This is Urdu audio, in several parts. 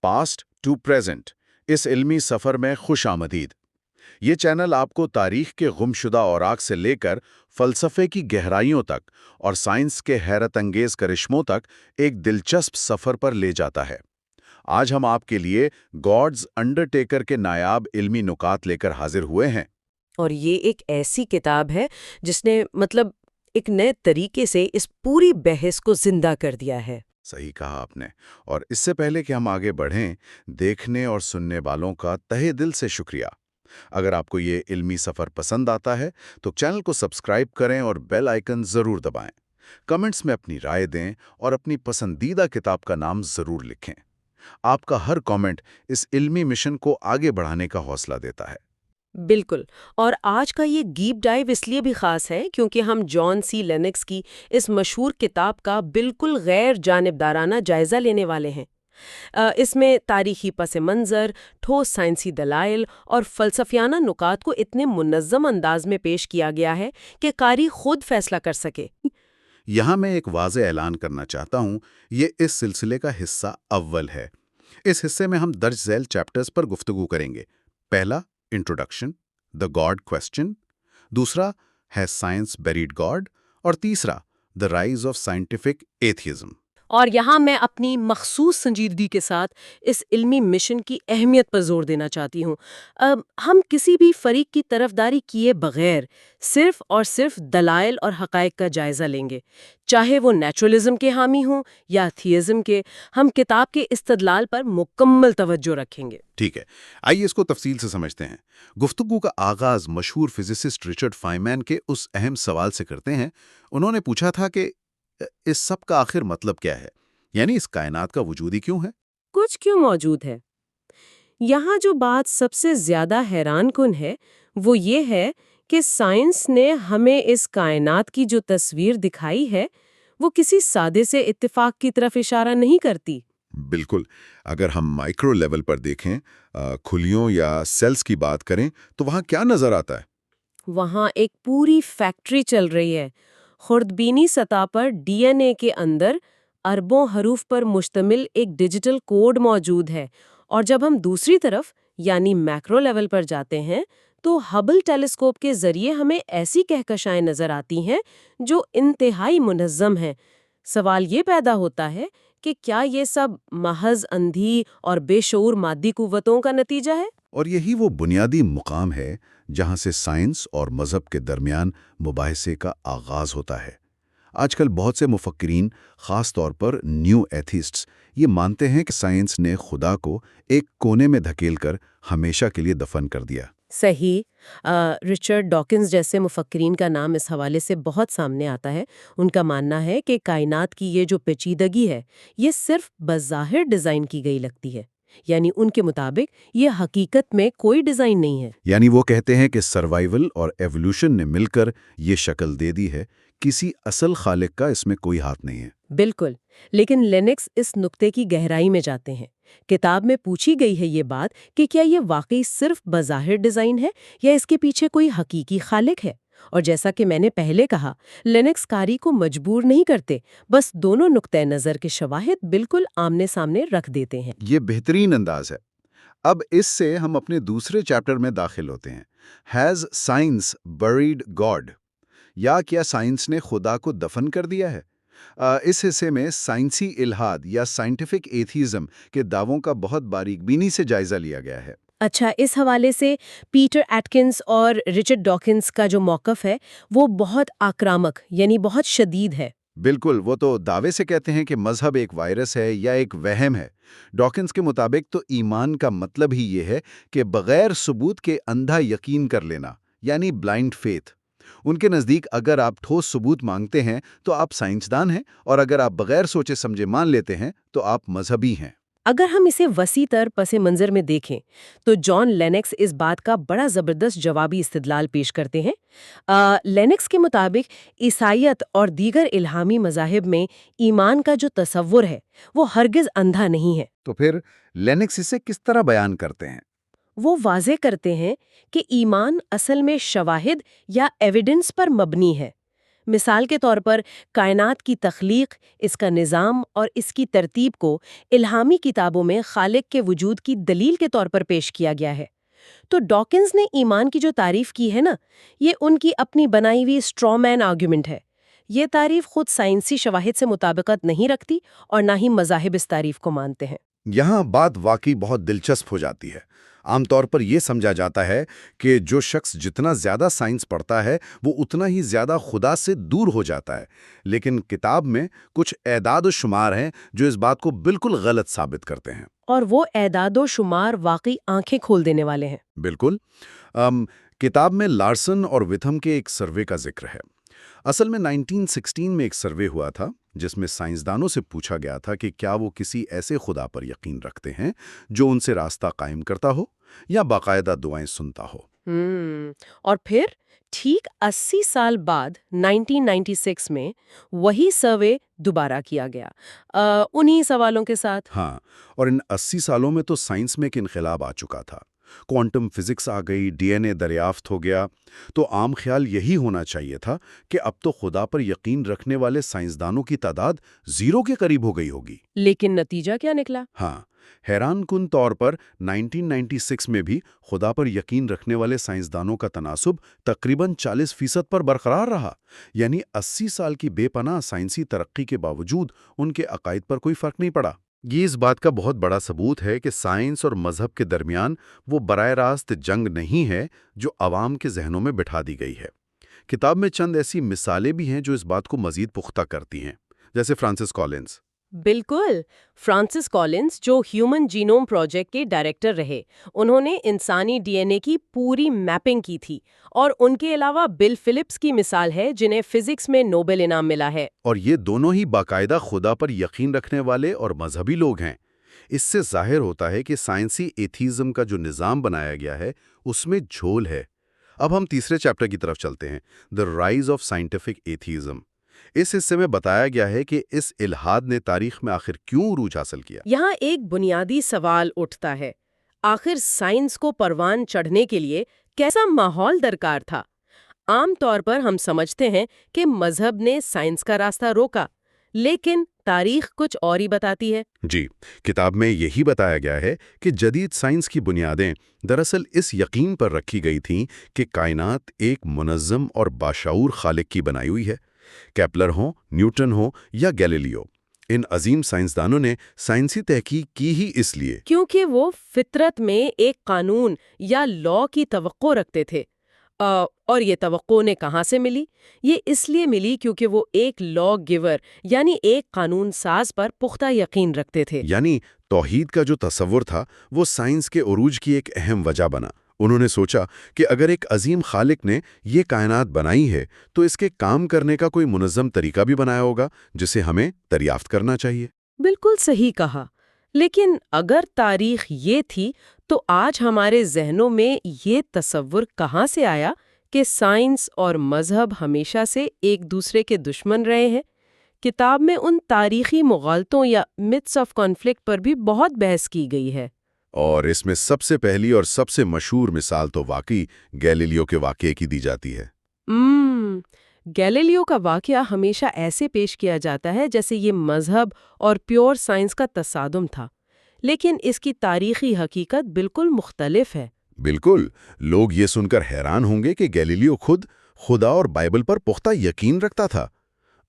پاسٹ ٹو پریزنٹ اس علمی سفر میں خوش آمدید۔ یہ چینل آپ کو تاریخ کے گمشدہ اوراق سے لے کر فلسفے کی گہرائیوں تک اور سائنس کے حیرت انگیز کرشموں تک ایک دلچسپ سفر پر لے جاتا ہے۔ آج ہم آپ کے لیے گاڈز انڈرٹیکر کے نایاب علمی نکات لے کر حاضر ہوئے ہیں۔ اور یہ ایک ایسی کتاب ہے جس نے ایک نئے طریقے سے اس پوری بحث کو زندہ کر دیا ہے۔ صحیح کہا آپ نے۔ اور اس سے پہلے کہ ہم آگے بڑھیں، دیکھنے اور سننے والوں کا تہہ دل سے شکریہ۔ اگر آپ کو یہ علمی سفر پسند آتا ہے تو چینل کو سبسکرائب کریں اور بیل آئیکن ضرور دبائیں۔ کمنٹس میں اپنی رائے دیں اور اپنی پسندیدہ کتاب کا نام ضرور لکھیں۔ آپ کا ہر کامنٹ اس علمی مشن کو آگے بڑھانے کا حوصلہ دیتا ہے۔ بالکل، اور آج کا یہ ڈیپ ڈائیو اس لیے بھی خاص ہے کیونکہ ہم جان سی لینکس کی اس مشہور کتاب کا بالکل غیر جانبدارانہ جائزہ لینے والے ہیں۔ اس میں تاریخی پس منظر، ٹھوس سائنسی دلائل اور فلسفیانہ نکات کو اتنے منظم انداز میں پیش کیا گیا ہے کہ قاری خود فیصلہ کر سکے۔ یہاں میں ایک واضح اعلان کرنا چاہتا ہوں، یہ اس سلسلے کا حصہ اول ہے۔ اس حصے میں ہم درج ذیل چیپٹرز پر گفتگو کریں گے۔ پہلا، انٹروڈکشن، دا گاڈ کوسچن۔ دوسرا ہے سائنس بیریڈ گاڈ۔ اور تیسرا، the rise of scientific atheism. اور یہاں میں اپنی مخصوص سنجیدگی کے ساتھ اس علمی مشن کی اہمیت پر زور دینا چاہتی ہوں۔ ہم کسی بھی فریق کی طرفداری کیے بغیر صرف اور صرف دلائل اور حقائق کا جائزہ لیں گے، چاہے وہ نیچرلزم کے حامی ہوں یا تھیزم کے۔ ہم کتاب کے استدلال پر مکمل توجہ رکھیں گے۔ ٹھیک ہے، آئیے اس کو تفصیل سے سمجھتے ہیں۔ گفتگو کا آغاز مشہور فزسسٹ رچرڈ فائنمین کے اس اہم سوال سے کرتے ہیں۔ انہوں نے پوچھا تھا کہ اس سب کا آخر مطلب کیا ہے؟ یعنی اس کائنات کا وجود ہی کیوں ہے؟ کچھ کیوں موجود ہے؟ یہاں جو بات سب سے زیادہ حیران کن ہے وہ یہ ہے کہ سائنس نے ہمیں اس کائنات کی جو تصویر دکھائی ہے وہ کسی سادے سے اتفاق کی طرف اشارہ نہیں کرتی۔ بالکل، اگر ہم مائکرو لیول پر دیکھیں، کھلیوں یا سیلز کی بات کریں تو وہاں کیا نظر آتا ہے؟ وہاں ایک پوری فیکٹری چل رہی ہے۔ خوردبینی سطح پر ڈی این اے کے اندر اربوں حروف پر مشتمل ایک ڈیجیٹل کوڈ موجود ہے، اور جب ہم دوسری طرف یعنی میکرو لیول پر جاتے ہیں تو ہبل ٹیلیسکوپ کے ذریعے ہمیں ایسی کہکشائیں نظر آتی ہیں جو انتہائی منظم ہیں۔ سوال یہ پیدا ہوتا ہے کہ کیا یہ سب محض اندھی اور بے شعور مادی قوتوں کا نتیجہ ہے؟ اور یہی وہ بنیادی مقام ہے جہاں سے سائنس اور مذہب کے درمیان مباحثے کا آغاز ہوتا ہے۔ آج کل بہت سے مفکرین، خاص طور پر نیو ایتھیسٹس، یہ مانتے ہیں کہ سائنس نے خدا کو ایک کونے میں دھکیل کر ہمیشہ کے لیے دفن کر دیا۔ صحیح۔ رچرڈ ڈاکنز جیسے مفکرین کا نام اس حوالے سے بہت سامنے آتا ہے۔ ان کا ماننا ہے کہ کائنات کی یہ جو پیچیدگی ہے یہ صرف بظاہر ڈیزائن کی گئی لگتی ہے، یعنی ان کے مطابق یہ حقیقت میں کوئی ڈیزائن نہیں ہے۔ یعنی وہ کہتے ہیں کہ سروائیول اور ایوولوشن نے مل کر یہ شکل دے دی ہے، کسی اصل خالق کا اس میں کوئی ہاتھ نہیں ہے۔ بالکل، لیکن لینکس اس نقطے کی گہرائی میں جاتے ہیں۔ کتاب میں پوچھی گئی ہے یہ بات کہ کیا یہ واقعی صرف بظاہر ڈیزائن ہے یا اس کے پیچھے کوئی حقیقی خالق ہے؟ اور جیسا کہ میں نے پہلے کہا، لینکس قاری کو مجبور نہیں کرتے، بس دونوں نقطۂ نظر کے شواہد بالکل آمنے سامنے رکھ دیتے ہیں۔ یہ بہترین انداز ہے۔ اب اس سے ہم اپنے دوسرے چیپٹر میں داخل ہوتے ہیں۔ Has science buried God? یا کیا سائنس نے خدا کو دفن کر دیا ہے؟ اس حصے میں سائنسی الحاد یا سائنٹیفک ایتھیزم کے دعووں کا بہت باریک بینی سے جائزہ لیا گیا ہے۔ اچھا، اس حوالے سے پیٹر ایٹکنز اور رچرڈ ڈاکنز کا جو موقف ہے وہ بہت آکرامک یعنی بہت شدید ہے۔ بالکل، وہ تو دعوے سے کہتے ہیں کہ مذہب ایک وائرس ہے یا ایک وہم ہے۔ ڈاکنز کے مطابق تو ایمان کا مطلب ہی یہ ہے کہ بغیر ثبوت کے اندھا یقین کر لینا، یعنی بلائنڈ فیتھ۔ ان کے نزدیک اگر آپ ٹھوس ثبوت مانگتے ہیں تو آپ سائنسدان ہیں، اور اگر آپ بغیر سوچے سمجھے مان لیتے ہیں تو آپ مذہبی ہیں۔ اگر ہم اسے وسیع تر پس منظر میں دیکھیں تو جان لینکس اس بات کا بڑا زبردست جوابی استدلال پیش کرتے ہیں۔ لینکس کے مطابق عیسائیت اور دیگر الہامی مذاہب میں ایمان کا جو تصور ہے وہ ہرگز اندھا نہیں ہے۔ تو پھر لینکس اسے کس طرح بیان کرتے ہیں؟ وہ واضح کرتے ہیں کہ ایمان اصل میں شواہد یا ایویڈنس پر مبنی ہے، مثال کے طور پر کائنات کی تخلیق، اس کا نظام اور اس کی ترتیب کو الہامی کتابوں میں خالق کے وجود کی دلیل کے طور پر پیش کیا گیا ہے۔ تو ڈاکنز نے ایمان کی جو تعریف کی ہے نا، یہ ان کی اپنی بنائی ہوئی اسٹرا مین آرگیومنٹ ہے۔ یہ تعریف خود سائنسی شواہد سے مطابقت نہیں رکھتی اور نہ ہی مذاہب اس تعریف کو مانتے ہیں۔ یہاں بات واقعی بہت دلچسپ ہو جاتی ہے۔ عام طور پر یہ سمجھا جاتا ہے کہ جو شخص جتنا زیادہ سائنس پڑھتا ہے وہ اتنا ہی زیادہ خدا سے دور ہو جاتا ہے، لیکن کتاب میں کچھ اعداد و شمار ہیں جو اس بات کو بالکل غلط ثابت کرتے ہیں۔ اور وہ اعداد و شمار واقعی آنکھیں کھول دینے والے ہیں۔ بالکل۔ کتاب میں لارسن اور وتھم کے ایک سروے کا ذکر ہے۔ اصل میں 1916 میں ایک سروے ہوا تھا جس میں سائنسدانوں سے پوچھا گیا تھا کہ کیا وہ کسی ایسے خدا پر یقین رکھتے ہیں جو ان سے راستہ قائم کرتا ہو یا باقاعدہ دعائیں سنتا ہو۔ اور پھر ٹھیک 80 سال بعد 1996 میں وہی سروے دوبارہ کیا گیا، انہی سوالوں کے ساتھ۔ ہاں، اور ان 80 سالوں میں تو سائنس میں ایک انقلاب آ چکا تھا۔ کوانٹم فزکس آ گئی، ڈی این اے دریافت ہو گیا۔ تو عام خیال یہی ہونا چاہیے تھا کہ اب تو خدا پر یقین رکھنے والے سائنسدانوں کی تعداد 0 کے قریب ہو گئی ہوگی۔ لیکن نتیجہ کیا نکلا؟ ہاں، حیران کن طور پر 1996 میں بھی خدا پر یقین رکھنے والے سائنسدانوں کا تناسب تقریباً 40% پر برقرار رہا، یعنی 80 سال کی بے پناہ سائنسی ترقی کے باوجود ان کے عقائد پر کوئی فرق نہیں پڑا۔ یہ اس بات کا بہت بڑا ثبوت ہے کہ سائنس اور مذہب کے درمیان وہ براہ راست جنگ نہیں ہے جو عوام کے ذہنوں میں بٹھا دی گئی ہے۔ کتاب میں چند ایسی مثالیں بھی ہیں جو اس بات کو مزید پختہ کرتی ہیں، جیسے فرانسس کالنز۔ بالکل، فرانسس کالنز جو ہیومن جینوم پروجیکٹ کے ڈائریکٹر رہے، انہوں نے انسانی ڈی این اے کی پوری میپنگ کی تھی۔ اور ان کے علاوہ بل فلپس کی مثال ہے جنہیں فزکس میں نوبل انعام ملا ہے۔ اور یہ دونوں ہی باقاعدہ خدا پر یقین رکھنے والے اور مذہبی لوگ ہیں۔ اس سے ظاہر ہوتا ہے کہ سائنسی ایتھیزم کا جو نظام بنایا گیا ہے اس میں جھول ہے۔ اب ہم تیسرے چیپٹر کی طرف چلتے ہیں، دی رائز آف سائنٹیفک ایتھیزم۔ اس حصے میں بتایا گیا ہے کہ اس الحاد نے تاریخ میں آخر کیوں عروج حاصل کیا۔ یہاں ایک بنیادی سوال اٹھتا ہے، آخر سائنس کو پروان چڑھنے کے لیے کیسا ماحول درکار تھا؟ عام طور پر ہم سمجھتے ہیں کہ مذہب نے سائنس کا راستہ روکا، لیکن تاریخ کچھ اور ہی بتاتی ہے۔ جی، کتاب میں یہی بتایا گیا ہے کہ جدید سائنس کی بنیادیں دراصل اس یقین پر رکھی گئی تھیں کہ کائنات ایک منظم اور باشعور خالق کی بنائی ہوئی ہے۔ کیپلر ہوں، نیوٹن ہوں یا گیلیلیو، ان عظیم سائنسدانوں نے سائنسی تحقیق کی ہی اس لیے کیونکہ وہ فطرت میں ایک قانون یا لا کی توقع رکھتے تھے۔ اور یہ توقع انہیں کہاں سے ملی؟ یہ اس لیے ملی کیونکہ وہ ایک لا گیور یعنی ایک قانون ساز پر پختہ یقین رکھتے تھے۔ یعنی توحید کا جو تصور تھا وہ سائنس کے عروج کی ایک اہم وجہ بنا۔ انہوں نے سوچا کہ اگر ایک عظیم خالق نے یہ کائنات بنائی ہے تو اس کے کام کرنے کا کوئی منظم طریقہ بھی بنایا ہوگا جسے ہمیں دریافت کرنا چاہیے۔ بالکل صحیح کہا، لیکن اگر تاریخ یہ تھی تو آج ہمارے ذہنوں میں یہ تصور کہاں سے آیا کہ سائنس اور مذہب ہمیشہ سے ایک دوسرے کے دشمن رہے ہیں؟ کتاب میں ان تاریخی مغالطوں یا myths آف کانفلکٹ پر بھی بہت بحث کی گئی ہے۔ اور اس میں سب سے پہلی اور سب سے مشہور مثال تو واقعی گیلیلیو کے واقعے کی دی جاتی ہے۔ گیلیلیو کا واقعہ ہمیشہ ایسے پیش کیا جاتا ہے جیسے یہ مذہب اور پیور سائنس کا تصادم تھا، لیکن اس کی تاریخی حقیقت بالکل مختلف ہے۔ بالکل، لوگ یہ سن کر حیران ہوں گے کہ گیلیلیو خود خدا اور بائبل پر پختہ یقین رکھتا تھا۔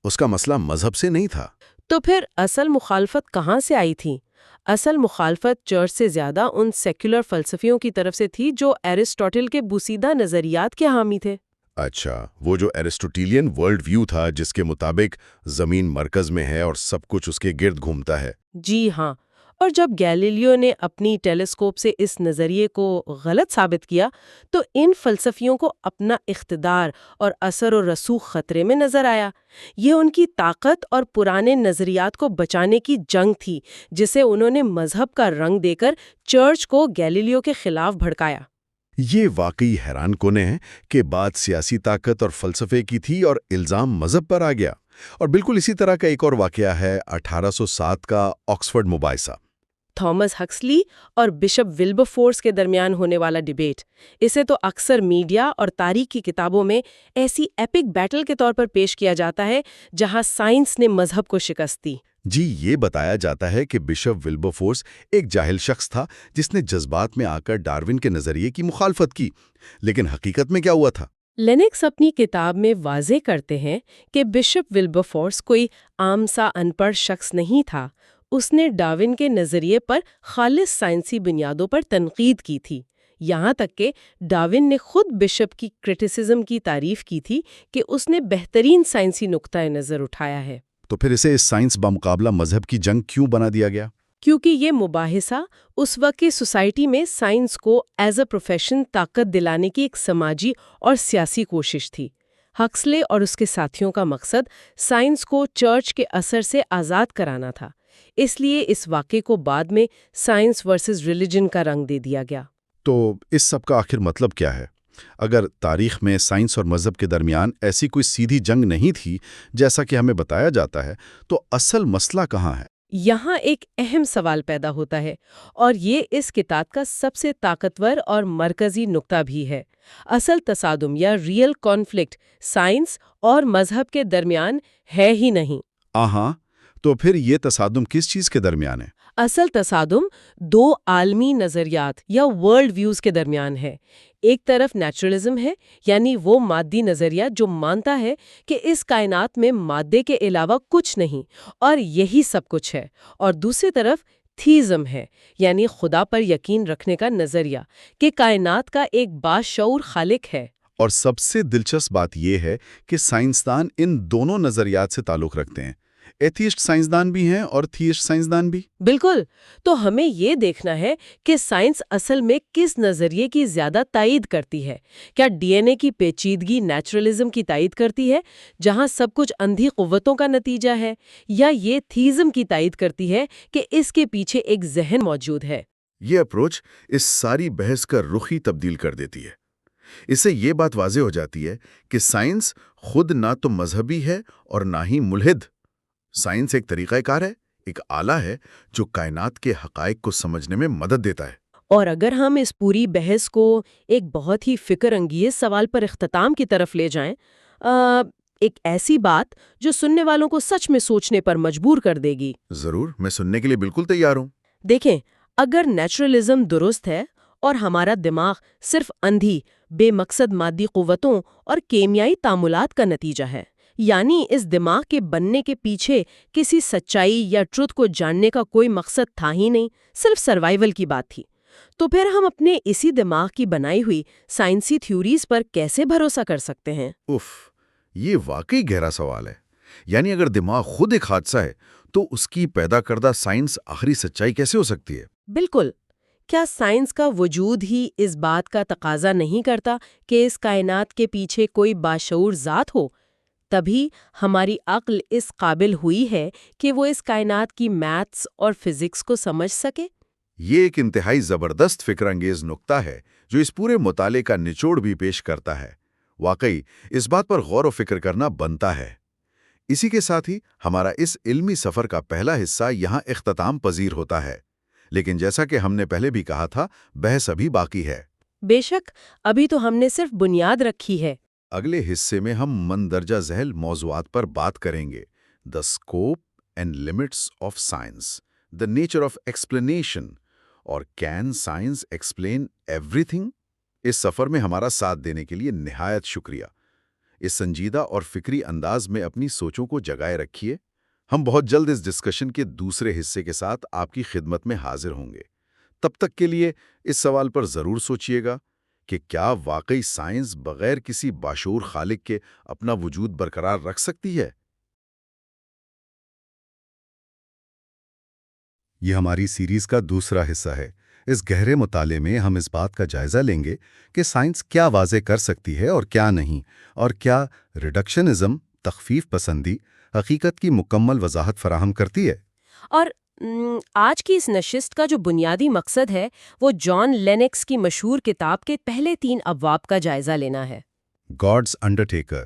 اس کا مسئلہ مذہب سے نہیں تھا۔ تو پھر اصل مخالفت کہاں سے آئی تھی؟ اصل مخالفت چرچ سے زیادہ ان سیکولر فلسفیوں کی طرف سے تھی جو ایرسٹوٹل کے بوسیدہ نظریات کے حامی تھے۔ اچھا، وہ جو ایرسٹوٹیلین ورلڈ ویو تھا جس کے مطابق زمین مرکز میں ہے اور سب کچھ اس کے گرد گھومتا ہے۔ جی ہاں، اور جب گیلیلیو نے اپنی ٹیلیسکوپ سے اس نظریے کو غلط ثابت کیا تو ان فلسفیوں کو اپنا اقتدار اور اثر و رسوخ خطرے میں نظر آیا۔ یہ ان کی طاقت اور پرانے نظریات کو بچانے کی جنگ تھی جسے انہوں نے مذہب کا رنگ دے کر چرچ کو گیلیلیو کے خلاف بھڑکایا۔ یہ واقعی حیران کن ہے کہ بات سیاسی طاقت اور فلسفے کی تھی اور الزام مذہب پر آ گیا۔ اور بالکل اسی طرح کا ایک اور واقعہ ہے 1807 کا آکسفورڈ مباحثہ۔ تھامس ہکسلی اور بشپ ولبرفورس کے درمیان ہونے والا ڈیبیٹ، اسے تو اکثر میڈیا اور تاریخ کی کتابوں میں ایسی ایپک بیٹل کے طور پر پیش کیا جاتا ہے جہاں سائنس نے مذہب کو شکست دی۔ جی، یہ بتایا جاتا ہے کہ بشپ ولبرفورس ایک جاہل شخص تھا جس نے جذبات میں آ کر ڈارون کے نظریے کی مخالفت کی، لیکن حقیقت میں کیا ہوا تھا؟ لینکس اپنی کتاب میں واضح کرتے ہیں کہ بشپ ولبرفورس کوئی عام سا ان پڑھ شخص نہیں تھا۔ اس نے ڈارون کے نظریے پر خالص سائنسی بنیادوں پر تنقید کی تھی، یہاں تک کہ ڈارون نے خود بشپ کی کرٹیسزم کی تعریف کی تھی کہ اس نے بہترین سائنسی نقطۂ نظر اٹھایا ہے۔ تو پھر اسے اس سائنس بمقابلہ مذہب کی جنگ کیوں بنا دیا گیا؟ کیونکہ یہ مباحثہ اس وقت کی سوسائٹی میں سائنس کو ایز اے پروفیشن طاقت دلانے کی ایک سماجی اور سیاسی کوشش تھی۔ ہکسلے اور اس کے ساتھیوں کا مقصد سائنس کو چرچ کے اثر سے آزاد کرانا تھا، اس لیے اس واقعے کو بعد میں سائنس ورسز ریلیجن کا رنگ دے دیا گیا۔ تو اس سب کا آخر مطلب کیا ہے؟ اگر تاریخ میں سائنس اور مذہب کے درمیان ایسی کوئی سیدھی جنگ نہیں تھی جیسا کہ ہمیں بتایا جاتا ہے، تو اصل مسئلہ کہاں ہے؟ یہاں ایک اہم سوال پیدا ہوتا ہے، اور یہ اس کتاب کا سب سے طاقتور اور مرکزی نقطہ بھی ہے۔ اصل تصادم یا ریئل کانفلکٹ سائنس اور مذہب کے درمیان ہے ہی نہیں۔ آہاں، تو پھر یہ تصادم کس چیز کے درمیان ہے؟ اصل تصادم دو عالمی نظریات یا ورلڈ ویوز کے درمیان ہے۔ ایک طرف نیچرلزم ہے، یعنی وہ مادی نظریہ جو مانتا ہے کہ اس کائنات میں مادے کے علاوہ کچھ نہیں اور یہی سب کچھ ہے، اور دوسری طرف تھیزم ہے، یعنی خدا پر یقین رکھنے کا نظریہ کہ کائنات کا ایک باشعور خالق ہے۔ اور سب سے دلچسپ بات یہ ہے کہ سائنسدان ان دونوں نظریات سے تعلق رکھتے ہیں۔ ایتھیسٹ سائنسدان بھی ہیں اور تھیسٹ سائنسدان بھی۔ بالکل، تو ہمیں یہ دیکھنا ہے کہ سائنس اصل میں کس نظریے کی زیادہ تائید کرتی ہے۔ کیا ڈی این اے کی پیچیدگی نیچرلزم کی تائید کرتی ہے، جہاں سب کچھ اندھی قوتوں کا نتیجہ ہے، یا یہ تھیزم کی تائید کرتی ہے کہ اس کے پیچھے ایک ذہن موجود ہے؟ یہ اپروچ اس ساری بحث کا رخ ہی تبدیل کر دیتی ہے۔ اس سے یہ بات واضح ہو جاتی ہے کہ سائنس خود نہ تو مذہبی ہے اور نہ ہی ملحد۔ سائنس ایک طریقہ کار ہے، ایک آلہ ہے جو کائنات کے حقائق کو سمجھنے میں مدد دیتا ہے۔ اور اگر ہم اس پوری بحث کو ایک بہت ہی فکر انگیز سوال پر اختتام کی طرف لے جائیں، ایک ایسی بات جو سننے والوں کو سچ میں سوچنے پر مجبور کر دے گی۔ ضرور، میں سننے کے لیے بالکل تیار ہوں۔ دیکھیں، اگر نیچرلزم درست ہے اور ہمارا دماغ صرف اندھی بے مقصد مادی قوتوں اور کیمیائی تعاملات کا نتیجہ ہے، یعنی اس دماغ کے بننے کے پیچھے کسی سچائی یا ٹروتھ کو جاننے کا کوئی مقصد تھا ہی نہیں، صرف سروائیول کی بات تھی، تو پھر ہم اپنے اسی دماغ کی بنائی ہوئی سائنسی تھیوریز پر کیسے بھروسہ کر سکتے ہیں؟ یہ واقعی گہرا سوال ہے۔ یعنی اگر دماغ خود ایک حادثہ ہے تو اس کی پیدا کردہ سائنس آخری سچائی کیسے ہو سکتی ہے؟ بالکل۔ کیا سائنس کا وجود ہی اس بات کا تقاضا نہیں کرتا کہ اس کائنات کے پیچھے کوئی باشعور ذات ہو؟ تبھی ہماری عقل اس قابل ہوئی ہے کہ وہ اس کائنات کی میتھس اور فزکس کو سمجھ سکے۔ یہ ایک انتہائی زبردست فکر انگیز نقطہ ہے جو اس پورے مطالعے کا نچوڑ بھی پیش کرتا ہے۔ واقعی اس بات پر غور و فکر کرنا بنتا ہے۔ اسی کے ساتھ ہی ہمارا اس علمی سفر کا پہلا حصہ یہاں اختتام پذیر ہوتا ہے، لیکن جیسا کہ ہم نے پہلے بھی کہا تھا، بحث ابھی باقی ہے۔ بے شک، ابھی تو ہم نے صرف بنیاد رکھی ہے۔ اگلے حصے میں ہم مندرجہ ذیل موضوعات پر بات کریں گے: the scope and limits of science, the nature of explanation, اور can science explain everything? اس سفر میں ہمارا ساتھ دینے کے لیے نہایت شکریہ۔ اس سنجیدہ اور فکری انداز میں اپنی سوچوں کو جگائے رکھیے۔ ہم بہت جلد اس ڈسکشن کے دوسرے حصے کے ساتھ آپ کی خدمت میں حاضر ہوں گے۔ تب تک کے لیے اس سوال پر ضرور سوچیے گا کہ کیا واقعی سائنس بغیر کسی باشعور خالق کے اپنا وجود برقرار رکھ سکتی ہے؟ یہ ہماری سیریز کا دوسرا حصہ ہے۔ اس گہرے مطالعے میں ہم اس بات کا جائزہ لیں گے کہ سائنس کیا واضح کر سکتی ہے اور کیا نہیں، اور کیا ریڈکشنزم، تخفیف پسندی، حقیقت کی مکمل وضاحت فراہم کرتی ہے۔ اور آج کی اس نشست کا جو بنیادی مقصد ہے وہ جان لینکس کی مشہور کتاب کے پہلے 3 ابواب کا جائزہ لینا ہے۔ گاڈز انڈرٹیکر،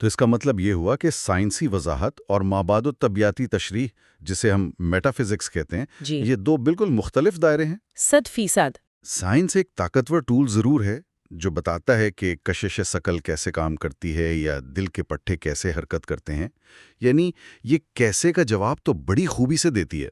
تو اس کا مطلب یہ ہوا کہ سائنسی وضاحت اور مابعد الطبیعاتی تشریح، جسے ہم میٹا فزکس کہتے ہیں، جی، یہ دو بالکل مختلف دائرے ہیں۔ 100%۔ سائنس ایک طاقتور ٹول ضرور ہے جو بتاتا ہے کہ کشش ثقل کیسے کام کرتی ہے یا دل کے پٹھے کیسے حرکت کرتے ہیں، یعنی یہ کیسے کا جواب تو بڑی خوبی سے دیتی ہے،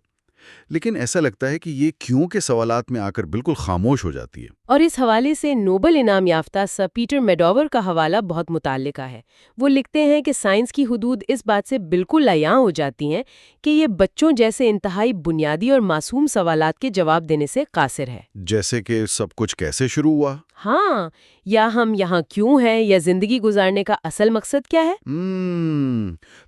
لیکن ایسا لگتا ہے کہ یہ کیوں کے سوالات میں آ کر بالکل خاموش ہو جاتی ہے۔ اور اس حوالے سے نوبل انعام یافتہ سر پیٹر میڈاور کا حوالہ بہت متعلقہ ہے۔ وہ لکھتے ہیں کہ سائنس کی حدود اس بات سے بالکل عیاں ہو جاتی ہیں کہ یہ بچوں جیسے انتہائی بنیادی اور معصوم سوالات کے جواب دینے سے قاصر ہے۔ جیسے کہ سب کچھ کیسے شروع ہوا؟ ہاں، یا ہم یہاں کیوں ہیں، یا زندگی گزارنے کا اصل مقصد کیا ہے؟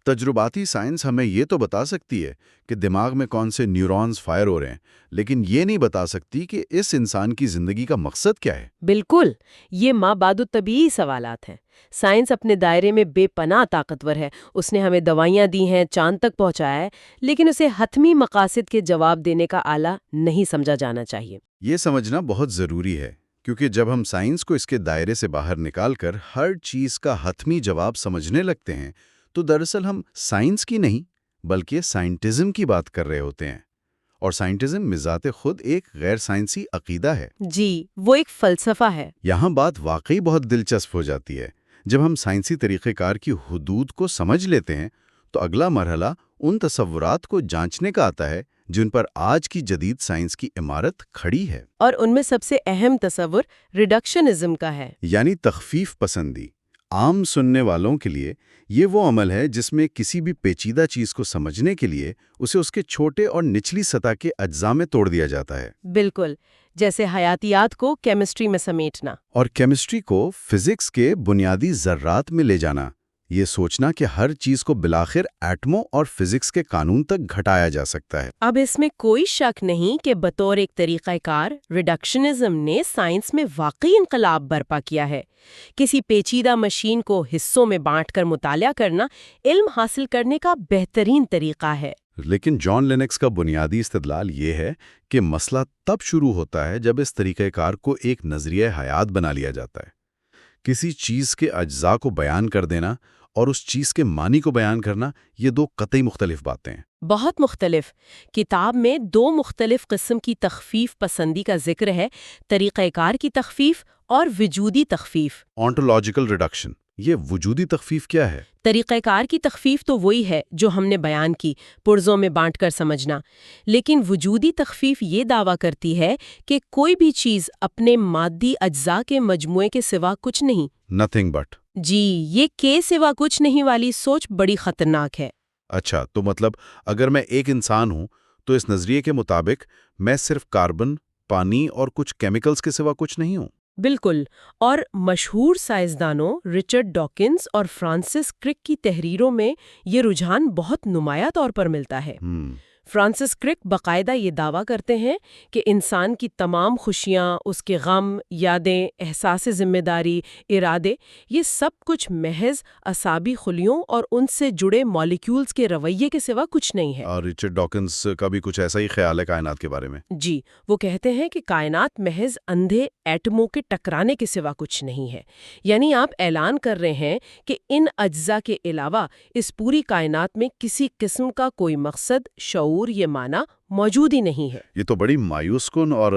تجرباتی سائنس ہمیں یہ تو بتا سکتی ہے کہ دماغ میں کون سے نیورونز فائر ہو رہے ہیں، لیکن یہ نہیں بتا سکتی کہ اس انسان کی زندگی کا مقصد کیا ہے۔ بالکل، یہ مابعد الطبیعی سوالات ہیں۔ سائنس اپنے دائرے میں بے پناہ طاقتور ہے۔ اس نے ہمیں دوائیاں دی ہیں، چاند تک پہنچایا ہے، لیکن اسے حتمی مقاصد کے جواب دینے کا آلہ نہیں سمجھا جانا چاہیے۔ یہ سمجھنا بہت ضروری ہے، کیونکہ جب ہم سائنس کو اس کے دائرے سے باہر نکال کر ہر چیز کا حتمی جواب سمجھنے لگتے ہیں تو دراصل ہم سائنس کی نہیں بلکہ سائنٹزم کی بات کر رہے ہوتے ہیں، اور سائنٹزم بذات خود ایک غیر سائنسی عقیدہ ہے۔ جی، وہ ایک فلسفہ ہے۔ یہاں بات واقعی بہت دلچسپ ہو جاتی ہے۔ جب ہم سائنسی طریقہ کار کی حدود کو سمجھ لیتے ہیں تو اگلا مرحلہ ان تصورات کو جانچنے کا آتا ہے جن پر آج کی جدید سائنس کی عمارت کھڑی ہے۔ اور ان میں سب سے اہم تصور ریڈکشنزم کا ہے۔ یعنی تخفیف پسندی۔ عام سننے والوں کے لیے یہ وہ عمل ہے جس میں کسی بھی پیچیدہ چیز کو سمجھنے کے لیے اسے اس کے چھوٹے اور نچلی سطح کے اجزاء میں توڑ دیا جاتا ہے۔ بالکل، جیسے حیاتیات کو کیمسٹری میں سمیٹنا۔ اور کیمسٹری کو فزکس کے بنیادی ذرات میں لے جانا، یہ سوچنا کہ ہر چیز کو بالآخر ایٹموں اور فزکس کے قانون تک گھٹایا جا سکتا ہے۔ اب اس میں کوئی شک نہیں کہ بطور ایک طریقہ کار ریڈکشنزم نے سائنس میں واقعی انقلاب برپا کیا ہے۔ کسی پیچیدہ مشین کو حصوں میں بانٹ کر مطالعہ کرنا علم حاصل کرنے کا بہترین طریقہ ہے۔ لیکن جان لینکس کا بنیادی استدلال یہ ہے کہ مسئلہ تب شروع ہوتا ہے جب اس طریقہ کار کو ایک نظریہ حیات بنا لیا جاتا ہے۔ کسی چیز کے اجزاء کو بیان کر دینا اور اس چیز کے معنی کو بیان کرنا، یہ دو قطعی مختلف باتیں ہیں۔ بہت مختلف۔ کتاب میں دو مختلف قسم کی تخفیف پسندی کا ذکر ہے، طریقہ کار کی تخفیف اور وجودی تخفیف۔ آنٹولوجیکل ریڈکشن، یہ وجودی تخفیف کیا ہے؟ طریقہ کار کی تخفیف تو وہی ہے جو ہم نے بیان کی، پرزوں میں بانٹ کر سمجھنا، لیکن وجودی تخفیف یہ دعویٰ کرتی ہے کہ کوئی بھی چیز اپنے مادی اجزاء کے مجموعے کے سوا کچھ نہیں۔ Nothing but. جی، یہ کے سوا کچھ نہیں والی سوچ بڑی خطرناک ہے۔ اچھا، تو مطلب اگر میں ایک انسان ہوں تو اس نظریے کے مطابق میں صرف کاربن، پانی اور کچھ کیمیکلز کے سوا کچھ نہیں ہوں۔ بالکل، اور مشہور سائنسدانوں رچرڈ ڈاکنز اور فرانسس کرک کی تحریروں میں یہ رجحان بہت نمایاں طور پر ملتا ہے۔ فرانسس کرک باقاعدہ یہ دعویٰ کرتے ہیں کہ انسان کی تمام خوشیاں، اس کے غم، یادیں، احساس ذمہ داری، ارادے، یہ سب کچھ محض اعصابی خلیوں اور ان سے جڑے مالیکیولز کے رویے کے سوا کچھ نہیں ہے۔ اور رچرڈ ڈاکنز کا بھی کچھ ایسا ہی خیال ہے کائنات کے بارے میں؟ جی، وہ کہتے ہیں کہ کائنات محض اندھے ایٹموں کے ٹکرانے کے سوا کچھ نہیں ہے۔ یعنی آپ اعلان کر رہے ہیں کہ ان اجزاء کے علاوہ اس پوری کائنات میں کسی قسم کا کوئی مقصد، شعور، یہ معنی موجود ہی نہیں ہے۔ یہ تو بڑی مایوس کن اور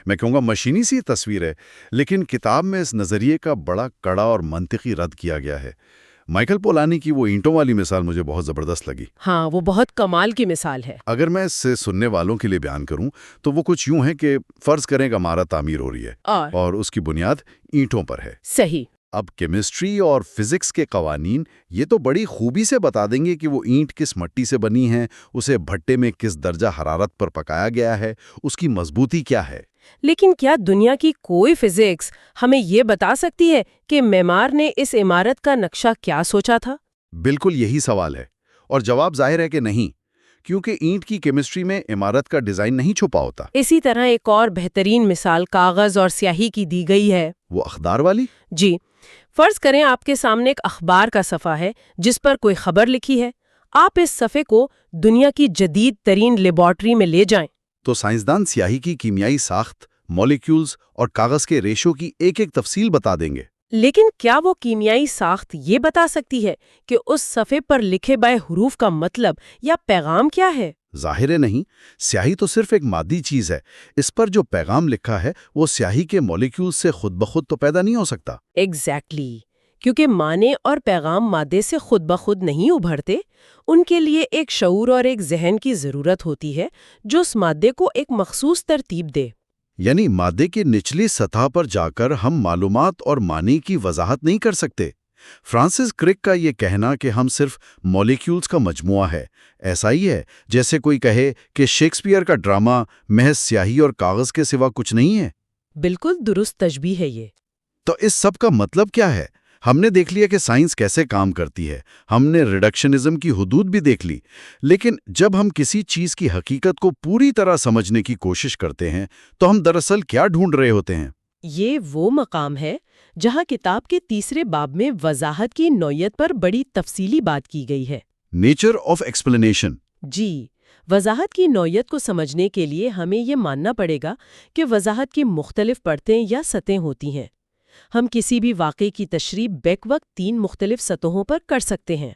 میں کہوں گا مشینی سی تصویر ہے، لیکن کتاب میں اس نظریے کا بڑا کڑا اور منطقی رد کیا گیا ہے۔ مائیکل پولانی کی وہ اینٹوں والی مثال مجھے بہت زبردست لگی۔ ہاں، وہ بہت کمال کی مثال ہے۔ اگر میں اس سے سننے والوں کے لیے بیان کروں تو وہ کچھ یوں ہے کہ فرض کریں کہ ہمارا تعمیر ہو رہی ہے اور اس کی بنیاد اینٹوں پر ہے۔ صحیح۔ اب کیمسٹری اور فزکس کے قوانین یہ تو بڑی خوبی سے بتا دیں گے کہ وہ اینٹ کس مٹی سے بنی ہے، اسے بھٹے میں کس درجہ حرارت پر پکایا گیا ہے، اس کی مضبوطی کیا ہے۔ لیکن کیا دنیا کی کوئی فزکس ہمیں یہ بتا سکتی ہے کہ معمار نے اس عمارت کا نقشہ کیا سوچا تھا؟ بالکل یہی سوال ہے، اور جواب ظاہر ہے کہ نہیں، کیونکہ اینٹ کی کیمسٹری میں عمارت کا ڈیزائن نہیں چھپا ہوتا۔ اسی طرح ایک اور بہترین مثال کاغذ اور سیاہی کی دی گئی ہے۔ وہ اخبار والی؟ جی، فرض کریں آپ کے سامنے ایک اخبار کا صفحہ ہے جس پر کوئی خبر لکھی ہے۔ آپ اس صفحے کو دنیا کی جدید ترین لیبارٹری میں لے جائیں تو سائنسدان سیاہی کی کیمیائی ساخت، مالیکیولز اور کاغذ کے ریشوں کی ایک ایک تفصیل بتا دیں گے۔ لیکن کیا وہ کیمیائی ساخت یہ بتا سکتی ہے کہ اس صفحے پر لکھے گئے حروف کا مطلب یا پیغام کیا ہے؟ ظاہر ہے نہیں، سیاہی تو صرف ایک مادی چیز ہے۔ اس پر جو پیغام لکھا ہے وہ سیاہی کے مالیکیولز سے خود بخود تو پیدا نہیں ہو سکتا۔ ایگزیکٹلی، کیونکہ معنی اور پیغام مادے سے خود بخود نہیں ابھرتے، ان کے لیے ایک شعور اور ایک ذہن کی ضرورت ہوتی ہے جو اس مادے کو ایک مخصوص ترتیب دے۔ یعنی مادے کی نچلی سطح پر جا کر ہم معلومات اور معنی کی وضاحت نہیں کر سکتے۔ فرانسس کرک کا یہ کہنا کہ ہم صرف مالیکیولز کا مجموعہ ہے، ایسا ہی ہے جیسے کوئی کہے کہ شیکسپیئر کا ڈرامہ محض سیاہی اور کاغذ کے سوا کچھ نہیں ہے۔ بالکل درست تشبیہ ہے یہ۔ تو اس سب کا مطلب کیا ہے؟ ہم نے دیکھ لیا کہ سائنس کیسے کام کرتی ہے، ہم نے ریڈکشنزم کی حدود بھی دیکھ لی، لیکن جب ہم کسی چیز کی حقیقت کو پوری طرح سمجھنے کی کوشش کرتے ہیں تو ہم دراصل کیا ڈھونڈ رہے ہوتے ہیں؟ یہ وہ مقام ہے جہاں کتاب کے تیسرے باب میں وضاحت کی نوعیت پر بڑی تفصیلی بات کی گئی ہے۔ Nature of explanation. جی، وضاحت کی نوعیت کو سمجھنے کے لیے ہمیں یہ ماننا پڑے گا کہ وضاحت کی مختلف پرتیں یا سطحیں ہوتی ہیں۔ ہم کسی بھی واقعے کی تشریح بیک وقت 3 مختلف سطحوں پر کر سکتے ہیں۔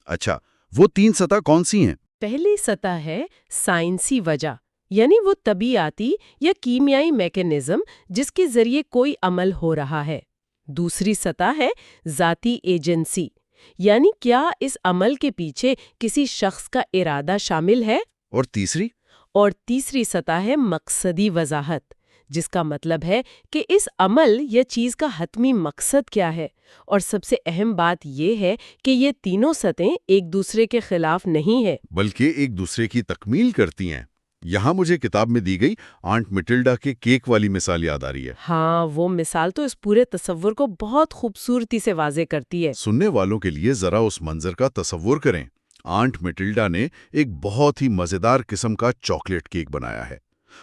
اچھا، وہ 3 سطح کون سی ہیں؟ پہلی سطح ہے سائنسی وجہ، یعنی وہ طبیعیاتی یا کیمیائی میکانزم جس کے ذریعے کوئی عمل ہو رہا ہے۔ دوسری سطح ہے ذاتی ایجنسی، یعنی کیا اس عمل کے پیچھے کسی شخص کا ارادہ شامل ہے؟ اور تیسری؟ اور تیسری سطح ہے مقصدی وضاحت، جس کا مطلب ہے کہ اس عمل یا چیز کا حتمی مقصد کیا ہے۔ اور سب سے اہم بات یہ ہے کہ یہ تینوں سطحیں ایک دوسرے کے خلاف نہیں ہیں، بلکہ ایک دوسرے کی تکمیل کرتی ہیں۔ یہاں مجھے کتاب میں دی گئی آنٹ مٹلڈا کے کیک والی مثال یاد آ رہی ہے۔ ہاں، وہ مثال تو اس پورے تصور کو بہت خوبصورتی سے واضح کرتی ہے۔ سننے والوں کے لیے ذرا اس منظر کا تصور کریں۔ آنٹ مٹلڈا نے ایک بہت ہی مزیدار قسم کا چاکلیٹ کیک بنایا ہے۔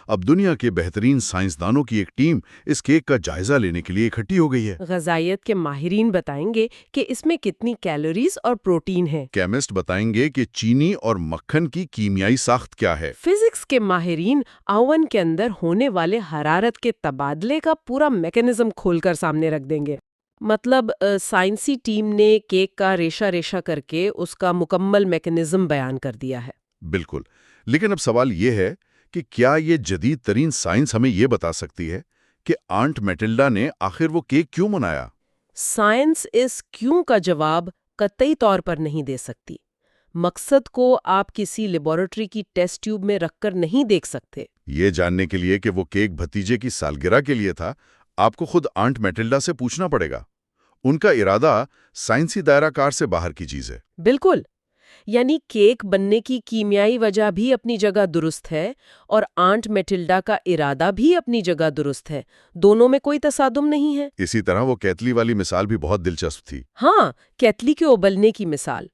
اب دنیا کے بہترین سائنسدانوں کی ایک ٹیم اس کیک کا جائزہ لینے کے لیے اکٹھی ہو گئی ہے۔ غذائیت کے ماہرین بتائیں گے کہ اس میں کتنی کیلوریز اور پروٹین ہے۔ کیمسٹ بتائیں گے کہ چینی اور مکھن کی کیمیائی ساخت کیا ہے۔ فزکس کے ماہرین اوون کے اندر ہونے والے حرارت کے تبادلے کا پورا میکانزم کھول کر سامنے رکھ دیں گے۔ مطلب سائنسی ٹیم نے کیک کا ریشہ ریشہ کر کے اس کا مکمل میکانزم بیان کر دیا ہے۔ بالکل، لیکن اب سوال یہ ہے کہ کیا یہ جدید ترین سائنس ہمیں یہ بتا سکتی ہے کہ آنٹ میٹلڈا نے آخر وہ کیک کیوں بنایا؟ سائنس اس کیوں کا جواب قطعی طور پر نہیں دے سکتی۔ مقصد کو آپ کسی لیبارٹری کی ٹیسٹ ٹیوب میں رکھ کر نہیں دیکھ سکتے۔ یہ جاننے کے لیے کہ وہ کیک بھتیجے کی سالگرہ کے لیے تھا، آپ کو خود آنٹ میٹلڈا سے پوچھنا پڑے گا۔ ان کا ارادہ سائنسی دائرہ کار سے باہر کی چیز ہے۔ بالکل، یعنی کیک بننے کی کیمیائی وجہ بھی اپنی جگہ درست ہے اور آنٹ میٹلڈا کا ارادہ بھی اپنی جگہ درست ہے، دونوں میں کوئی تصادم نہیں ہے۔ اسی طرح وہ کیتلی والی مثال بھی بہت دلچسپ تھی۔ ہاں، کیتلی کے ابلنے کی مثال۔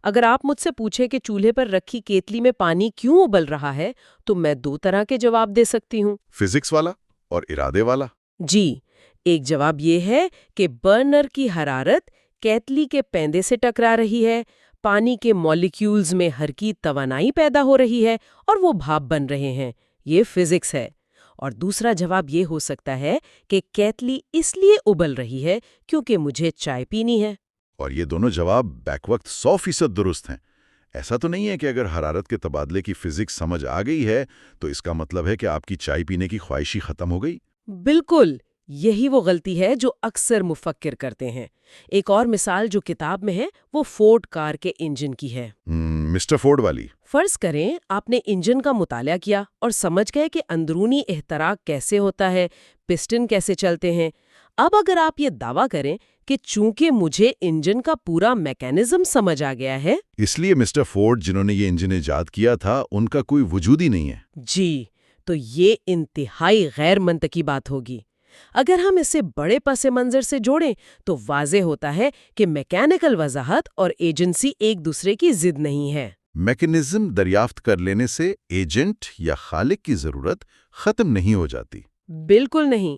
اگر آپ مجھ سے پوچھیں کہ چولہے پر رکھی کیتلی میں پانی کیوں ابل رہا ہے تو میں 2 طرح کے جواب دے سکتی ہوں۔ فزکس والا اور ارادے والا۔ جی، ایک جواب یہ ہے کہ برنر کی حرارت کیتلی کے پیندے سے ٹکرا رہی ہے، پانی کے مالیکیولز میں حرکی توانائی پیدا ہو رہی ہے اور وہ بھاپ بن رہے ہیں، یہ فزکس ہے۔ اور دوسرا جواب یہ ہو سکتا ہے کہ کیتلی اس لیے ابل رہی ہے کیونکہ مجھے چائے پینی ہے۔ اور یہ دونوں جواب بیک وقت 100% درست ہیں۔ ایسا تو نہیں ہے کہ اگر حرارت کے تبادلے کی فزکس سمجھ آ گئی ہے تو اس کا مطلب ہے کہ آپ کی چائے پینے کی خواہش ہی ختم ہو گئی۔ بالکل، یہی وہ غلطی ہے جو اکثر مفکر کرتے ہیں۔ ایک اور مثال جو کتاب میں ہے وہ فورڈ کار کے انجن کی ہے۔ مسٹر فورڈ والی۔ فرض کریں آپ نے انجن کا مطالعہ کیا اور سمجھ گئے کہ اندرونی احتراق کیسے ہوتا ہے، پسٹن کیسے چلتے ہیں۔ اب اگر آپ یہ دعویٰ کریں کہ چونکہ مجھے انجن کا پورا میکانزم سمجھ آ گیا ہے، اس لیے مسٹر فورڈ جنہوں نے یہ انجن ایجاد کیا تھا ان کا کوئی وجود ہی نہیں ہے۔ جی، تو یہ انتہائی غیر منطقی بات ہوگی۔ اگر ہم اسے بڑے پس منظر سے جوڑیں تو واضح ہوتا ہے کہ میکینیکل وضاحت اور ایجنسی ایک دوسرے کی ضد نہیں ہے۔ میکانزم دریافت کر لینے سے ایجنٹ یا خالق کی ضرورت ختم نہیں ہو جاتی۔ بالکل نہیں،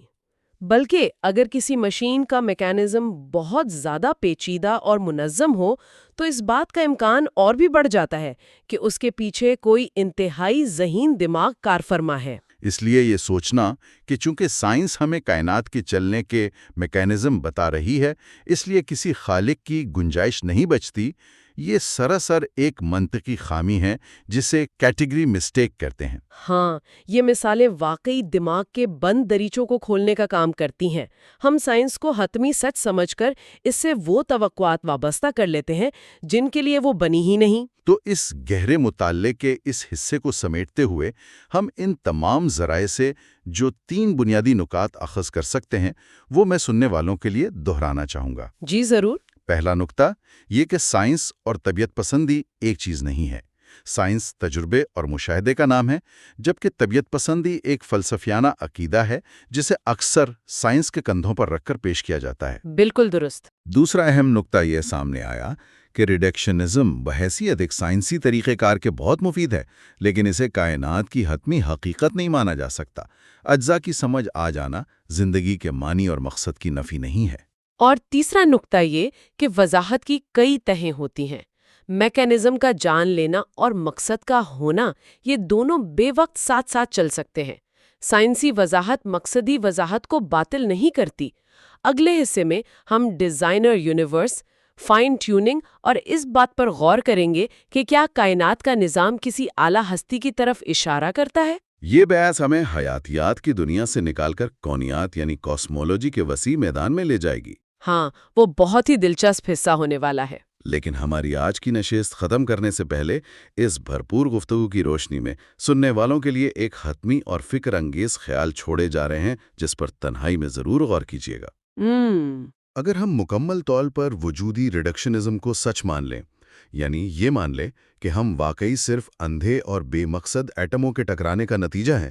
بلکہ اگر کسی مشین کا میکانزم بہت زیادہ پیچیدہ اور منظم ہو تو اس بات کا امکان اور بھی بڑھ جاتا ہے کہ اس کے پیچھے کوئی انتہائی ذہین دماغ کار فرما ہے۔ اس لیے یہ سوچنا کہ چونکہ سائنس ہمیں کائنات کے چلنے کے میکینزم بتا رہی ہے، اس لیے کسی خالق کی گنجائش نہیں بچتی، یہ سراسر ایک منطقی خامی ہے جسے کیٹیگری مسٹیک کہتے ہیں۔ ہاں، یہ مثالیں واقعی دماغ کے بند دریچوں کو کھولنے کا کام کرتی ہیں۔ ہم سائنس کو حتمی سچ سمجھ کر اس سے وہ توقعات وابستہ کر لیتے ہیں جن کے لیے وہ بنی ہی نہیں۔ تو اس گہرے مطالعے کے اس حصے کو سمیٹتے ہوئے ہم ان تمام ذرائع سے جو 3 بنیادی نکات اخذ کر سکتے ہیں وہ میں سننے والوں کے لیے دہرانا چاہوں گا۔ جی ضرور۔ پہلا نکتہ یہ کہ سائنس اور طبیعت پسندی ایک چیز نہیں ہے۔ سائنس تجربے اور مشاہدے کا نام ہے، جبکہ طبیعت پسندی ایک فلسفیانہ عقیدہ ہے جسے اکثر سائنس کے کندھوں پر رکھ کر پیش کیا جاتا ہے۔ بالکل درست۔ دوسرا اہم نکتہ یہ سامنے آیا کہ ریڈکشنزم بحیثیت ایک سائنسی طریقہ کار کے بہت مفید ہے، لیکن اسے کائنات کی حتمی حقیقت نہیں مانا جا سکتا۔ اجزاء کی سمجھ آ جانا زندگی کے معنی اور مقصد کی نفی نہیں ہے۔ اور تیسرا نکتہ یہ کہ وضاحت کی کئی تہیں ہوتی ہیں۔ میکینزم کا جان لینا اور مقصد کا ہونا، یہ دونوں بے وقت ساتھ ساتھ چل سکتے ہیں۔ سائنسی وضاحت مقصدی وضاحت کو باطل نہیں کرتی۔ اگلے حصے میں ہم ڈیزائنر یونیورس، فائن ٹیوننگ اور اس بات پر غور کریں گے کہ کیا کائنات کا نظام کسی اعلیٰ ہستی کی طرف اشارہ کرتا ہے۔ یہ بحث ہمیں حیاتیات کی دنیا سے نکال کر کونیات یعنی کاسمولوجی کے وسیع میدان میں لے جائے گی۔ ہاں، وہ بہت ہی دلچسپ حصہ ہونے والا ہے۔ لیکن ہماری آج کی نشست ختم کرنے سے پہلے اس بھرپور گفتگو کی روشنی میں سننے والوں کے لیے ایک حتمی اور فکر انگیز خیال چھوڑے جا رہے ہیں جس پر تنہائی میں ضرور غور کیجیے گا۔ اگر ہم مکمل طور پر وجودی ریڈکشنزم کو سچ مان لیں، یعنی یہ مان لیں کہ ہم واقعی صرف اندھے اور بے مقصد ایٹموں کے ٹکرانے کا نتیجہ ہیں،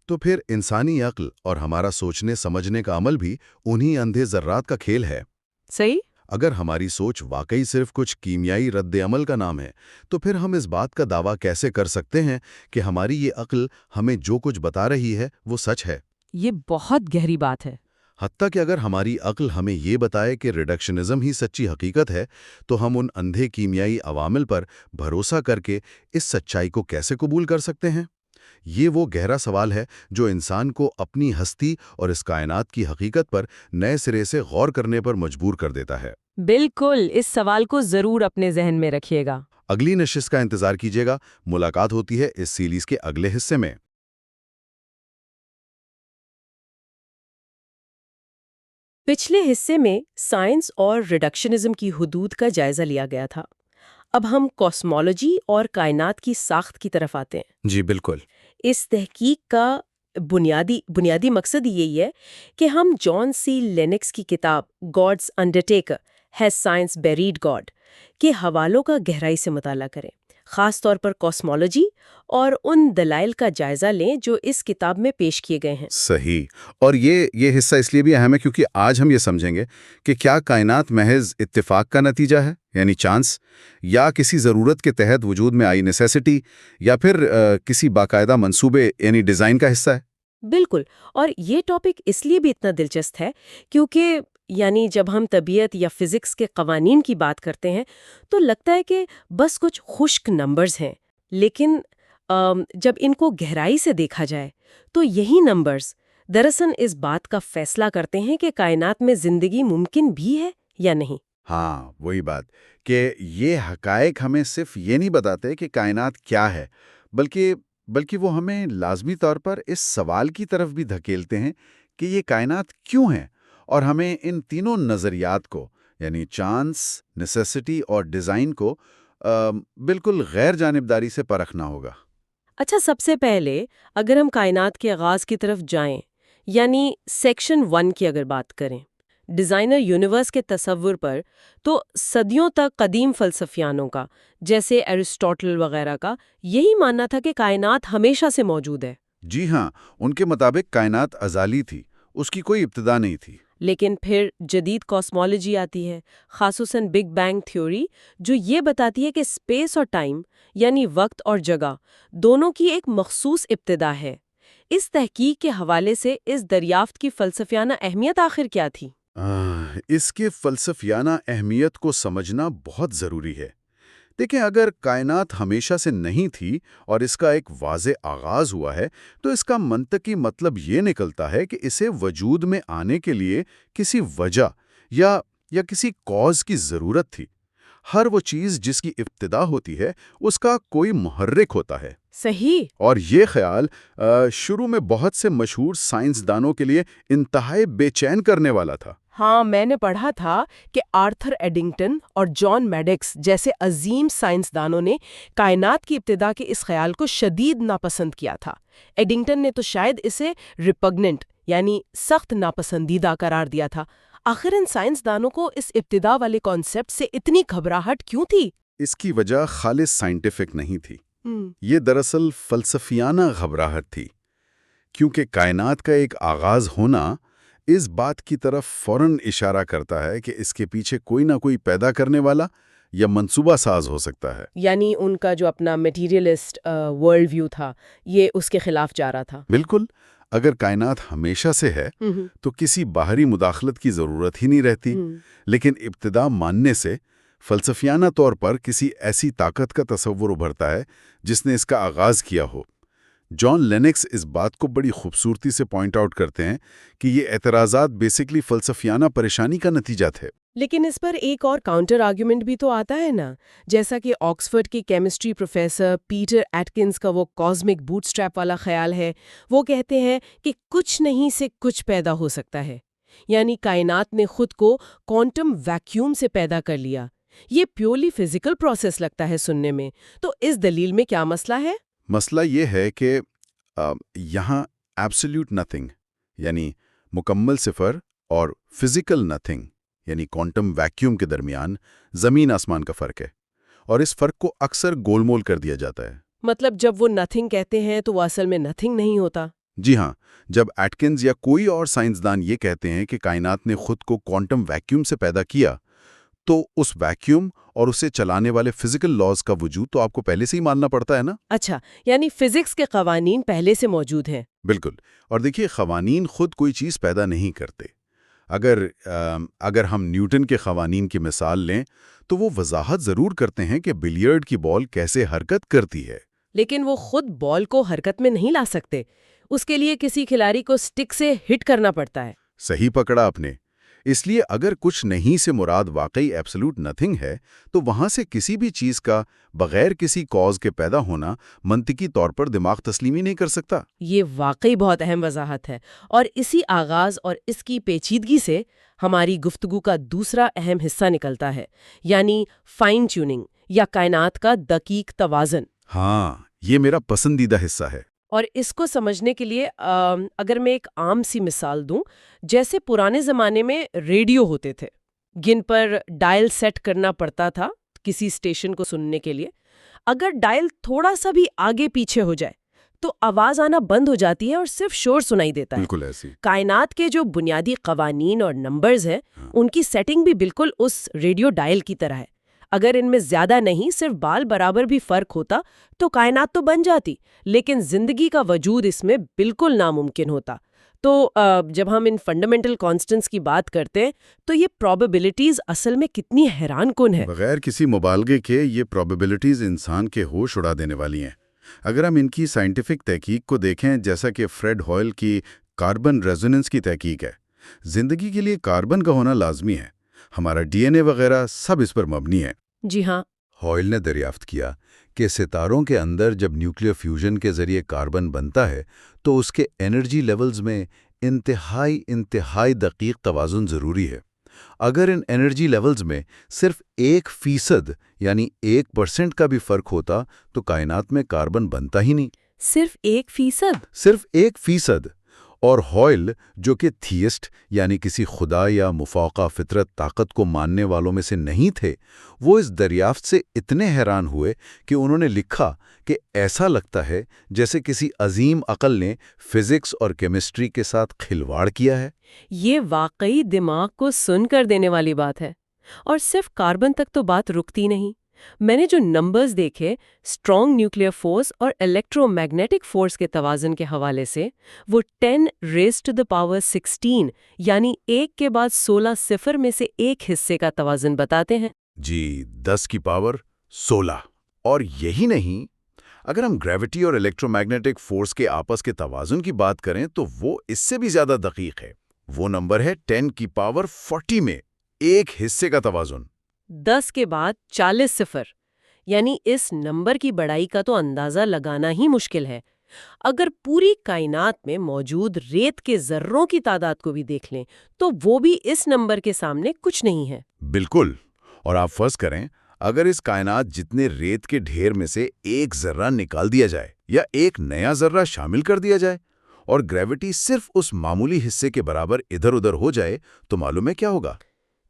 تو پھر انسانی عقل اور ہمارا سوچنے سمجھنے کا عمل بھی انہی اندھے ذرات کا کھیل ہے۔ صحیح؟ اگر ہماری سوچ واقعی صرف کچھ کیمیائی رد عمل کا نام ہے، تو پھر ہم اس بات کا دعویٰ کیسے کر سکتے ہیں کہ ہماری یہ عقل ہمیں جو کچھ بتا رہی ہے وہ سچ ہے؟ یہ بہت گہری بات ہے۔ حتیٰ کہ اگر ہماری عقل ہمیں یہ بتائے کہ ریڈکشنزم ہی سچی حقیقت ہے، تو ہم ان اندھے کیمیائی عوامل پر بھروسہ کر کے اس سچائی کو کیسے قبول کر سکتے ہیں؟ یہ وہ گہرا سوال ہے جو انسان کو اپنی ہستی اور اس کائنات کی حقیقت پر نئے سرے سے غور کرنے پر مجبور کر دیتا ہے۔ بالکل، اس سوال کو ضرور اپنے ذہن میں رکھیے گا۔ اگلی نشست کا انتظار کیجیے گا۔ ملاقات ہوتی ہے اس سیریز کے اگلے حصے میں۔ پچھلے حصے میں سائنس اور ریڈکشنزم کی حدود کا جائزہ لیا گیا تھا۔ اب ہم کاسمولوجی اور کائنات کی ساخت کی طرف آتے ہیں۔ جی بالکل۔ اس تحقیق کا بنیادی مقصد یہی ہے کہ ہم جان سی لینکس کی کتاب God's undertaker has science buried God کے حوالوں کا گہرائی سے مطالعہ کریں، خاص طور پر کاسمولوجی اور ان دلائل کا جائزہ لیں جو اس کتاب میں پیش کیے گئے ہیں۔ صحیح۔ اور یہ حصہ اس لیے بھی اہم ہے کیونکہ آج ہم یہ سمجھیں گے کہ کیا کائنات محض اتفاق کا نتیجہ ہے، یعنی چانس، یا کسی ضرورت کے تحت وجود میں آئی نیسیسٹی، یا پھر کسی باقاعدہ منصوبے یعنی ڈیزائن کا حصہ ہے۔ بالکل، اور یہ ٹاپک اس لیے بھی اتنا دلچسپ ہے کیونکہ جب ہم طبیعت یا فزکس کے قوانین کی بات کرتے ہیں تو لگتا ہے کہ بس کچھ خشک نمبرز ہیں، لیکن جب ان کو گہرائی سے دیکھا جائے تو یہی نمبرز دراصل اس بات کا فیصلہ کرتے ہیں کہ کائنات میں زندگی ممکن بھی ہے یا نہیں۔ ہاں، وہی بات کہ یہ حقائق ہمیں صرف یہ نہیں بتاتے کہ کائنات کیا ہے، بلکہ وہ ہمیں لازمی طور پر اس سوال کی طرف بھی دھکیلتے ہیں کہ یہ کائنات کیوں ہے، اور ہمیں ان تینوں نظریات کو یعنی چانس، نیسیسٹی اور ڈیزائن کو بالکل غیر جانبداری سے پرکھنا ہوگا۔ اچھا، سب سے پہلے اگر ہم کائنات کے آغاز کی طرف جائیں، یعنی سیکشن 1 کی اگر بات کریں، ڈیزائنر یونیورس کے تصور پر، تو صدیوں تک قدیم فلسفیانوں کا، جیسے ایرسٹوٹل وغیرہ کا، یہی ماننا تھا کہ کائنات ہمیشہ سے موجود ہے۔ جی ہاں، ان کے مطابق کائنات ازالی تھی، اس کی کوئی ابتدا نہیں تھی۔ لیکن پھر جدید کاسمولوجی آتی ہے، خصوصاً بگ بینگ تھیوری، جو یہ بتاتی ہے کہ اسپیس اور ٹائم، یعنی وقت اور جگہ، دونوں کی ایک مخصوص ابتدا ہے۔ اس تحقیق کے حوالے سے اس دریافت کی فلسفیانہ اہمیت آخر کیا تھی؟ اس کے فلسفیانہ اہمیت کو سمجھنا بہت ضروری ہے۔ دیکھیں، اگر کائنات ہمیشہ سے نہیں تھی اور اس کا ایک واضح آغاز ہوا ہے تو اس کا منطقی مطلب یہ نکلتا ہے کہ اسے وجود میں آنے کے لیے کسی وجہ یا کسی کاز کی ضرورت تھی۔ ہر وہ چیز جس کی ابتدا ہوتی ہے اس کا کوئی محرک ہوتا ہے۔ صحیح۔ اور یہ خیال شروع میں بہت سے مشہور سائنسدانوں کے لیے انتہائی بے چین کرنے والا تھا۔ ہاں، میں نے پڑھا تھا کہ آرتھر ایڈنگٹن اور جان میڈکس جیسے عظیم سائنسدانوں نے کائنات کی ابتدا کے اس خیال کو شدید ناپسند کیا تھا۔ ایڈنگٹن نے تو شاید اسے ریپگننٹ یعنی سخت ناپسندیدہ قرار دیا تھا۔ آخر ان سائنسدانوں کو اس ابتدا والے کانسیپٹ سے اتنی گھبراہٹ کیوں تھی؟ اس کی وجہ خالص سائنٹیفک نہیں تھی، یہ دراصل فلسفیانہ گھبراہٹ تھی، کیونکہ کائنات کا ایک آغاز ہونا اس بات کی طرف فوراً اشارہ کرتا ہے کہ اس کے پیچھے کوئی نہ کوئی پیدا کرنے والا یا منصوبہ ساز ہو سکتا ہے۔ یعنی ان کا جو اپنا میٹیریلسٹ ورلڈ ویو تھا یہ اس کے خلاف جا رہا تھا۔ بالکل، اگر کائنات ہمیشہ سے ہے تو کسی باہری مداخلت کی ضرورت ہی نہیں رہتی، لیکن ابتدا ماننے سے فلسفیانہ طور پر کسی ایسی طاقت کا تصور ابھرتا ہے جس نے اس کا آغاز کیا ہو۔ جان لینکس اس بات کو بڑی خوبصورتی سے پوائنٹ آؤٹ کرتے ہیں کہ یہ اعتراضات بیسیکلی فلسفیانہ پریشانی کا نتیجہ تھے۔ لیکن اس پر ایک اور کاؤنٹر آرگیومنٹ بھی تو آتا ہے نا، جیسا کہ آکسفورڈ کی کیمسٹری پروفیسر پیٹر ایٹکنز کا وہ کاسمک بوٹ سٹریپ والا خیال ہے۔ وہ کہتے ہیں کہ کچھ نہیں سے کچھ پیدا ہو سکتا ہے، یعنی کائنات نے خود کو کوانٹم ویکیوم سے پیدا کر لیا۔ یہ پیورلی فزیکل پروسیس لگتا ہے سننے میں، تو اس دلیل میں کیا مسئلہ ہے؟ مسئلہ یہ ہے کہ یہاں ایبسلیوٹ نتھنگ یعنی مکمل صفر اور فزیکل نتھنگ یعنی کوانٹم ویکیوم کے درمیان زمین آسمان کا فرق ہے، اور اس فرق کو اکثر گول مول کر دیا جاتا ہے۔ مطلب جب وہ نتھنگ کہتے ہیں تو وہ اصل میں نتھنگ نہیں ہوتا؟ جی ہاں، جب ایٹکنز یا کوئی اور سائنسدان یہ کہتے ہیں کہ کائنات نے خود کو کوانٹم ویکیوم سے پیدا کیا، تو اس ویکیوم اور اسے چلانے والے فزیکل لاز کا وجود تو آپ کو پہلے سے ہی ماننا پڑتا ہے نا؟ اچھا، یعنی فزکس کے قوانین پہلے سے موجود ہیں۔ بالکل، اور دیکھیے قوانین خود کوئی چیز پیدا نہیں کرتے۔ اگر ہم نیوٹن کے قوانین کی مثال لیں تو وہ وضاحت ضرور کرتے ہیں کہ بلیئرڈ کی بال کیسے حرکت کرتی ہے، لیکن وہ خود بال کو حرکت میں نہیں لا سکتے، اس کے لیے کسی کھلاڑی کو سٹک سے ہٹ کرنا پڑتا ہے۔ صحیح پکڑا آپ نے۔ اس لیے اگر کچھ نہیں سے مراد واقعی ایبسولوٹ نتھنگ ہے تو وہاں سے کسی بھی چیز کا بغیر کسی کاز کے پیدا ہونا منطقی طور پر دماغ تسلیم ہی نہیں کر سکتا۔ یہ واقعی بہت اہم وضاحت ہے، اور اسی آغاز اور اس کی پیچیدگی سے ہماری گفتگو کا دوسرا اہم حصہ نکلتا ہے، یعنی فائن ٹیوننگ یا کائنات کا دقیق توازن۔ ہاں، یہ میرا پسندیدہ حصہ ہے۔ اور اس کو سمجھنے کے لیے اگر میں ایک عام سی مثال دوں، جیسے پرانے زمانے میں ریڈیو ہوتے تھے جن پر ڈائل سیٹ کرنا پڑتا تھا کسی اسٹیشن کو سننے کے لیے۔ اگر ڈائل تھوڑا سا بھی آگے پیچھے ہو جائے تو آواز آنا بند ہو جاتی ہے اور صرف شور سنائی دیتا ہے۔ بالکل ایسی۔ کائنات کے جو بنیادی قوانین اور نمبرز ہیں ان کی سیٹنگ بھی بالکل اس ریڈیو ڈائل کی طرح ہے۔ اگر ان میں زیادہ نہیں صرف بال برابر بھی فرق ہوتا تو کائنات تو بن جاتی، لیکن زندگی کا وجود اس میں بالکل ناممکن ہوتا۔ تو جب ہم ان فنڈامنٹل کانسٹنٹس کی بات کرتے ہیں تو یہ پروبیبلٹیز اصل میں کتنی حیران کن ہے۔ بغیر کسی مبالغے کے یہ پروبیبلٹیز انسان کے ہوش اڑا دینے والی ہیں۔ اگر ہم ان کی سائنٹیفک تحقیق کو دیکھیں، جیسا کہ فریڈ ہائل کی کاربن ریزوننس کی تحقیق ہے، زندگی کے لیے کاربن کا ہونا لازمی ہے، ہمارا ڈی این اے وغیرہ سب اس پر مبنی ہے۔ جی ہاں۔ ہائل نے دریافت کیا کہ ستاروں کے اندر جب نیوکلیئر فیوژن کے ذریعے کاربن بنتا ہے تو اس کے انرجی لیولز میں انتہائی دقیق توازن ضروری ہے۔ اگر ان انرجی لیولز میں صرف 1% یعنی 1% کا بھی فرق ہوتا تو کائنات میں کاربن بنتا ہی نہیں۔ صرف 1%؟ صرف 1%۔ اور ہائل، جو کہ تھیسٹ یعنی کسی خدا یا مفوقہ فطرت طاقت کو ماننے والوں میں سے نہیں تھے، وہ اس دریافت سے اتنے حیران ہوئے کہ انہوں نے لکھا کہ ایسا لگتا ہے جیسے کسی عظیم عقل نے فزکس اور کیمسٹری کے ساتھ کھلواڑ کیا ہے۔ یہ واقعی دماغ کو سن کر دینے والی بات ہے، اور صرف کاربن تک تو بات رکتی نہیں۔ میں نے جو نمبرز دیکھے اسٹرانگ نیوکلیئر فورس اور الیکٹرو میگنیٹک فورس کے توازن کے حوالے سے، وہ 10⁻16 یعنی 1 کے بعد 16 صفر میں سے ایک حصے کا توازن بتاتے ہیں۔ جی، 10 کی پاور 16 اور یہی نہیں، اگر ہم گریوٹی اور الیکٹرومیگنیٹک فورس کے آپس کے توازن کی بات کریں تو وہ اس سے بھی زیادہ دقیق ہے۔ وہ نمبر ہے 10 کی پاور 40 میں ایک حصے کا توازن۔ 10 کے بعد 40 صفر، یعنی اس نمبر کی بڑائی کا تو اندازہ لگانا ہی مشکل ہے۔ اگر پوری کائنات میں موجود ریت کے ذروں کی تعداد کو بھی دیکھ لیں تو وہ بھی اس نمبر کے سامنے کچھ نہیں ہے۔ بالکل، اور آپ فرض کریں اگر اس کائنات جتنے ریت کے ڈھیر میں سے ایک ذرہ نکال دیا جائے یا ایک نیا ذرہ شامل کر دیا جائے اور گریوٹی صرف اس معمولی حصے کے برابر ادھر ادھر ہو جائے تو معلوم ہے کیا ہوگا؟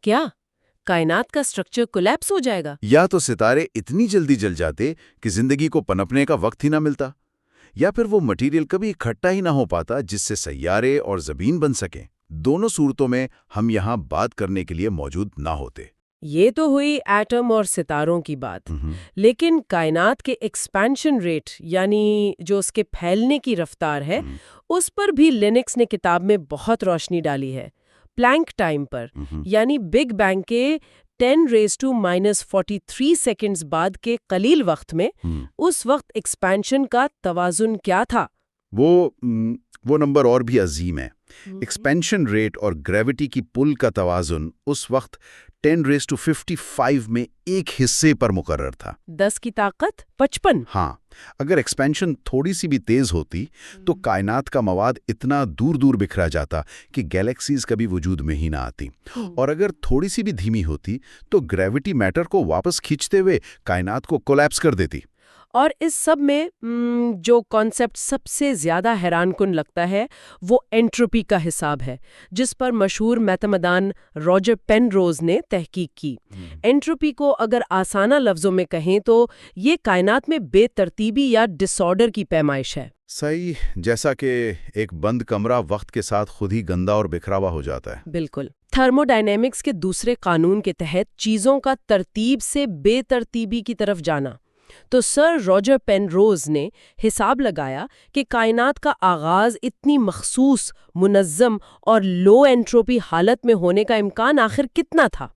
کیا کائنات کا سٹرکچر کولیپس ہو جائے گا؟ یا تو ستارے اتنی جلدی جل جاتے کہ زندگی کو پنپنے کا وقت ہی نہ ملتا، یا پھر وہ مٹیریل کبھی اکٹھا ہی نہ ہو پاتا جس سے سیارے اور زمین بن سکیں۔ دونوں صورتوں میں ہم یہاں بات کرنے کے لیے موجود نہ ہوتے۔ یہ تو ہوئی ایٹم اور ستاروں کی بات، لیکن کائنات کے ایکسپینشن ریٹ یعنی جو اس کے پھیلنے کی رفتار ہے اس پر بھی لینکس نے کتاب میں بہت روشنی ڈالی ہے۔ پلانک ٹائم پر، یعنی بگ بینگ کے 10⁻⁻43 سیکنڈز بعد کے قلیل وقت میں اس وقت ایکسپینشن کا توازن کیا تھا؟ وہ نمبر اور بھی عظیم ہے۔ ایکسپینشن ریٹ اور گریوٹی کی پل کا توازن اس وقت 10⁻55 میں ایک حصے پر مقرر تھا۔ 10 کی طاقت 55۔ ہاں، اگر ایکسپینشن تھوڑی سی بھی تیز ہوتی تو کائنات کا مواد اتنا دور دور بکھرا جاتا کہ گیلیکسیز کبھی وجود میں ہی نہ آتی، اور اگر تھوڑی سی بھی دھیمی ہوتی تو گریوٹی میٹر کو واپس کھینچتے ہوئے کائنات کو کولیپس کر دیتی۔ اور اس سب میں جو کانسیپٹ سب سے زیادہ حیران کن لگتا ہے وہ انٹروپی کا حساب ہے، جس پر مشہور میتھمیدان راجر پین روز نے تحقیق کی۔ انٹروپی کو اگر آسانہ لفظوں میں کہیں تو یہ کائنات میں بے ترتیبی یا ڈس آرڈر کی پیمائش ہے۔ صحیح، جیسا کہ ایک بند کمرہ وقت کے ساتھ خود ہی گندا اور بکھراوا ہو جاتا ہے۔ بالکل۔ تھرمو ڈائنامکس کے دوسرے قانون کے تحت چیزوں کا ترتیب سے بے ترتیبی کی طرف جانا، تو سر راجر پین روز نے حساب لگایا کہ کائنات کا آغاز اتنی مخصوص، منظم اور لو انٹروپی حالت میں ہونے کا امکان آخر کتنا تھا،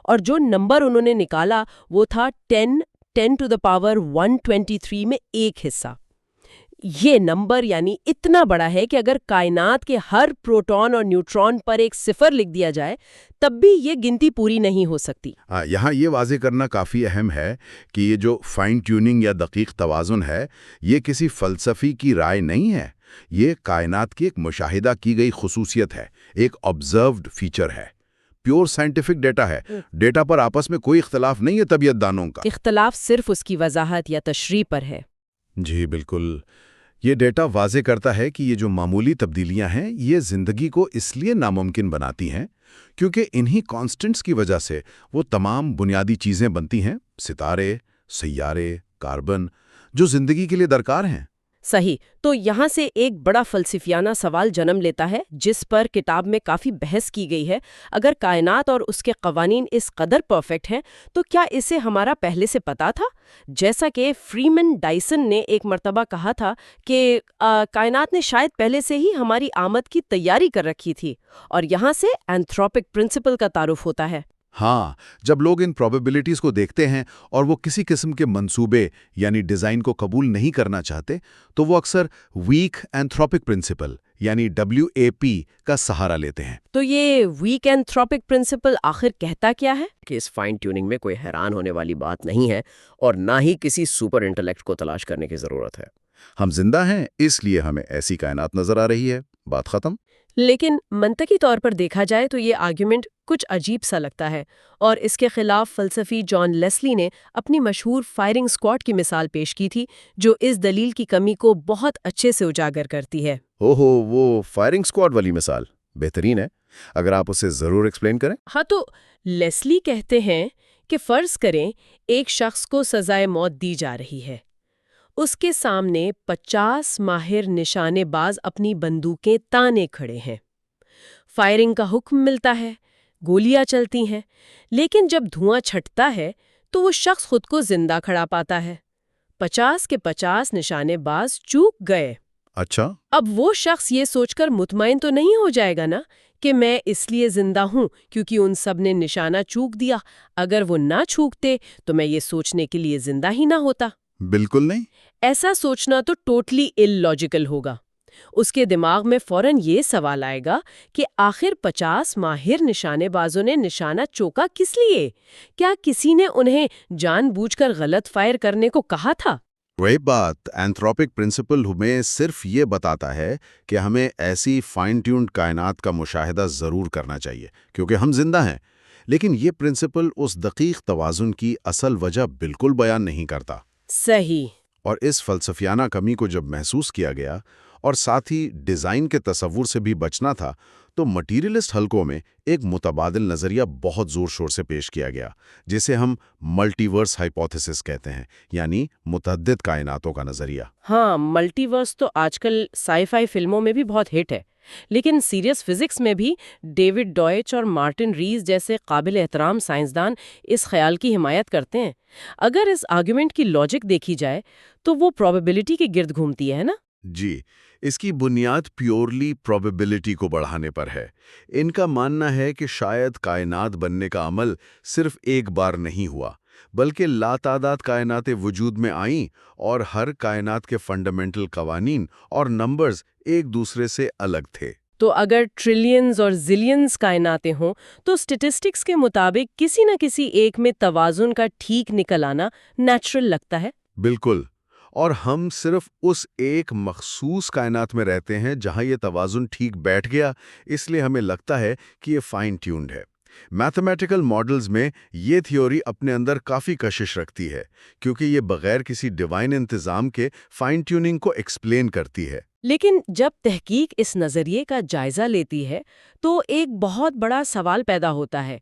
اور جو نمبر انہوں نے نکالا وہ تھا 10⁻⁻123 میں ایک حصہ۔ یہ نمبر یعنی اتنا بڑا ہے کہ اگر کائنات کے ہر پروٹون اور نیوٹرون پر ایک صفر لکھ دیا جائے تب بھی یہ گنتی پوری نہیں ہو سکتی۔ یہاں یہ واضح کرنا کافی اہم ہے کہ یہ جو فائن ٹیوننگ یا دقیق توازن ہے یہ کسی فلسفی کی رائے نہیں ہے، یہ کائنات کی ایک مشاہدہ کی گئی خصوصیت ہے، ایک آبزروڈ فیچر ہے، پیور سائنٹیفک ڈیٹا ہے۔ ڈیٹا پر آپس میں کوئی اختلاف نہیں ہے طبیعت دانوں کا۔ اختلاف صرف اس کی وضاحت یا تشریح پر ہے۔ جی بالکل، یہ ڈیٹا واضح کرتا ہے کہ یہ جو معمولی تبدیلیاں ہیں یہ زندگی کو اس لیے ناممکن بناتی ہیں کیونکہ انہی کانسٹنٹس کی وجہ سے وہ تمام بنیادی چیزیں بنتی ہیں، ستارے، سیارے، کاربن، جو زندگی کے لیے درکار ہیں۔ صحیح، تو یہاں سے ایک بڑا فلسفیانہ سوال جنم لیتا ہے جس پر کتاب میں کافی بحث کی گئی ہے۔ اگر کائنات اور اس کے قوانین اس قدر پرفیکٹ ہیں تو کیا اسے ہمارا پہلے سے پتا تھا؟ جیسا کہ فریمن ڈائسن نے ایک مرتبہ کہا تھا کہ کائنات نے شاید پہلے سے ہی ہماری آمد کی تیاری کر رکھی تھی، اور یہاں سے اینتھروپک پرنسپل کا تعارف ہوتا ہے۔ ہاں، جب لوگ ان پروبیبلٹیز کو دیکھتے ہیں اور وہ کسی قسم کے منصوبے یعنی ڈیزائن کو قبول نہیں کرنا چاہتے تو وہ اکثر ویک اینتھروپک پرنسپل یعنی WAP کا سہارا لیتے ہیں۔ تو یہ ویک اینتھروپک پرنسپل آخر کہتا کیا ہے؟ کہ اس فائن ٹیوننگ میں کوئی حیران ہونے والی بات نہیں ہے اور نہ ہی کسی سپر انٹلیکٹ کو تلاش کرنے کی ضرورت ہے۔ ہم زندہ ہیں اس لیے ہمیں ایسی کائنات نظر آ رہی ہے، بات ختم۔ لیکن منطقی طور پر دیکھا جائے تو یہ آرگیومنٹ کچھ عجیب سا لگتا ہے، اور اس کے خلاف فلسفی جان لیسلی نے اپنی مشہور فائرنگ اسکواڈ کی مثال پیش کی تھی جو اس دلیل کی کمی کو بہت اچھے سے اجاگر کرتی ہے۔ وہ فائرنگ اسکواڈ والی مثال بہترین ہے، اگر آپ اسے ضرور ایکسپلین کریں۔ ہاں، تو لیسلی کہتے ہیں کہ فرض کریں ایک شخص کو سزائے موت دی جا رہی ہے، اس کے سامنے 50 ماہر نشانے باز اپنی بندوقیں تانے کھڑے ہیں، فائرنگ کا حکم ملتا ہے، گولیاں چلتی ہیں، لیکن جب دھواں چھٹتا ہے تو وہ شخص خود کو زندہ کھڑا پاتا ہے۔ 50 کے 50 نشانے باز چوک گئے۔ اچھا، اب وہ شخص یہ سوچ کر مطمئن تو نہیں ہو جائے گا نا کہ میں اس لیے زندہ ہوں کیونکہ ان سب نے نشانہ چوک دیا، اگر وہ نہ چھوکتے تو میں یہ سوچنے کے لیے زندہ ہی نہ ہوتا۔ بالکل نہیں۔ ایسا سوچنا تو ٹوٹلی اِل لاجیکل ہوگا۔ اس کے دماغ میں فوراً یہ سوال آئے گا کہ آخر 50 ماہر نشانے بازوں نے نشانہ چوکا کس لیے؟ کیا کسی نے انہیں جان بوجھ کر غلط فائر کرنے کو کہا تھا؟ وہی بات، اینتھروپک پرنسپل ہمیں صرف یہ بتاتا ہے کہ ہمیں ایسی فائن ٹیونڈ کائنات کا مشاہدہ ضرور کرنا چاہیے کیونکہ ہم زندہ ہیں، لیکن یہ پرنسپل اس دقیق توازن کی اصل وجہ بالکل بیان نہیں کرتا۔ صحیح۔ اور اس فلسفیانہ کمی کو جب محسوس کیا گیا اور ساتھ ہی ڈیزائن کے تصور سے بھی بچنا تھا تو مٹیریلسٹ حلقوں میں ایک متبادل نظریہ بہت زور شور سے پیش کیا گیا جسے ہم ملٹی ورس ہائپوتھیسس کہتے ہیں، یعنی متعدد کائناتوں کا نظریہ۔ ہاں، ملٹی ورس تو آج کل سائی فائی فلموں میں بھی بہت ہٹ ہے، لیکن سیریس فزکس میں بھی ڈیوڈ ڈوئچ اور مارٹن ریز جیسے قابل احترام سائنسدان اس خیال کی حمایت کرتے ہیں۔ اگر اس آرگومنٹ کی لاجک دیکھی جائے تو وہ پروبیبلٹی کے گرد گھومتی ہے نا؟ جی، اس کی بنیاد پیورلی پروبیبلٹی کو بڑھانے پر ہے۔ ان کا ماننا ہے کہ شاید کائنات بننے کا عمل صرف ایک بار نہیں ہوا، بلکہ لاتعداد کائناتیں وجود میں آئیں اور ہر کائنات کے فنڈامنٹل قوانین اور نمبرز ایک دوسرے سے الگ تھے۔ تو اگر ٹریلینز اور زلینز کائناتیں ہوں تو سٹیٹسٹکس کے مطابق کسی نہ کسی ایک میں توازن کا ٹھیک نکل آنا نیچرل لگتا ہے۔ بالکل، اور ہم صرف اس ایک مخصوص کائنات میں رہتے ہیں جہاں یہ توازن ٹھیک بیٹھ گیا، اس لیے ہمیں لگتا ہے کہ یہ فائن ٹیونڈ ہے۔ میتھمیٹیکل ماڈلز میں یہ تھیوری اپنے اندر کافی کشش رکھتی ہے کیونکہ یہ بغیر کسی ڈیوائن انتظام کے فائن ٹیوننگ کو ایکسپلین کرتی ہے۔ لیکن جب تحقیق اس نظریے کا جائزہ لیتی ہے تو ایک بہت بڑا سوال پیدا ہوتا ہے،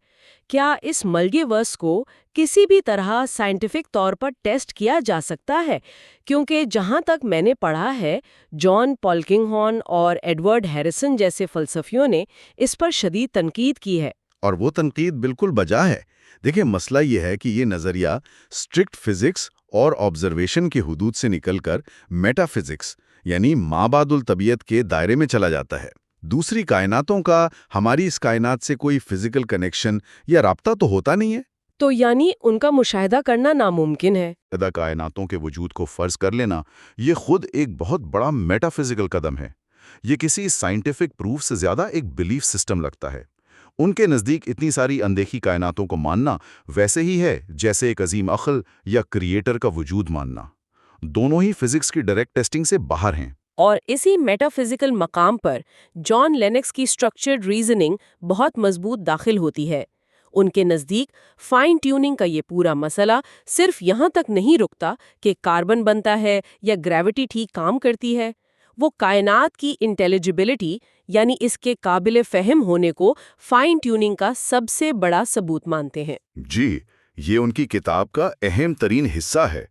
کیا اس ملٹی ورس کو کسی بھی طرح سائنٹیفک طور پر ٹیسٹ کیا جا سکتا ہے؟ کیونکہ جہاں تک میں نے پڑھا ہے، جان پولکنگہورن اور ایڈورڈ ہیریسن جیسے فلسفیوں نے اس پر شدید تنقید کی ہے۔ اور وہ تنقید بالکل بجا ہے۔ دیکھیں، مسئلہ یہ ہے کہ یہ نظریہ اسٹرکٹ فزکس اور آبزرویشن کی حدود سے نکل کر میٹا فزکس یعنی مابعد الطبیعت کے دائرے میں چلا جاتا ہے۔ دوسری کائناتوں کا ہماری اس کائنات سے کوئی فزیکل کنیکشن یا رابطہ تو ہوتا نہیں ہے۔ تو یعنی ان کا مشاہدہ کرنا ناممکن ہے۔ عدہ کائناتوں کے وجود کو فرض کر لینا یہ خود ایک بہت بڑا میٹا فزیکل قدم ہے۔ یہ کسی سائنٹیفک پروف سے زیادہ ایک بلیف سسٹم لگتا ہے۔ ان کے نزدیک اتنی ساری اندیکھی کائناتوں کو ماننا ویسے ہی ہے جیسے ایک عظیم عقل یا کریٹر کا وجود ماننا۔ دونوں ہی فزکس کی ڈائریکٹ ٹیسٹنگ سے باہر ہیں۔ اور اسی میٹا فزیکل مقام پر جان لینکس کی اسٹرکچرڈ ریزننگ بہت مضبوط داخل ہوتی ہے۔ ان کے نزدیک فائن ٹیوننگ کا یہ پورا مسئلہ صرف یہاں تک نہیں رکتا کہ کاربن بنتا ہے یا گریوٹی ٹھیک کام کرتی ہے۔ وہ کائنات کی انٹیلیجبلٹی یعنی اس کے قابل فہم ہونے کو فائن ٹیوننگ کا سب سے بڑا ثبوت مانتے ہیں۔ جی، یہ ان کی کتاب کا اہم ترین حصہ ہے۔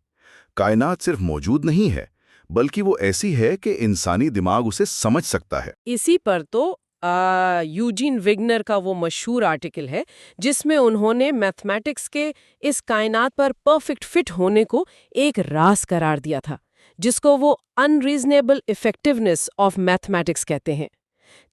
کائنات صرف موجود نہیں ہے بلکہ وہ ایسی ہے کہ انسانی دماغ اسے سمجھ سکتا ہے۔ اسی پر تو یوجین وگنر کا وہ مشہور آرٹیکل ہے جس میں انہوں نے میتھمیٹکس کے اس کائنات پر پرفیکٹ فٹ ہونے کو ایک راز قرار دیا تھا، جس کو وہ انریزنیبل افیکٹونیس آف میتھمیٹکس کہتے ہیں۔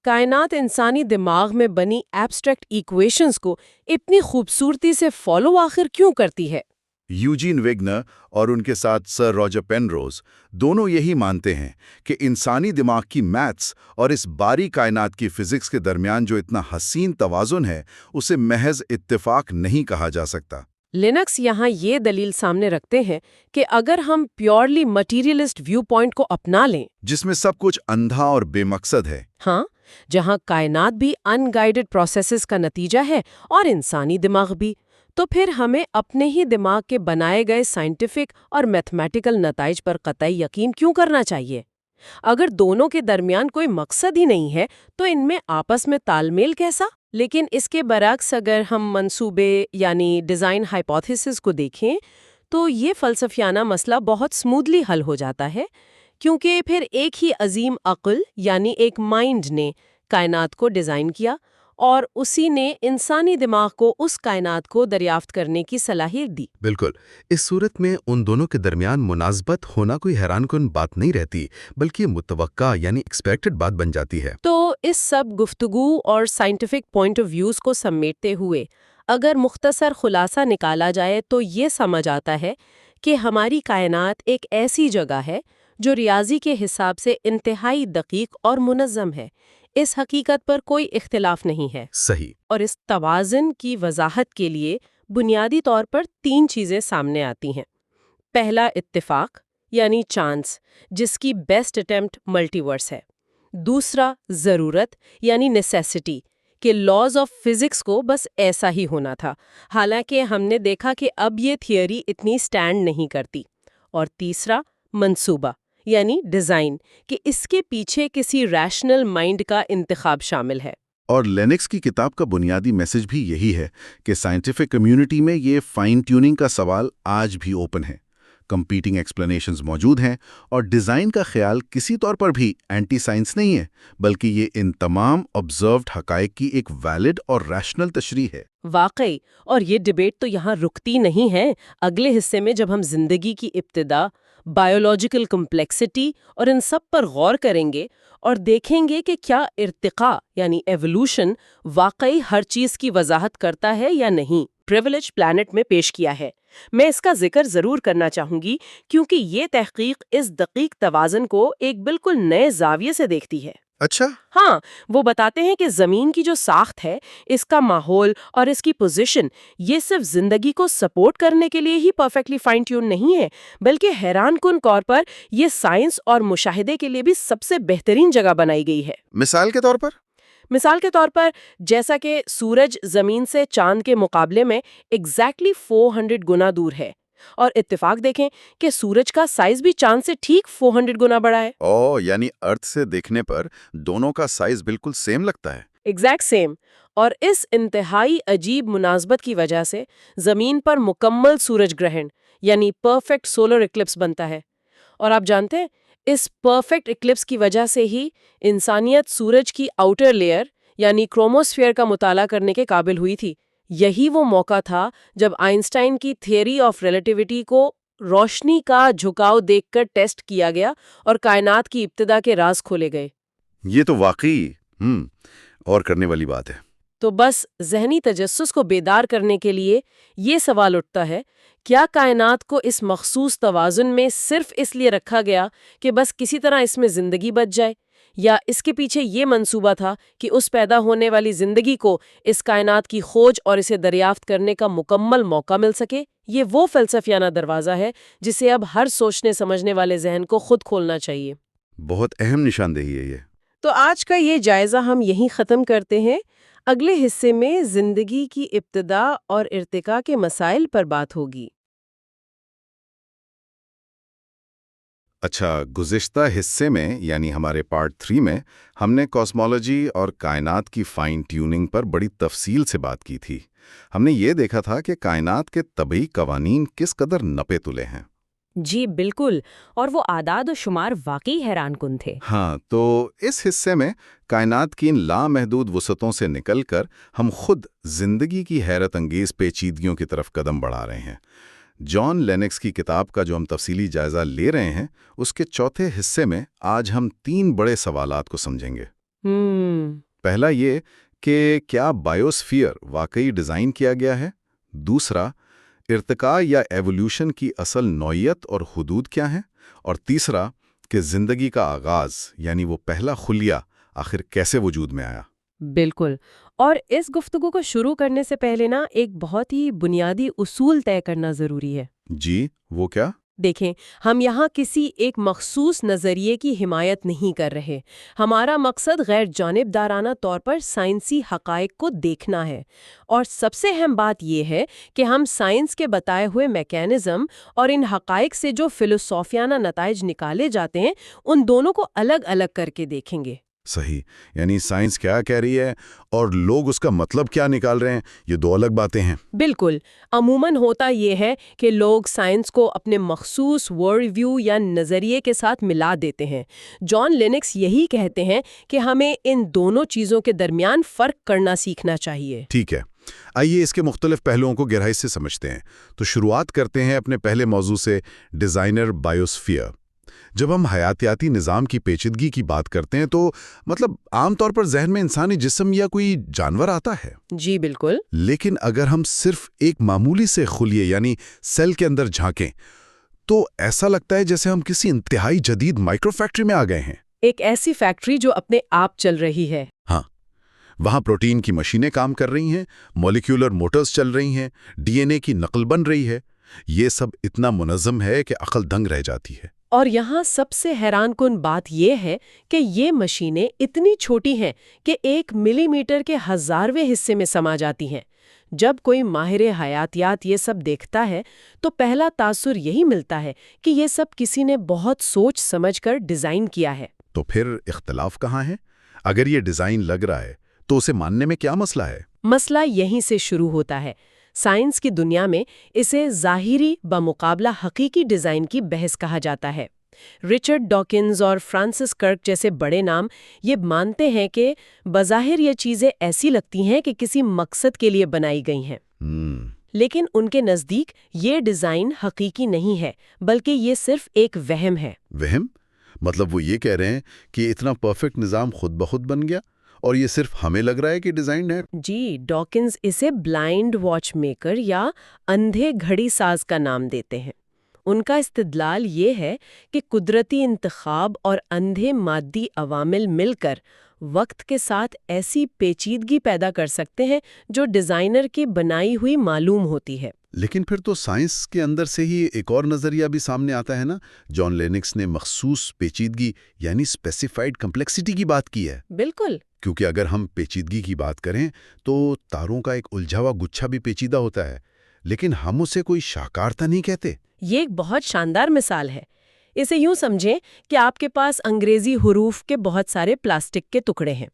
کائنات انسانی دماغ میں بنی ایبسٹریکٹ ایکویشنز کو اتنی خوبصورتی سے فالو آخر کیوں کرتی ہے؟ یوجین ویگنر اور ان کے ساتھ سر راجر پینروز دونوں یہی مانتے ہیں کہ انسانی دماغ کی میتھس اور اس باری کائنات کی فزکس کے درمیان جو اتنا حسین توازن ہے اسے محض اتفاق نہیں کہا جا سکتا۔ لینکس یہاں یہ دلیل سامنے رکھتے ہیں کہ اگر ہم پیورلی مٹیریلسٹ ویو پوائنٹ کو اپنا لیں، جس میں سب کچھ اندھا اور بے مقصد ہے، ہاں، جہاں کائنات بھی ان گائیڈڈ پروسیسز کا نتیجہ ہے اور انسانی دماغ بھی، تو پھر ہمیں اپنے ہی دماغ کے بنائے گئے سائنٹیفک اور میتھمیٹیکل نتائج پر قطعی یقین کیوں کرنا چاہیے؟ اگر دونوں کے درمیان کوئی مقصد ہی نہیں ہے تو ان میں آپس میں تال میل کیسا؟ لیکن اس کے برعکس اگر ہم منصوبے یعنی ڈیزائن ہائپوتھیسس کو دیکھیں تو یہ فلسفیانہ مسئلہ بہت سموتھلی حل ہو جاتا ہے، کیونکہ پھر ایک ہی عظیم عقل یعنی ایک مائنڈ نے کائنات کو ڈیزائن کیا اور اسی نے انسانی دماغ کو اس کائنات کو دریافت کرنے کی صلاحیت دی۔ بالکل، اس صورت میں ان دونوں کے درمیان مناسبت ہونا کوئی حیران کن بات نہیں رہتی، بلکہ متوقع یعنی ایکسپیکٹڈ بات بن جاتی ہے۔ تو اس سب گفتگو اور سائنٹیفک پوائنٹ آف ویوز کو سمیٹتے ہوئے اگر مختصر خلاصہ نکالا جائے تو یہ سمجھ آتا ہے کہ ہماری کائنات ایک ایسی جگہ ہے جو ریاضی کے حساب سے انتہائی دقیق اور منظم ہے۔ اس حقیقت پر کوئی اختلاف نہیں ہے۔ صحیح۔ اور اس توازن کی وضاحت کے لیے بنیادی طور پر 3 چیزیں سامنے آتی ہیں۔ پہلا اتفاق یعنی چانس، جس کی بیسٹ اٹیمپٹ ملٹی ورس ہے۔ دوسرا ضرورت یعنی نیسیسٹی، کہ لاز آف فزکس کو بس ایسا ہی ہونا تھا، حالانکہ ہم نے دیکھا کہ اب یہ تھیوری اتنی سٹینڈ نہیں کرتی۔ اور تیسرا منصوبہ یعنی ڈیزائن، کہ اس کے پیچھے کسی ریشنل مائنڈ کا انتخاب شامل ہے۔ اور لینکس کی کتاب کا بنیادی میسج بھی یہی ہے کہ سائنٹیفک کمیونٹی میں یہ فائن ٹیوننگ کا سوال آج بھی اوپن ہے۔ کمپیٹنگ ایکسپلینیشنز موجود ہیں، اور ڈیزائن کا خیال کسی طور پر بھی اینٹی سائنس نہیں ہے، بلکہ یہ ان تمام آبزروڈ حقائق کی ایک ویلڈ اور ریشنل تشریح ہے۔ واقعی، اور یہ ڈیبیٹ تو یہاں رکتی نہیں ہے۔ اگلے حصے میں جب ہم زندگی کی ابتدا، بایولوجیکل کمپلیکسٹی اور ان سب پر غور کریں گے اور دیکھیں گے کہ کیا ارتقاء یعنی ایوولوشن واقعی ہر چیز کی وضاحت کرتا ہے یا نہیں، پریویلیج پلانٹ میں پیش کیا ہے۔ میں اس کا ذکر ضرور کرنا چاہوں گی کیونکہ یہ تحقیق اس دقیق توازن کو ایک بالکل نئے زاویے سے دیکھتی ہے۔ اچھا۔ ہاں، وہ بتاتے ہیں کہ زمین کی جو ساخت ہے، اس کا ماحول اور اس کی پوزیشن، یہ صرف زندگی کو سپورٹ کرنے کے لیے ہی پرفیکٹلی فائن ٹیون نہیں ہے، بلکہ حیران کن طور پر یہ سائنس اور مشاہدے کے لیے بھی سب سے بہترین جگہ بنائی گئی ہے۔ مثال کے طور پر؟ مثال کے طور پر جیسا کہ سورج زمین سے چاند کے مقابلے میں ایگزیکٹلی 400 گنا دور ہے، اور اتفاق دیکھیں کہ سورج کا سائز بھی چاند سے ٹھیک 400 گنا بڑا ہے۔ یعنی ارتھ سے دیکھنے پر دونوں کا سائز بالکل سیم لگتا ہے۔ Exact same. اور اس انتہائی عجیب مناسبت کی وجہ سے زمین پر مکمل سورج گرہن یعنی پرفیکٹ سولر ایکلپس بنتا ہے۔ اور آپ جانتے ہیں، اس پرفیکٹ ایکلپس کی وجہ سے ہی انسانیت سورج کی آؤٹر لیئر یعنی کروموسفیئر کا مطالعہ کرنے کے قابل ہوئی تھی۔ یہی وہ موقع تھا جب آئنسٹائن کی تھیوری آف ریلیٹیوٹی کو روشنی کا جھکاؤ دیکھ کر ٹیسٹ کیا گیا اور کائنات کی ابتدا کے راز کھولے گئے۔ یہ تو واقعی اور کرنے والی بات ہے۔ تو بس ذہنی تجسس کو بیدار کرنے کے لیے یہ سوال اٹھتا ہے، کیا کائنات کو اس مخصوص توازن میں صرف اس لیے رکھا گیا کہ بس کسی طرح اس میں زندگی بچ جائے، یا اس کے پیچھے یہ منصوبہ تھا کہ اس پیدا ہونے والی زندگی کو اس کائنات کی کھوج اور اسے دریافت کرنے کا مکمل موقع مل سکے؟ یہ وہ فلسفیانہ دروازہ ہے جسے اب ہر سوچنے سمجھنے والے ذہن کو خود کھولنا چاہیے۔ بہت اہم نشاندہی ہے یہ۔ تو آج کا یہ جائزہ ہم یہیں ختم کرتے ہیں۔ اگلے حصے میں زندگی کی ابتدا اور ارتقاء کے مسائل پر بات ہوگی۔ اچھا، گزشتہ حصے میں یعنی ہمارے پارٹ 3 میں ہم نے کاسمولوجی اور کائنات کی فائن ٹیوننگ پر بڑی تفصیل سے بات کی تھی۔ ہم نے یہ دیکھا تھا کہ کائنات کے طبعی قوانین کس قدر نپے تلے ہیں۔ جی بالکل، اور وہ اعداد و شمار واقعی حیران کن تھے۔ ہاں، تو اس حصے میں کائنات کی ان لامحدود وسعتوں سے نکل کر ہم خود زندگی کی حیرت انگیز پیچیدگیوں کی طرف قدم بڑھا رہے ہیں۔ جان لینکس کی کتاب کا جو ہم تفصیلی جائزہ لے رہے ہیں، اس کے چوتھے حصے میں آج ہم 3 بڑے سوالات کو سمجھیں گے۔ پہلا یہ کہ کیا بایوسفیئر واقعی ڈیزائن کیا گیا ہے؟ دوسرا، ارتقاء یا ایوولوشن کی اصل نوعیت اور حدود کیا ہیں؟ اور تیسرا کہ زندگی کا آغاز یعنی وہ پہلا خلیہ آخر کیسے وجود میں آیا؟ بالکل، اور اس گفتگو کو شروع کرنے سے پہلے ایک بہت ہی بنیادی اصول طے کرنا ضروری ہے۔ جی، وہ کیا؟ دیکھیں، ہم یہاں کسی ایک مخصوص نظریے کی حمایت نہیں کر رہے۔ ہمارا مقصد غیر جانبدارانہ طور پر سائنسی حقائق کو دیکھنا ہے، اور سب سے اہم بات یہ ہے کہ ہم سائنس کے بتائے ہوئے میکینزم اور ان حقائق سے جو فلسفیانہ نتائج نکالے جاتے ہیں، ان دونوں کو الگ الگ کر کے دیکھیں گے۔ صحیح، یعنی سائنس کیا کہہ رہی ہے اور لوگ اس کا مطلب کیا نکال رہے ہیں، یہ دو الگ باتیں ہیں۔ بالکل، عموماً ہوتا یہ ہے کہ لوگ سائنس کو اپنے مخصوص ورلڈ ویو یا نظریے کے ساتھ ملا دیتے ہیں۔ جان لینکس یہی کہتے ہیں کہ ہمیں ان دونوں چیزوں کے درمیان فرق کرنا سیکھنا چاہیے۔ ٹھیک ہے، آئیے اس کے مختلف پہلوؤں کو گہرائی سے سمجھتے ہیں۔ تو شروعات کرتے ہیں اپنے پہلے موضوع سے، ڈیزائنر بائیوسفیئر۔ جب ہم حیاتیاتی نظام کی پیچیدگی کی بات کرتے ہیں تو عام طور پر ذہن میں انسانی جسم یا کوئی جانور آتا ہے۔ جی بالکل۔ لیکن اگر ہم صرف ایک معمولی سے خلیے یعنی سیل کے اندر جھانکیں تو ایسا لگتا ہے جیسے ہم کسی انتہائی جدید مائکرو فیکٹری میں آ گئے ہیں۔ ایک ایسی فیکٹری جو اپنے آپ چل رہی ہے۔ ہاں، وہاں پروٹین کی مشینیں کام کر رہی ہیں، مولیکیولر موٹرز چل رہی ہیں، ڈی این اے کی نقل بن رہی ہے۔ یہ سب اتنا منظم ہے کہ عقل دنگ رہ جاتی ہے۔ اور یہاں سب سے حیران کن بات یہ ہے کہ یہ مشینیں اتنی چھوٹی ہیں کہ 1 ملی میٹر کے 1000ویں حصے میں سما جاتی ہیں۔ جب کوئی ماہر حیاتیات یہ سب دیکھتا ہے تو پہلا تاثر یہی ملتا ہے کہ یہ سب کسی نے بہت سوچ سمجھ کر ڈیزائن کیا ہے۔ تو پھر اختلاف کہاں ہے؟ اگر یہ ڈیزائن لگ رہا ہے تو اسے ماننے میں کیا مسئلہ ہے؟ مسئلہ یہیں سے شروع ہوتا ہے۔ سائنس کی دنیا میں اسے ظاہری بمقابلہ حقیقی ڈیزائن کی بحث کہا جاتا ہے۔ رچرڈ ڈاکنز اور فرانسس کرک جیسے بڑے نام یہ مانتے ہیں کہ بظاہر یہ چیزیں ایسی لگتی ہیں کہ کسی مقصد کے لیے بنائی گئی ہیں، لیکن ان کے نزدیک یہ ڈیزائن حقیقی نہیں ہے، بلکہ یہ صرف ایک وہم ہے۔ وہم؟ مطلب وہ یہ کہہ رہے ہیں کہ اتنا پرفیکٹ نظام خود بخود بن گیا اور یہ صرف ہمیں لگ رہا ہے کہ ڈیزائن ہے؟ جی، ڈاکنز اسے بلائنڈ واچ میکر یا اندھے گھڑی ساز کا نام دیتے ہیں۔ ان کا استدلال یہ ہے کہ قدرتی انتخاب اور اندھے مادی عوامل مل کر وقت کے ساتھ ایسی پیچیدگی پیدا کر سکتے ہیں جو ڈیزائنر کی بنائی ہوئی معلوم ہوتی ہے۔ لیکن پھر تو سائنس کے اندر سے ہی ایک اور نظریہ بھی سامنے آتا ہے نا۔ جان لینکس نے مخصوص پیچیدگی یعنی اسپیسیفائڈ کمپلیکسٹی کی بات کی ہے۔ بالکل، کیونکہ اگر ہم پیچیدگی کی بات کریں تو تاروں کا ایک الجھا ہوا گچھا بھی پیچیدہ ہوتا ہے، لیکن ہم اسے کوئی شاہکار تو نہیں کہتے۔ یہ ایک بہت شاندار مثال ہے۔ اسے یوں سمجھیں کہ آپ کے پاس انگریزی حروف کے بہت سارے پلاسٹک کے ٹکڑے ہیں۔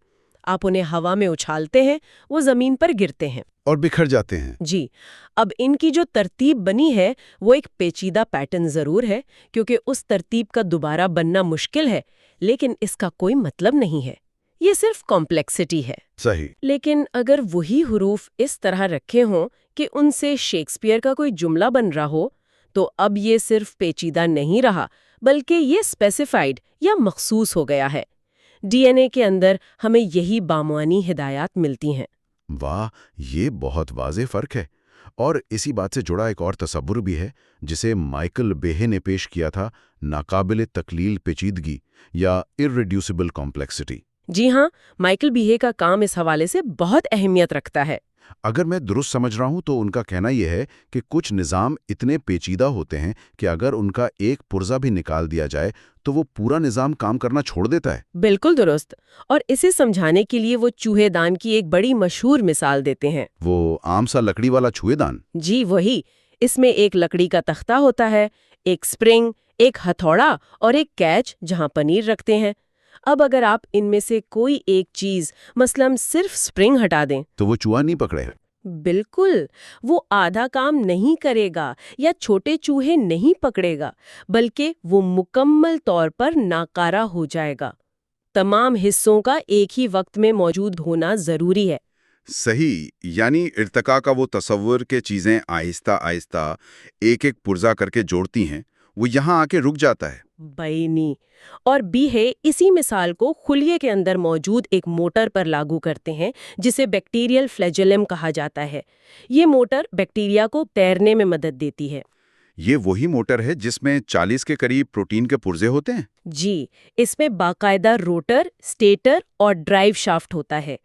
آپ انہیں ہوا میں اچھالتے ہیں، وہ زمین پر گرتے ہیں اور بکھر جاتے ہیں۔ جی، اب ان کی جو ترتیب بنی ہے وہ ایک پیچیدہ پیٹرن ضرور ہے، کیونکہ اس ترتیب کا دوبارہ بننا مشکل ہے، لیکن اس کا کوئی مطلب نہیں ہے۔ یہ صرف کمپلیکسٹی ہے۔ صحیح۔ لیکن اگر وہی حروف اس طرح رکھے ہوں کہ ان سے شیکسپیئر کا کوئی جملہ بن رہا ہو تو اب یہ صرف پیچیدہ نہیں رہا، بلکہ یہ اسپیسیفائڈ یا مخصوص ہو گیا ہے۔ ڈی این اے کے اندر ہمیں یہی بامعنی ہدایات ملتی ہیں۔ واہ، یہ بہت واضح فرق ہے۔ اور اسی بات سے جڑا ایک اور تصور بھی ہے جسے مائیکل بیہے نے پیش کیا تھا، ناقابل تقلیل پیچیدگی یا ارریڈیوسیبل کمپلیکسٹی۔ جی ہاں، مائیکل بیہے کا کام اس حوالے سے بہت اہمیت رکھتا ہے۔ اگر میں درست سمجھ رہا ہوں تو ان کا کہنا یہ ہے کہ کچھ نظام اتنے پیچیدہ ہوتے ہیں کہ اگر ان کا ایک پرزہ بھی نکال دیا جائے تو وہ پورا نظام کام کرنا چھوڑ دیتا ہے۔ بالکل درست، اور اسے سمجھانے کے لیے وہ چوہے دان کی ایک بڑی مشہور مثال دیتے ہیں۔ وہ عام سا لکڑی والا چوہے دان؟ جی وہی۔ اس میں ایک لکڑی کا تختہ ہوتا ہے، ایک سپرنگ، ایک ہتھوڑا اور ایک کیچ جہاں پنیر رکھتے ہیں۔ اب اگر آپ ان میں سے کوئی ایک چیز مثلاً صرف سپرنگ ہٹا دیں تو وہ چوہا نہیں پکڑے۔ بالکل، وہ آدھا کام نہیں کرے گا یا چھوٹے چوہے نہیں پکڑے گا، بلکہ وہ مکمل طور پر ناکارہ ہو جائے گا۔ تمام حصوں کا ایک ہی وقت میں موجود ہونا ضروری ہے۔ صحیح، یعنی ارتقاء کا وہ تصور کہ چیزیں آہستہ آہستہ ایک ایک پرزہ کر کے جوڑتی ہیں، وہ یہاں آ کے رک جاتا ہے۔ بینی اور بیہے اسی مثال کو خلیے کے اندر موجود ایک موٹر پر لاگو کرتے ہیں جسے بیکٹیریل فلیجلم کہا جاتا ہے۔ یہ موٹر بیکٹیریا کو تیرنے میں مدد دیتی ہے۔ یہ وہی موٹر ہے جس میں 40 کے قریب پروٹین کے پرزے ہوتے ہیں؟ جی، اس میں باقاعدہ روٹر، سٹیٹر اور ڈرائیو شافٹ ہوتا ہے۔